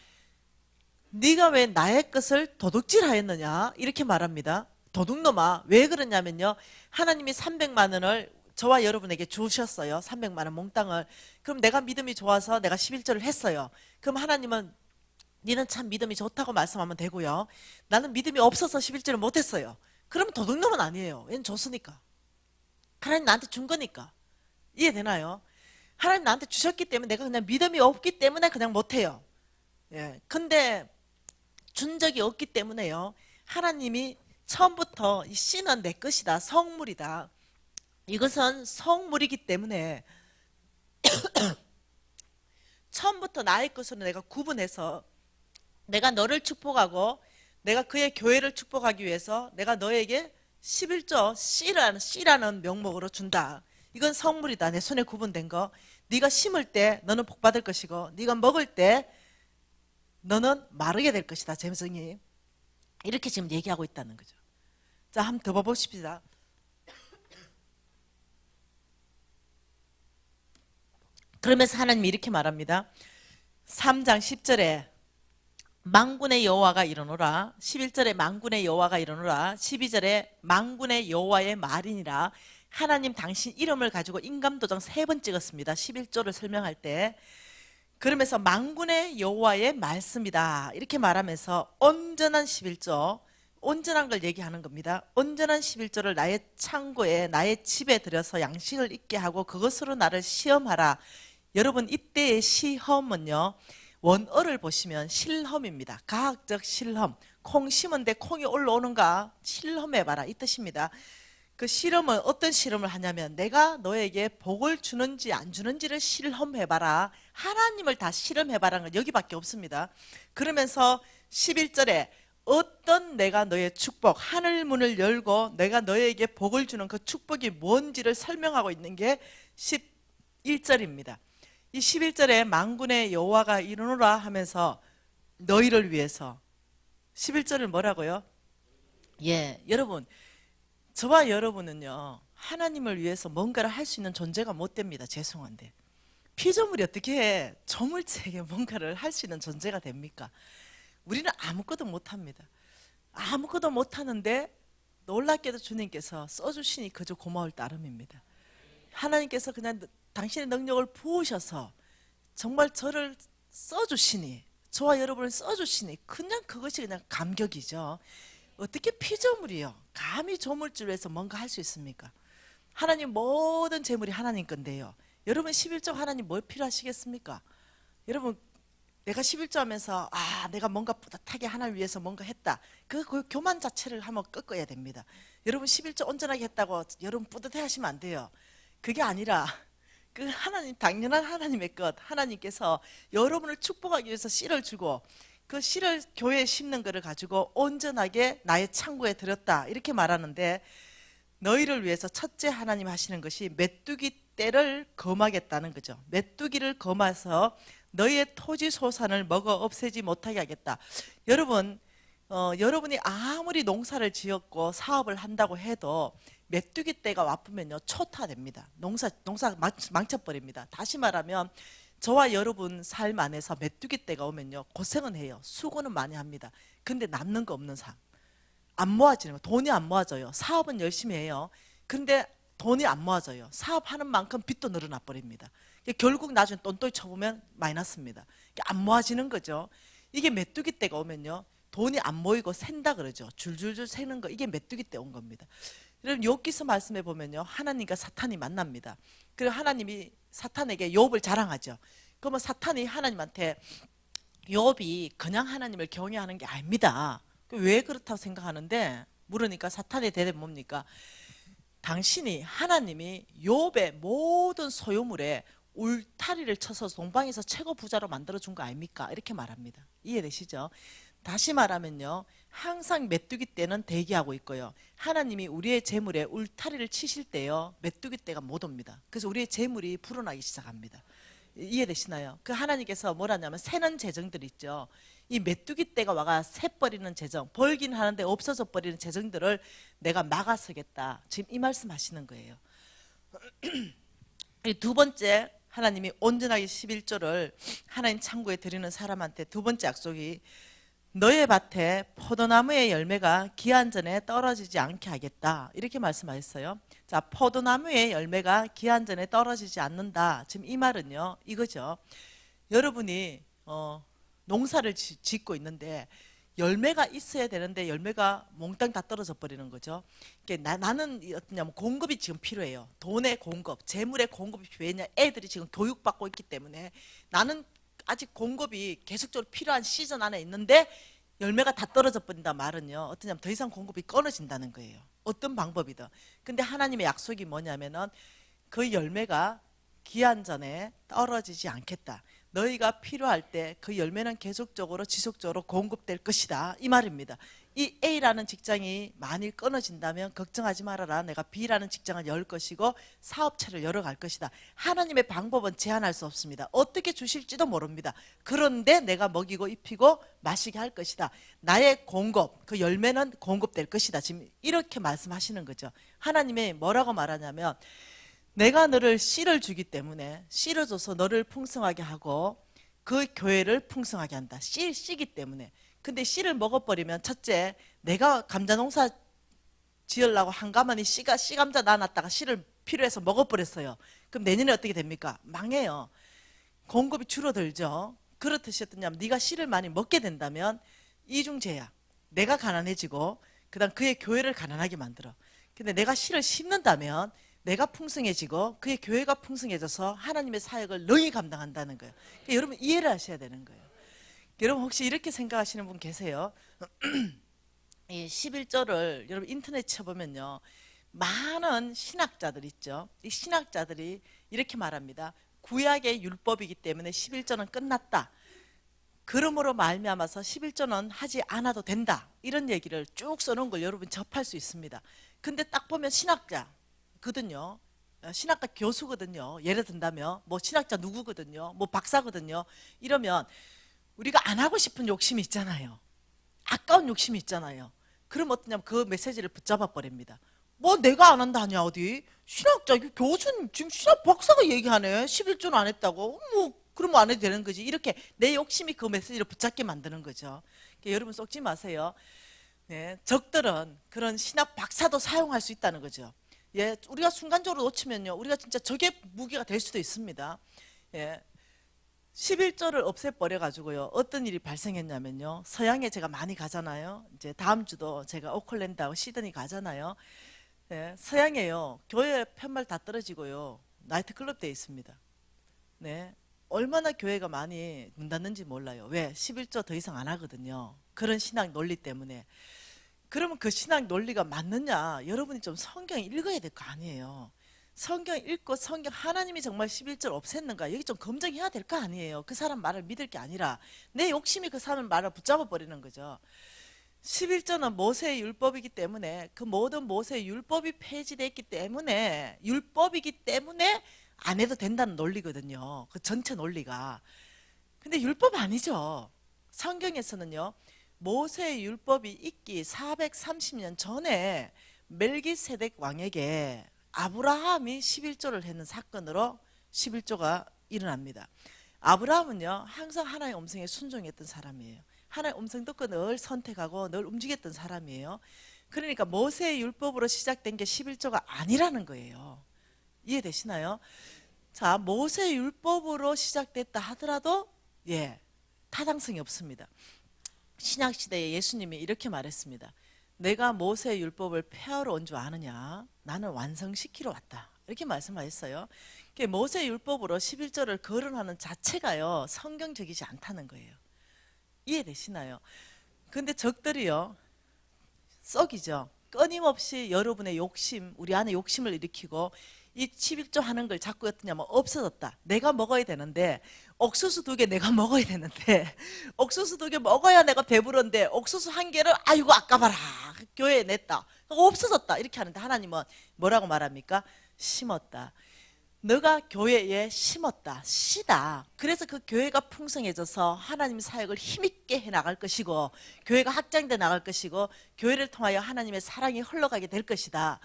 네가 왜 나의 것을 도둑질하였느냐? 이렇게 말합니다. 도둑놈아. 왜 그러냐면요. 하나님이 300만 원을 저와 여러분에게 주셨어요. 300만 원 몽땅을. 그럼 내가 믿음이 좋아서 내가 11조를 했어요. 그럼 하나님은 니는 참 믿음이 좋다고 말씀하면 되고요. 나는 믿음이 없어서 11조를 못했어요. 그러면 도둑놈은 아니에요. 얘는 줬으니까. 하나님 나한테 준 거니까. 이해되나요? 하나님 나한테 주셨기 때문에 내가 그냥 믿음이 없기 때문에 그냥 못해요. 예. 근데 준 적이 없기 때문에요. 하나님이 처음부터 이 씨는 내 것이다. 성물이다. 이것은 성물이기 때문에 처음부터 나의 것으로 내가 구분해서 내가 너를 축복하고 내가 그의 교회를 축복하기 위해서 내가 너에게 11조 씨라는 명목으로 준다. 이건 성물이다. 내 손에 구분된 거. 네가 심을 때 너는 복받을 것이고 네가 먹을 때 너는 마르게 될 것이다. 잼성이 이렇게 지금 얘기하고 있다는 거죠. 자, 한번 더 봐보십시다. 그러면서 하나님이 이렇게 말합니다. 3장 10절에 만군의 여호와가 이르노라. 11절에 만군의 여호와가 이르노라. 12절에 만군의 여호와의 말이니라. 하나님 당신 이름을 가지고 인감도장 3번 찍었습니다. 11조를 설명할 때. 그러면서 만군의 여호와의 말씀이다 이렇게 말하면서 온전한 11조, 온전한 걸 얘기하는 겁니다. 온전한 11조를 나의 창고에 나의 집에 들여서 양식을 있게 하고 그것으로 나를 시험하라. 여러분 이때의 시험은요 원어를 보시면 실험입니다. 과학적 실험. 콩 심은데 콩이 올라오는가 실험해봐라 이 뜻입니다. 그 실험은 어떤 실험을 하냐면 내가 너에게 복을 주는지 안 주는지를 실험해봐라. 하나님을 다 실험해봐라는 건 여기밖에 없습니다. 그러면서 11절에 어떤 내가 너의 축복 하늘 문을 열고 내가 너에게 복을 주는 그 축복이 뭔지를 설명하고 있는 게 11절입니다. 이 11절에 만군의 여호와가 이르노라 하면서 너희를 위해서 11절을 뭐라고요? 예, 여러분 저와 여러분은요 하나님을 위해서 뭔가를 할 수 있는 존재가 못 됩니다. 죄송한데 피조물이 어떻게 조물체에게 뭔가를 할 수 있는 존재가 됩니까? 우리는 아무것도 못합니다. 아무것도 못하는데 놀랍게도 주님께서 써주시니 그저 고마울 따름입니다. 하나님께서 그냥 당신의 능력을 부으셔서 정말 저를 써주시니 저와 여러분을 써주시니 그냥 그것이 그냥 감격이죠. 어떻게 피조물이요 감히 조물주로 해서 뭔가 할 수 있습니까? 하나님 모든 재물이 하나님 건데요. 여러분 11조 하나님 뭘 필요하시겠습니까? 여러분 내가 11조 하면서 내가 뭔가 뿌듯하게 하나님 위해서 뭔가 했다. 그 교만 자체를 한번 꺾어야 됩니다. 여러분 11조 온전하게 했다고 여러분 뿌듯해 하시면 안 돼요. 그게 아니라 그 하나님, 당연한 하나님의 것, 하나님께서 여러분을 축복하기 위해서 씨를 주고 그 씨를 교회에 심는 것을 가지고 온전하게 나의 창고에 들였다 이렇게 말하는데, 너희를 위해서 첫째 하나님 하시는 것이 메뚜기 떼를 검하겠다는 거죠. 메뚜기를 검해서 너희의 토지 소산을 먹어 없애지 못하게 하겠다. 여러분, 여러분이 아무리 농사를 지었고 사업을 한다고 해도 메뚜기 떼가 와쁘면요 초토화됩니다. 농사 망쳐버립니다. 다시 말하면 저와 여러분 삶 안에서 메뚜기 떼가 오면요 고생은 해요. 수고는 많이 합니다. 근데 남는 거 없는 삶, 안 모아지는 거, 돈이 안 모아져요. 사업은 열심히 해요. 근데 돈이 안 모아져요. 사업하는 만큼 빚도 늘어나 버립니다. 결국 나중에 똔똔이 쳐보면 마이너스입니다. 안 모아지는 거죠. 이게 메뚜기 떼가 오면요 돈이 안 모이고 샌다 그러죠. 줄줄줄 새는 거, 이게 메뚜기 떼 온 겁니다. 여러분 욥기서 말씀해 보면요 하나님과 사탄이 만납니다. 그리고 하나님이 사탄에게 욥을 자랑하죠. 그러면 사탄이 하나님한테 욥이 그냥 하나님을 경외하는 게 아닙니다. 왜 그렇다고 생각하는데 물으니까 사탄의 대답이 뭡니까? 당신이 하나님이 욥의 모든 소유물에 울타리를 쳐서 동방에서 최고 부자로 만들어준 거 아닙니까? 이렇게 말합니다. 이해되시죠? 다시 말하면요 항상 메뚜기 떼는 대기하고 있고요, 하나님이 우리의 재물에 울타리를 치실 때요 메뚜기 떼가 못 옵니다. 그래서 우리의 재물이 불어나기 시작합니다. 이해되시나요? 그 하나님께서 뭐라냐면 새는 재정들 있죠. 이 메뚜기 떼가 와가 새버리는 재정, 벌긴 하는데 없어져 버리는 재정들을 내가 막아서겠다. 지금 이 말씀 하시는 거예요. 두 번째, 하나님이 온전하게 11조를 하나님 창고에 드리는 사람한테 두 번째 약속이 너의 밭에 포도나무의 열매가 기한 전에 떨어지지 않게 하겠다 이렇게 말씀하셨어요. 자, 포도나무의 열매가 기한 전에 떨어지지 않는다. 지금 이 말은요 이거죠. 여러분이 농사를 짓고 있는데 열매가 있어야 되는데 열매가 몽땅 다 떨어져 버리는 거죠. 나는 어떠냐면 공급이 지금 필요해요. 돈의 공급, 재물의 공급이 필요해냐. 애들이 지금 교육받고 있기 때문에 나는 아직 공급이 계속적으로 필요한 시즌 안에 있는데 열매가 다 떨어져 버린다 말은요 어떠냐면 더 이상 공급이 끊어진다는 거예요. 어떤 방법이든. 근데 하나님의 약속이 뭐냐면은 그 열매가 기한 전에 떨어지지 않겠다. 너희가 필요할 때 그 열매는 계속적으로 지속적으로 공급될 것이다 이 말입니다. 이 A라는 직장이 만일 끊어진다면 걱정하지 말아라. 내가 B라는 직장을 열 것이고 사업체를 열어갈 것이다. 하나님의 방법은 제한할 수 없습니다. 어떻게 주실지도 모릅니다. 그런데 내가 먹이고 입히고 마시게 할 것이다. 나의 공급, 그 열매는 공급될 것이다. 지금 이렇게 말씀하시는 거죠. 하나님이 뭐라고 말하냐면 내가 너를 씨를 주기 때문에 씨를 줘서 너를 풍성하게 하고 그 교회를 풍성하게 한다. 씨기 때문에. 근데 씨를 먹어버리면 첫째, 내가 감자 농사 지으려고 한가마니 씨 감자 놔놨다가 씨를 필요해서 먹어버렸어요. 그럼 내년에 어떻게 됩니까? 망해요. 공급이 줄어들죠. 그렇듯이 어떠냐면 네가 씨를 많이 먹게 된다면 이중제야. 내가 가난해지고 그다음 그의 교회를 가난하게 만들어. 근데 내가 씨를 심는다면 내가 풍성해지고 그의 교회가 풍성해져서 하나님의 사역을 능히 감당한다는 거예요. 그러니까 여러분 이해를 하셔야 되는 거예요. 여러분 혹시 이렇게 생각하시는 분 계세요? 이 11조를 여러분 인터넷 쳐보면요 많은 신학자들 있죠. 이 신학자들이 이렇게 말합니다. 구약의 율법이기 때문에 11조는 끝났다. 그러므로 말미암아서 11조는 하지 않아도 된다. 이런 얘기를 쭉 써놓은 걸 여러분 접할 수 있습니다. 근데 딱 보면 신학자거든요. 신학과 교수거든요. 예를 든다면 뭐 신학자 누구거든요. 뭐 박사거든요. 이러면 우리가 안 하고 싶은 욕심이 있잖아요. 아까운 욕심이 있잖아요. 그럼 어떠냐면 그 메시지를 붙잡아 버립니다. 뭐 내가 안 한다 하냐 어디? 신학자 교수님 지금 신학 박사가 얘기하네. 11조는 안 했다고. 뭐 그러면 안 해도 되는 거지. 이렇게 내 욕심이 그 메시지를 붙잡게 만드는 거죠. 그러니까 여러분 속지 마세요. 네, 적들은 그런 신학 박사도 사용할 수 있다는 거죠. 예, 우리가 순간적으로 놓치면요 우리가 진짜 적의 무기가 될 수도 있습니다. 예, 11조를 없애버려 가지고요 어떤 일이 발생했냐면요 서양에 제가 많이 가잖아요. 이제 다음 주도 제가 오클랜드하고 시드니 가잖아요. 네, 서양에요 교회 편말 다 떨어지고요 나이트클럽 돼 있습니다. 네, 얼마나 교회가 많이 문 닫는지 몰라요. 왜? 11조 더 이상 안 하거든요. 그런 신학 논리 때문에. 그러면 그 신학 논리가 맞느냐? 여러분이 좀 성경 읽어야 될 거 아니에요. 성경 읽고 성경 하나님이 정말 11절 없앴는가? 여기 좀 검증해야 될 거 아니에요. 그 사람 말을 믿을 게 아니라 내 욕심이 그 사람 말을 붙잡아 버리는 거죠. 11조는 모세의 율법이기 때문에 그 모든 모세의 율법이 폐지됐기 때문에 율법이기 때문에 안 해도 된다는 논리거든요. 그 전체 논리가. 근데 율법 아니죠. 성경에서는요. 모세의 율법이 있기 430년 전에 멜기세덱 왕에게 아브라함이 11조를 했는 사건으로 11조가 일어납니다. 아브라함은요. 항상 하나님의 음성에 순종했던 사람이에요. 하나님의 음성 듣고 늘 선택하고 늘 움직였던 사람이에요. 그러니까 모세의 율법으로 시작된 게 11조가 아니라는 거예요. 이해되시나요? 자, 모세 율법으로 시작됐다 하더라도 타당성이 없습니다. 신약 시대에 예수님이 이렇게 말했습니다. 내가 모세 율법을 폐하러 온 줄 아느냐? 나는 완성시키러 왔다. 이렇게 말씀하셨어요. 모세 율법으로 11조를 거론하는 자체가요. 성경적이지 않다는 거예요. 이해되시나요? 근데 적들이요. 썩이죠. 끊임없이 여러분의 욕심, 우리 안에 욕심을 일으키고 이 11조 하는 걸 자꾸 어떠냐면 없어졌다. 내가 먹어야 되는데 옥수수 2개 내가 먹어야 되는데 옥수수 2개 먹어야 내가 배부른데 옥수수 1개를 아이고 아까봐라 교회에 냈다. 없어졌다. 이렇게 하는데 하나님은 뭐라고 말합니까? 심었다. 너가 교회에 심었다. 씨다. 그래서 그 교회가 풍성해져서 하나님 사역을 힘있게 해나갈 것이고 교회가 확장돼 나갈 것이고 교회를 통하여 하나님의 사랑이 흘러가게 될 것이다.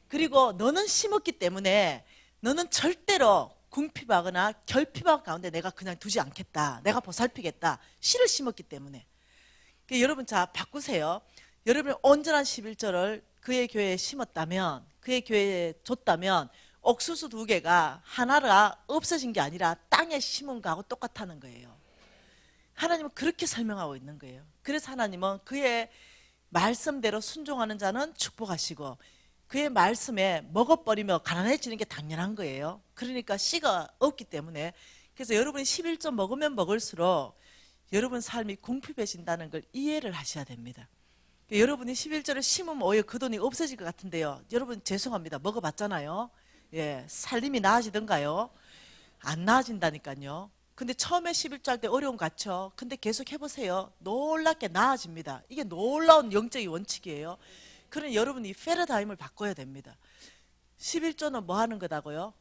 그리고 너는 심었기 때문에 너는 절대로 궁핍하거나 결핍한 가운데 내가 그냥 두지 않겠다. 내가 보살피겠다. 씨를 심었기 때문에. 그러니까 여러분 자 바꾸세요. 여러분이 온전한 11조를 그의 교회에 심었다면 그의 교회에 줬다면 옥수수 2개가 하나가 없어진 게 아니라 땅에 심은 거하고 똑같다는 거예요. 하나님은 그렇게 설명하고 있는 거예요. 그래서 하나님은 그의 말씀대로 순종하는 자는 축복하시고 그의 말씀에 먹어버리며 가난해지는 게 당연한 거예요. 그러니까 씨가 없기 때문에. 그래서 여러분이 11조 먹으면 먹을수록 여러분 삶이 궁핍해진다는 걸 이해를 하셔야 됩니다. 여러분이 11조를 심으면 오히려 그 돈이 없어질 것 같은데요. 여러분 죄송합니다. 먹어봤잖아요. 살림이 나아지던가요? 안 나아진다니까요. 근데 처음에 11조 할 때 어려움 같죠? 근데 계속 해보세요. 놀랍게 나아집니다. 이게 놀라운 영적인 원칙이에요. 그러니 여러분이 패러다임을 바꿔야 됩니다. 11조는 뭐 하는 거다고요?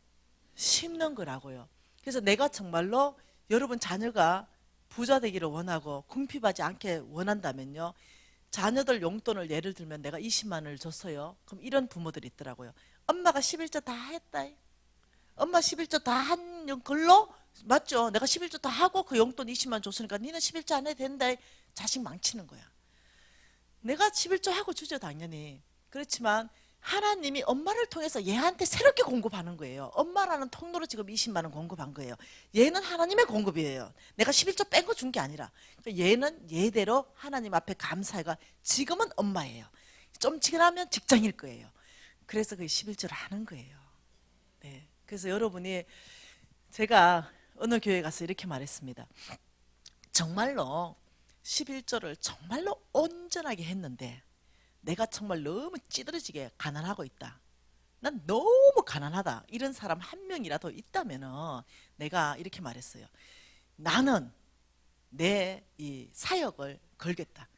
심는 거라고요. 그래서 내가 정말로 여러분 자녀가 부자 되기를 원하고 궁핍하지 않게 원한다면요. 자녀들 용돈을 예를 들면 내가 20만 원을 줬어요. 그럼 이런 부모들이 있더라고요. 엄마가 11조 다 했다. 엄마 11조 다 한 걸로? 맞죠? 내가 11조 다 하고 그 용돈 20만 원 줬으니까 니는 11조 안 해도 된다. 자식 망치는 거야. 내가 11조 하고 주죠 당연히. 그렇지만 하나님이 엄마를 통해서 얘한테 새롭게 공급하는 거예요. 엄마라는 통로로 지금 20만 원 공급한 거예요. 얘는 하나님의 공급이에요. 내가 11조 뺀 거 준 게 아니라. 얘는 얘대로 하나님 앞에 감사해가 지금은 엄마예요. 좀 지나면 직장일 거예요. 그래서 그 11조를 하는 거예요. 네. 그래서 여러분이 제가 어느 교회 가서 이렇게 말했습니다. 정말로 11조를 정말로 온전하게 했는데 내가 정말 너무 찌들어지게 가난하고 있다. 난 너무 가난하다. 이런 사람 한 명이라도 있다면 내가 이렇게 말했어요. 나는 내 이 사역을 걸겠다.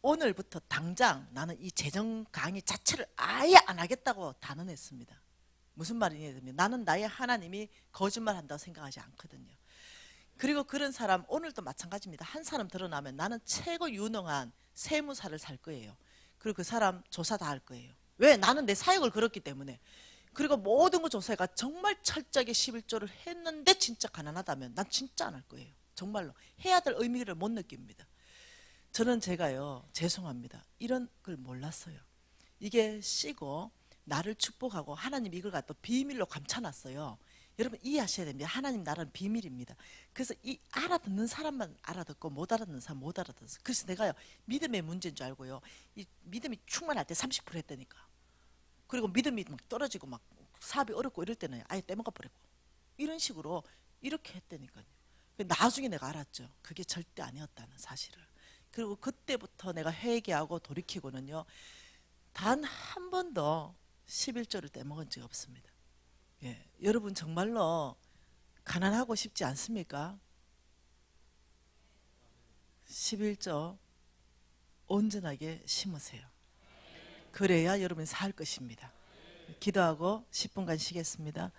오늘부터 당장 나는 이 재정 강의 자체를 아예 안 하겠다고 단언했습니다. 무슨 말이냐면 나는 나의 하나님이 거짓말한다고 생각하지 않거든요. 그리고 그런 사람 오늘도 마찬가지입니다. 한 사람 드러나면 나는 최고 유능한 세무사를 살 거예요. 그리고 그 사람 조사 다 할 거예요. 왜? 나는 내 사역을 걸었기 때문에. 그리고 모든 거 조사가 정말 철저하게 11조를 했는데 진짜 가난하다면 난 진짜 안 할 거예요. 정말로 해야 될 의미를 못 느낍니다. 저는 제가요 죄송합니다. 이런 걸 몰랐어요. 이게 씨고 나를 축복하고 하나님 이걸 갖다 비밀로 감춰놨어요. 여러분 이해하셔야 됩니다. 하나님 나라는 비밀입니다. 그래서 이 알아듣는 사람만 알아듣고 못 알아듣는 사람 못 알아듣어요. 그래서 내가요 믿음의 문제인 줄 알고요. 이 믿음이 충만할 때 30% 했다니까. 그리고 믿음이 막 떨어지고 막 사업이 어렵고 이럴 때는 아예 떼먹어 버리고 이런 식으로 이렇게 했다니까요. 나중에 내가 알았죠. 그게 절대 아니었다는 사실을. 그리고 그때부터 내가 회개하고 돌이키고는요. 단 한 번도 11조를 떼먹은 적이 없습니다. 예, 여러분 정말로 가난하고 싶지 않습니까? 11조 온전하게 심으세요. 그래야 여러분이 살 것입니다. 기도하고 10분간 쉬겠습니다.